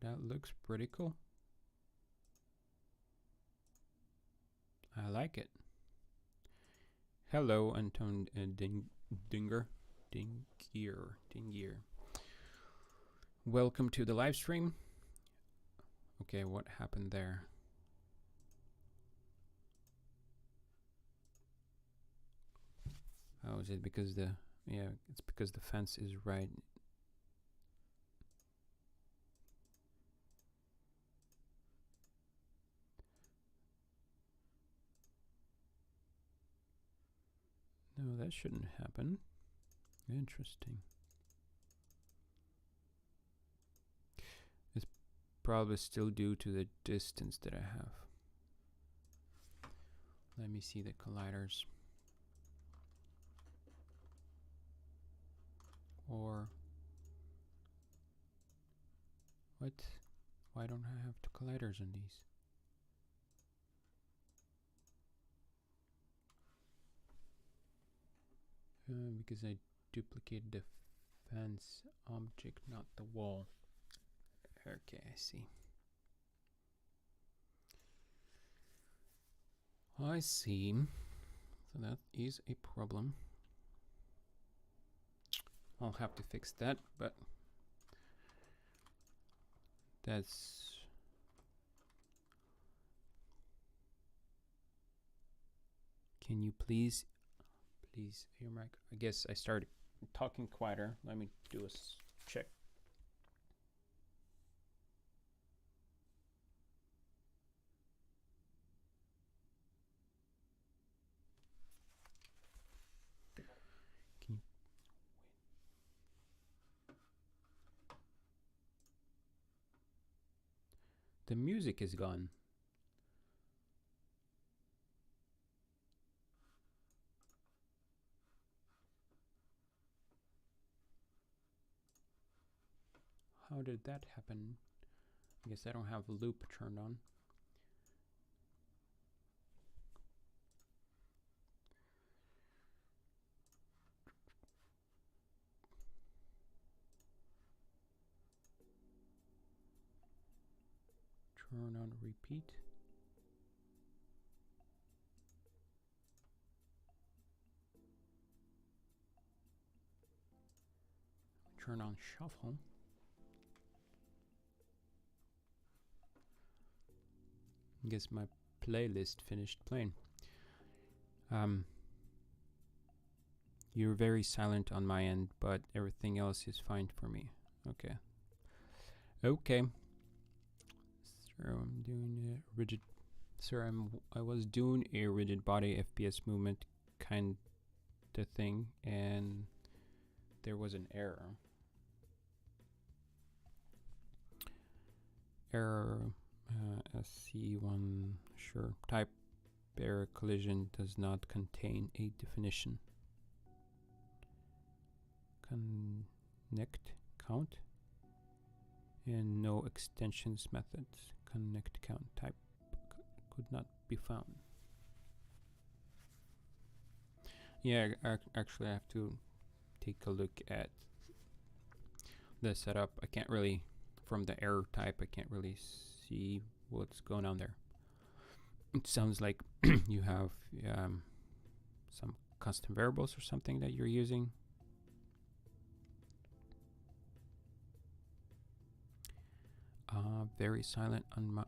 that looks pretty cool. I like it. Hello, Anton Dingier. Welcome to the live stream. Okay, what happened there? Oh, is it because the... Yeah, it's because the fence is right. No, that shouldn't happen. Interesting. It's probably still due to the distance that I have. Let me see the colliders. Or... What? Why don't I have the colliders on these? Because I duplicated the fence object, not the wall. Okay, I see. I see. So that is a problem. I'll have to fix that, but that's... Can you please your mic? I guess I started talking quieter. Let me do a check. Can you The music is gone. How did that happen? I guess I don't have a loop turned on. Turn on repeat. Turn on shuffle. I guess my playlist finished playing. You're very silent on my end, but everything else is fine for me. Okay. Okay. So I'm doing a rigid. Sir, I was doing a rigid body FPS movement kind of thing, and there was an error. Error SC1 sure type error collision does not contain a definition. Connect count and no extensions methods. Connect count type could not be found. Yeah, actually I have to take a look at the setup. I can't really, from the error type, I can't really see what's going on there. It sounds like you have some custom variables or something that you're using. Very silent on my...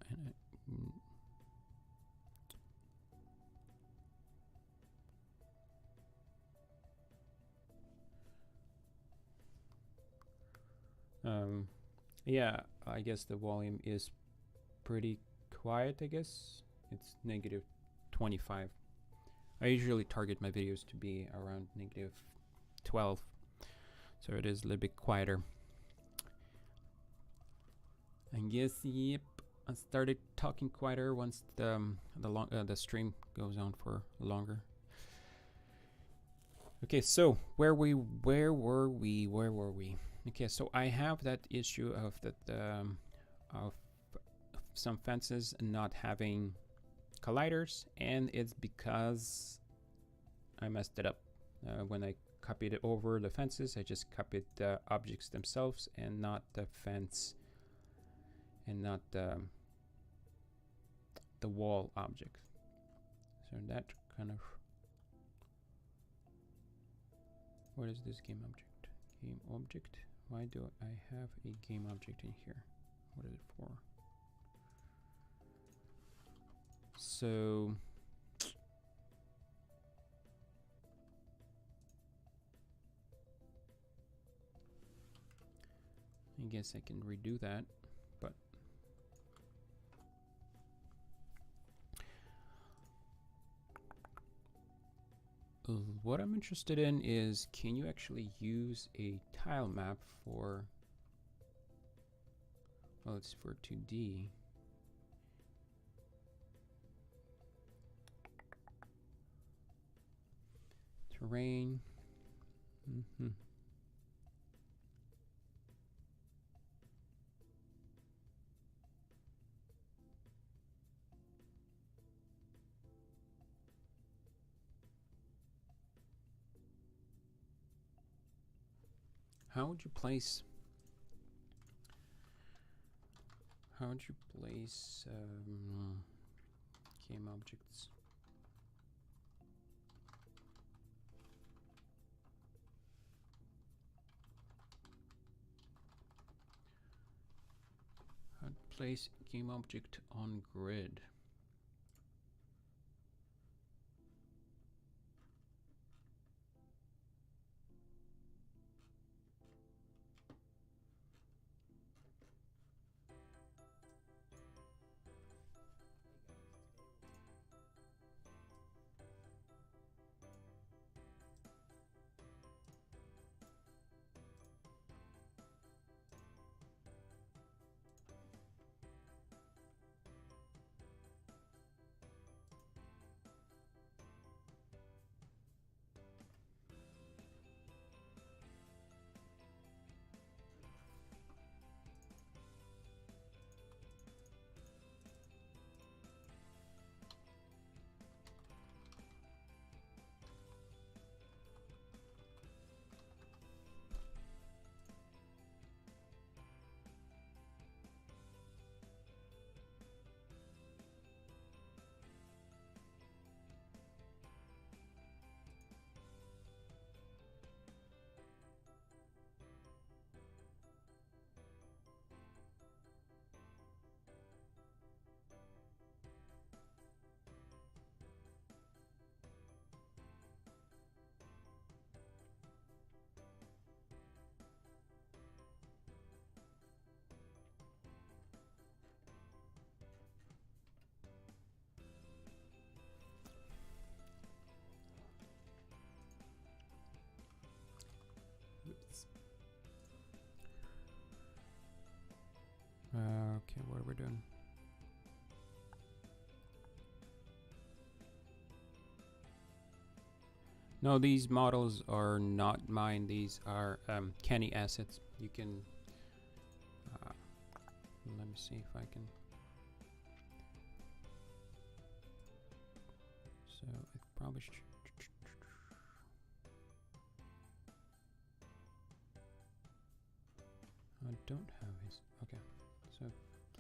yeah, I guess the volume is pretty quiet, I guess. It's negative 25. I usually target my videos to be around negative 12. So it is a little bit quieter. I guess, yep, I started talking quieter once the stream goes on for longer. Okay, so where were we? Okay, so I have that issue of of some fences not having colliders, and it's because I messed it up. When I copied it over the fences, I just copied the objects themselves and not the fence and not the wall object. So that kind of, what is this game object? Game object. Why do I have a game object in here? What is it for? So I guess I can redo that, but what I'm interested in is, can you actually use a tile map for, well, it's for 2D. Terrain. How would you place game objects? How to place game object on grid? Oops. Okay, what are we doing? No, these models are not mine. These are Kenny assets. You can, let me see if I can. So I probably should. I don't have his. Okay, so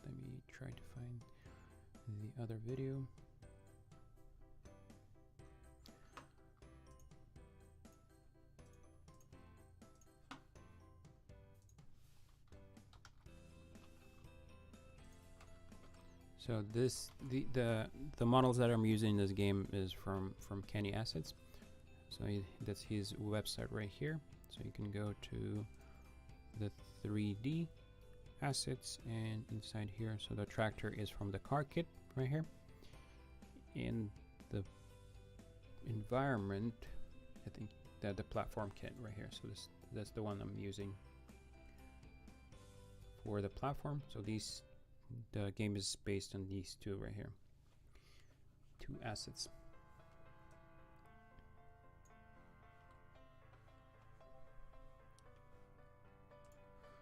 let me try to find the other video. So this the models that I'm using in this game is from Kenny Assets. So that's his website right here. So you can go to the 3D assets and inside here. So the tractor is from the car kit right here. In the environment, I think that the platform kit right here. So that's the one I'm using for the platform. So the game is based on these two right here, two assets.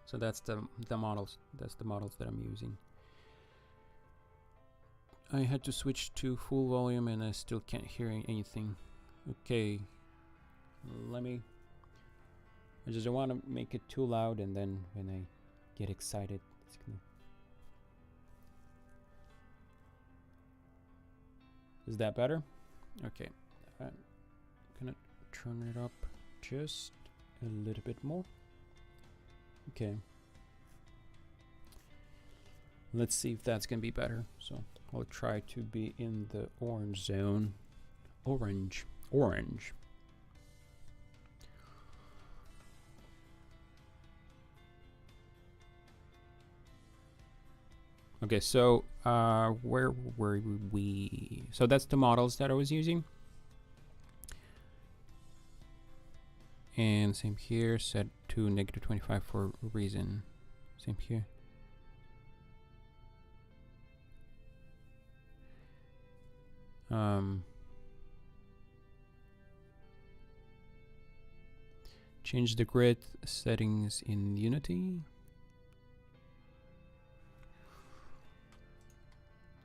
So that's the models. That's the models that I'm using. I had to switch to full volume and I still can't hear anything. Okay, I just don't want to make it too loud, and then when I get excited, it's gonna Is that better? Okay. I'm gonna turn it up just a little bit more. Okay. Let's see if that's gonna be better. So I'll try to be in the orange zone. Orange. Okay, so where were we? So that's the models that I was using. And same here, set to -25 for a reason. Same here. Change the grid settings in Unity.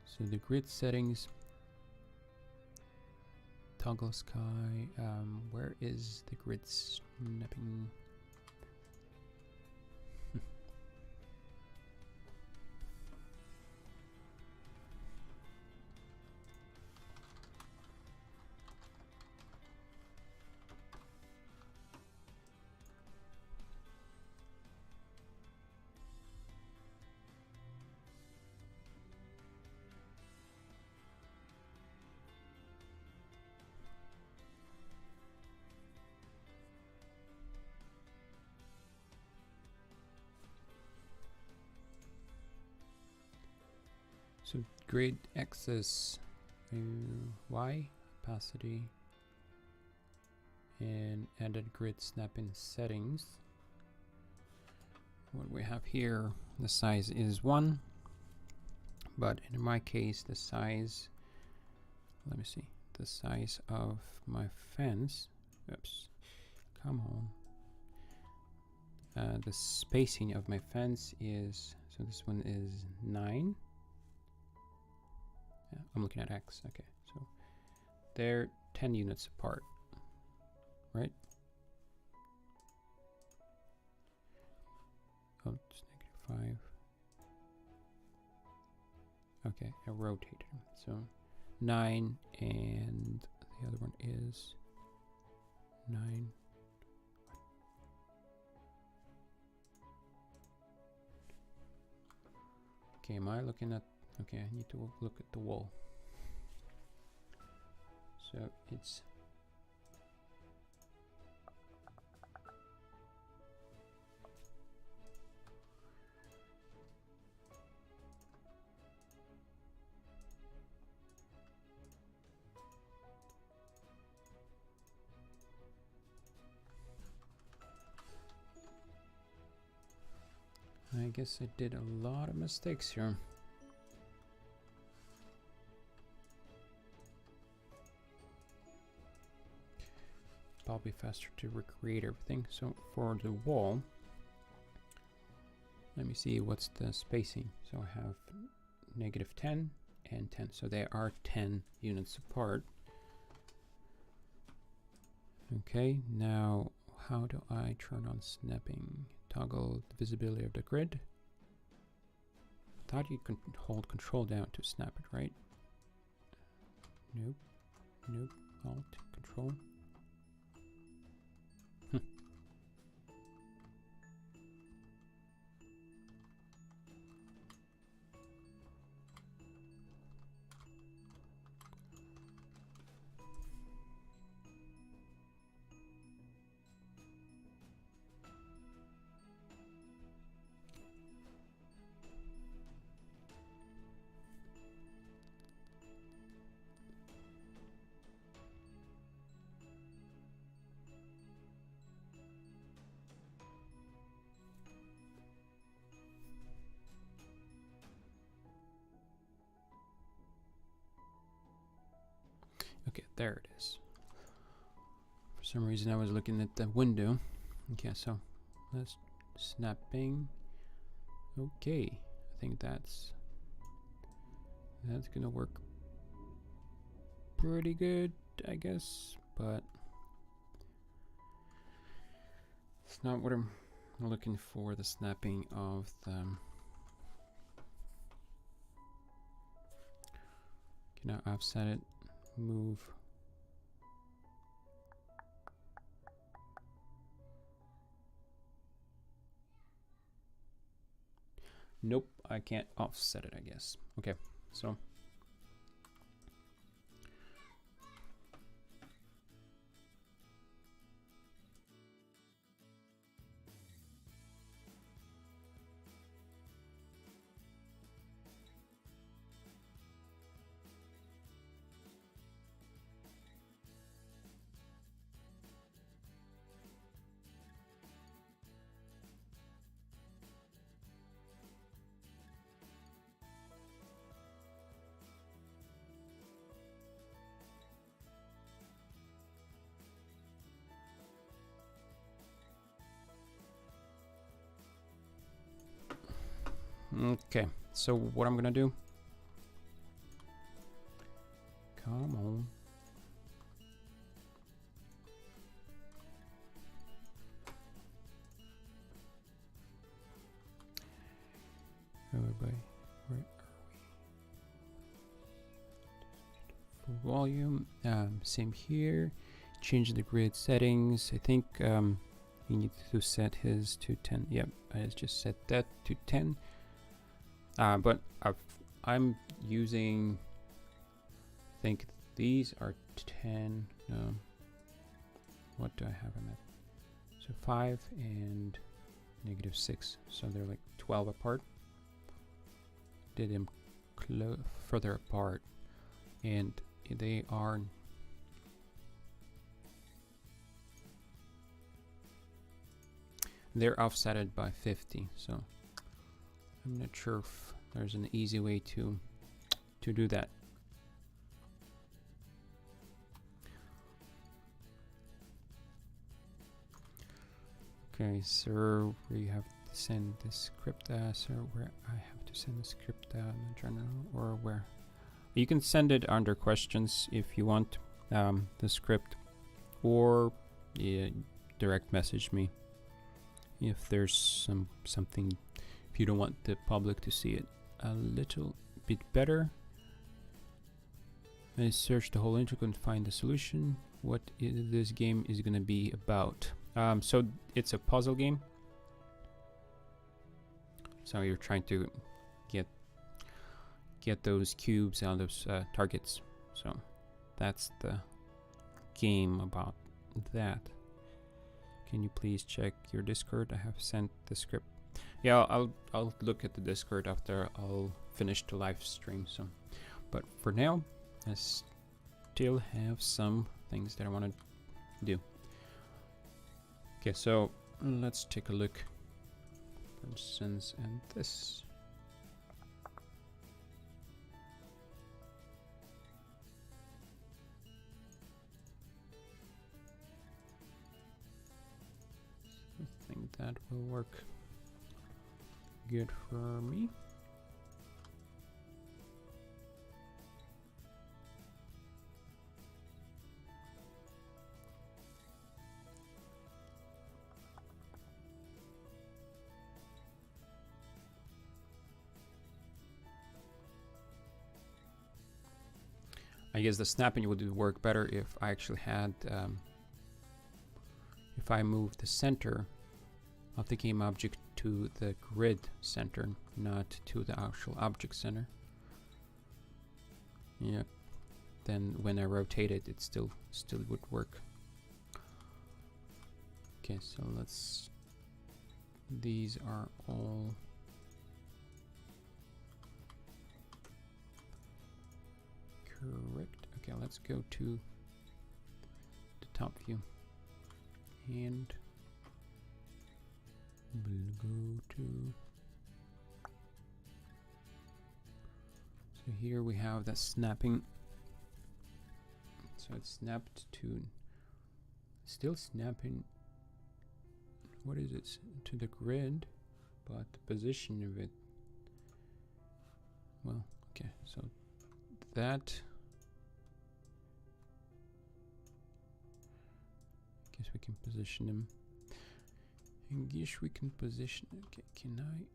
So the grid settings, toggle sky, where is the grid snapping? So grid axis, Y, opacity, and added grid snapping settings. What we have here, the size is 1, but in my case the size, let me see, the size of my fence, oops, come on, the spacing of my fence is, so this one is 9. Yeah, I'm looking at X, okay, so they're 10 units apart, right? Oh, it's -5. Okay, I rotated them. So 9, and the other one is 9. Okay, am I looking at, okay, I need to look at the wall. So it's I guess I did a lot of mistakes here. Probably faster to recreate everything. So for the wall, let me see what's the spacing. So I have -10 and 10. So they are 10 units apart. Okay, now how do I turn on snapping? Toggle the visibility of the grid. Thought you could hold Control down to snap it, right? Nope. Nope. Alt, Control. Okay, there it is. For some reason I was looking at the window. Okay, so let's snapping. Okay, I think that's gonna work pretty good, I guess, but it's not what I'm looking for, the snapping of the... Okay, now I've set it move. Nope, I can't offset it, I guess. Okay, so okay, so what I'm gonna do, come on. Everybody, where are we? For volume, same here. Change the grid settings. I think he needs to set his to 10. Yep, I just set that to 10. But I'm using, I think these are 10. No, what do I have them at? So 5 and -6. So they're like 12 apart. Did them further apart, and they are they're offsetted by 50. So I'm not sure if there's an easy way to do that. Okay, sir, we have to send the script, sir, where I have to send the script in the journal, or where? You can send it under questions if you want, the script, or direct message me if there's something, if you don't want the public to see it a little bit better. I searched the whole internet and find the solution. What this game is gonna be about. So it's a puzzle game. So you're trying to get those cubes out of those targets. So that's the game about that. Can you please check your Discord? I have sent the script. Yeah, I'll look at the Discord after I'll finish the live stream. So, but for now, I still have some things that I want to do. Okay, so let's take a look. For instance, and this. I think that will work good for me. I guess the snapping would work better if I actually had, if I moved the center of the game object to the grid center, not to the actual object center. Yep. Then when I rotate it, it still would work. Okay, so let's. These are all. Correct. Okay, let's go to the top view, and we'll go to. So here we have the snapping. So it's snapped to. Still snapping. What is it? To the grid, but the position of it. Well, okay, so that. Guess we can position them. I guess we can position. Okay, can I?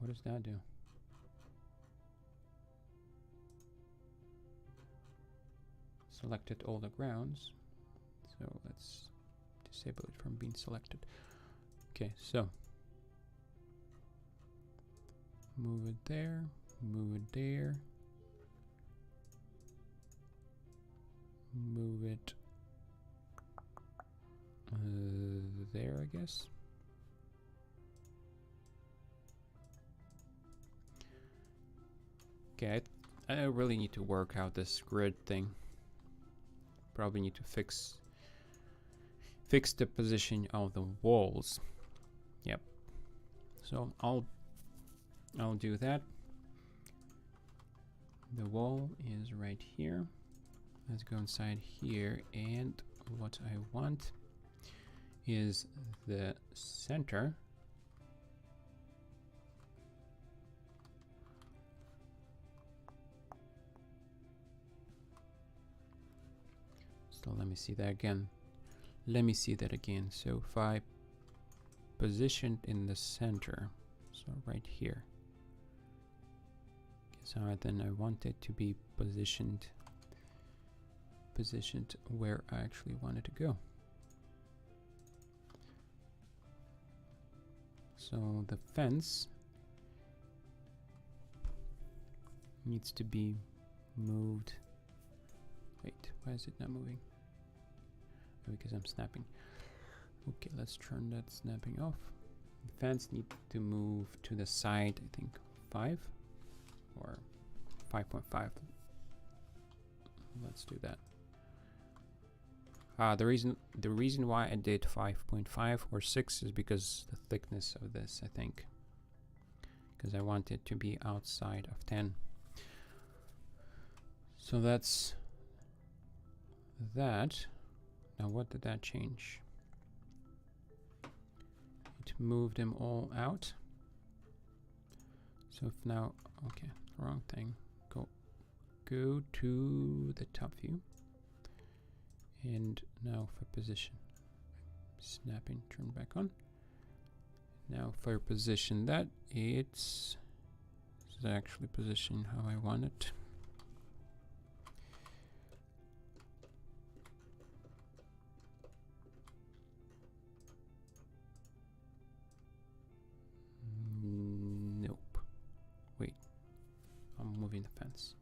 What does that do? Selected all the grounds. So let's disable it from being selected. Okay, so move it there, move it there, move it there, I guess. Okay, I really need to work out this grid thing. Probably need to fix the position of the walls. Yep. So I'll do that. The wall is right here. Let's go inside here, and what I want is the center. So let me see that again. Let me see that again. So if I positioned in the center, so right here. So then I want it to be positioned where I actually want it to go. So the fence needs to be moved. Wait, why is it not moving? Oh, because I'm snapping. Okay, let's turn that snapping off. The fence needs to move to the side, I think 5 or 5.5. Let's do that. The reason why I did 5.5 or 6 is because the thickness of this, I think. Because I want it to be outside of 10. So that's that. Now what did that change? It moved them all out. So if now, okay, wrong thing. Go to the top view. And now for position. Snapping, turn back on. Now for position that, it's actually position how I want it. Nope. Wait. I'm moving the fence.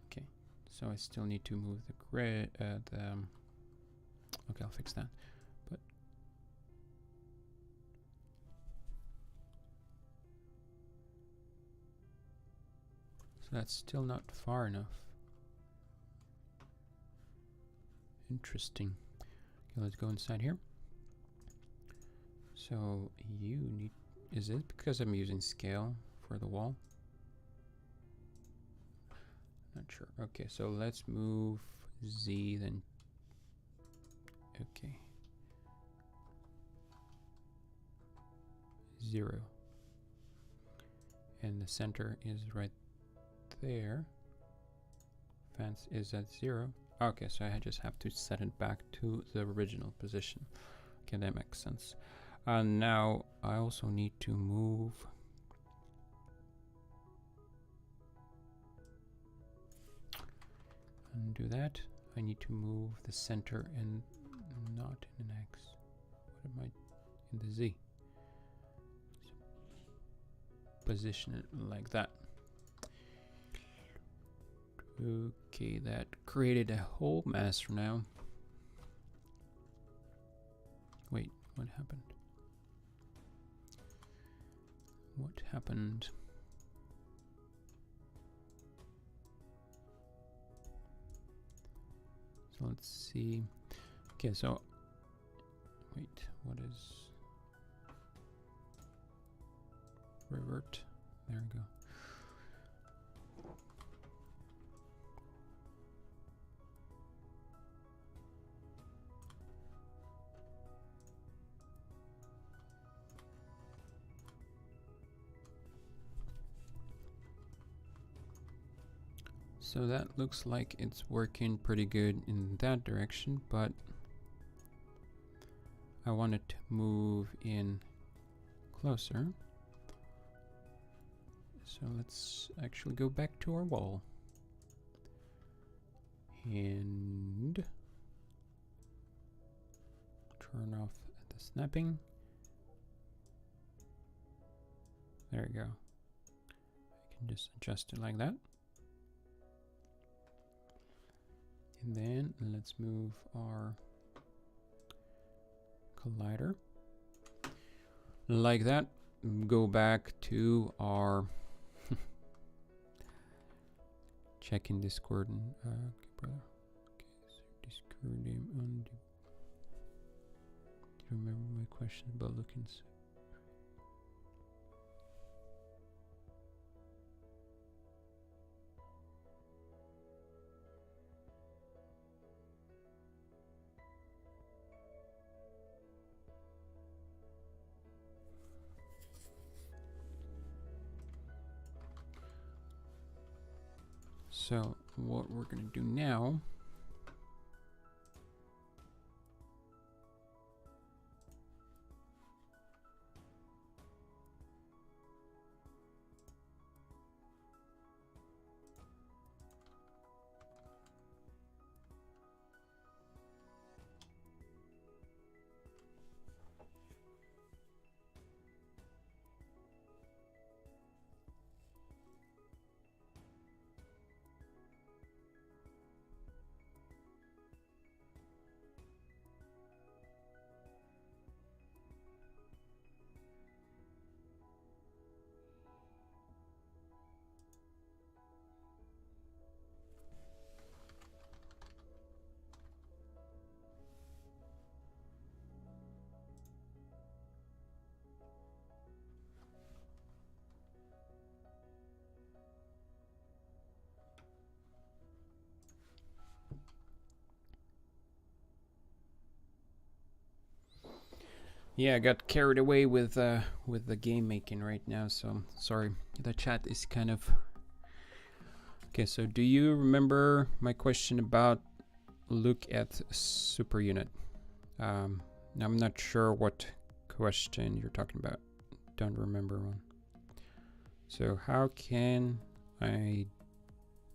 Okay. So I still need to move the grid. Okay, I'll fix that. But so that's still not far enough. Interesting. Okay, let's go inside here. So you need, is it because I'm using scale for the wall? Not sure. Okay, so let's move Z then. Okay. 0. And the center is right there. Fence is at 0. Okay, so I just have to set it back to the original position. Okay, that makes sense. Now I also need to move and do that. I need to move the center and not in an X. What am I in the Z? So position it like that. Okay, that created a whole mess for now. Wait, what happened? What happened? So let's see. Okay, so wait, what is revert? There we go. So that looks like it's working pretty good in that direction, but I want it to move in closer. So let's actually go back to our wall. And turn off the snapping. There we go. I can just adjust it like that. And then let's move our collider like that. Go back to our check in Discord. Okay, brother. Okay, so Discord name undo. Do you remember my question about looking? So what we're going to do now yeah, I got carried away with the game making right now, so sorry. The chat is kind of okay. So, do you remember my question about look at super unit? I'm not sure what question you're talking about. Don't remember one. So, how can I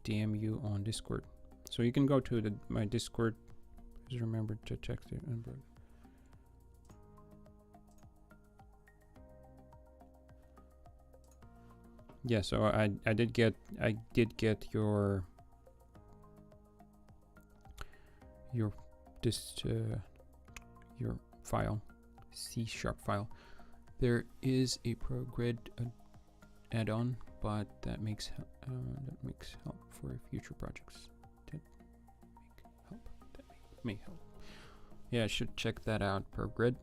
DM you on Discord? So you can go to my Discord. Just remember to check the number. Yeah, so I did get your file, CSharp file. There is a ProGrid add-on, but that makes help for future projects. That may help. Yeah, I should check that out. ProGrid.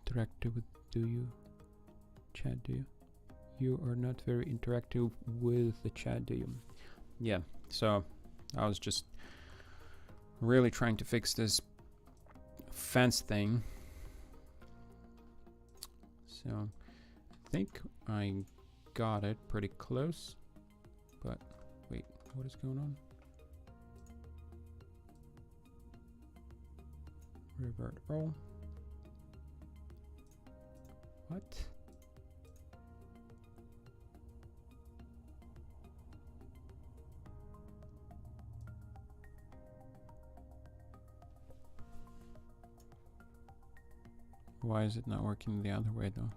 Interactive with chat, do you? You are not very interactive with the chat, do you? Yeah, so I was just really trying to fix this fence thing. So I think I got it pretty close, but wait, what is going on? Revert all. What? Why is it not working the other way though?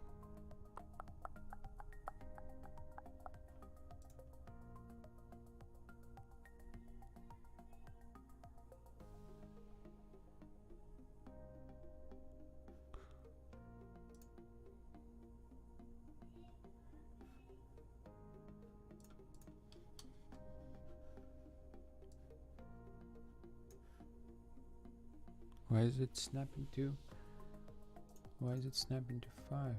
Why is it snapping to? Why is it snapping to 5?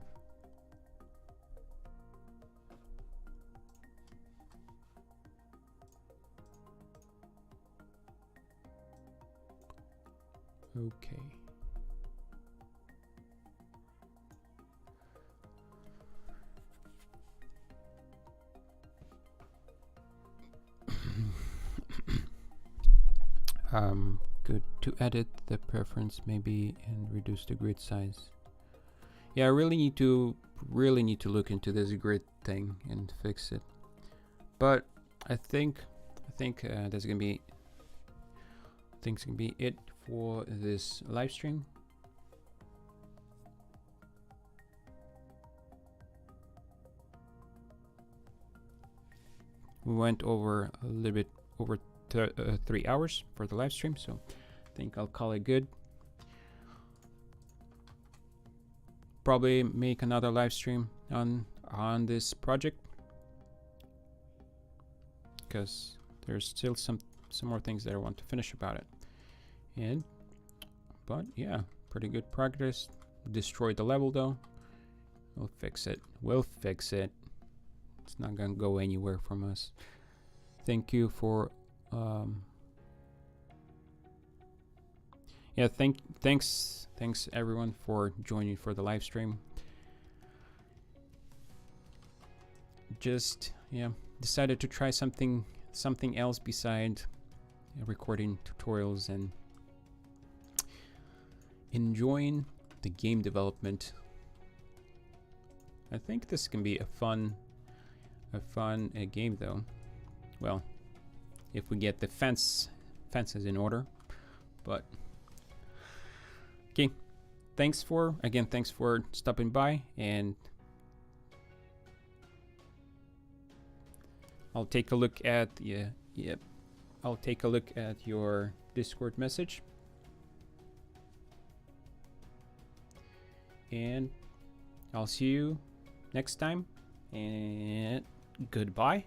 Okay. Good to edit the preference maybe and reduce the grid size. Yeah, I really need to look into this grid thing and fix it. But I think that's gonna be it for this live stream. We went over a little bit over 3 hours for the live stream, so I think I'll call it good. Probably make another live stream on this project, because there's still some more things that I want to finish about it. But yeah, pretty good progress. Destroyed the level though. We'll fix it. It's not gonna go anywhere from us. Thank you for yeah, thanks everyone for joining for the live stream. Just decided to try something else beside recording tutorials and enjoying the game development. I think this can be a fun game though. Well, if we get the fences in order. But okay, thanks for stopping by, and I'll take a look at I'll take a look at your Discord message, and I'll see you next time, and goodbye.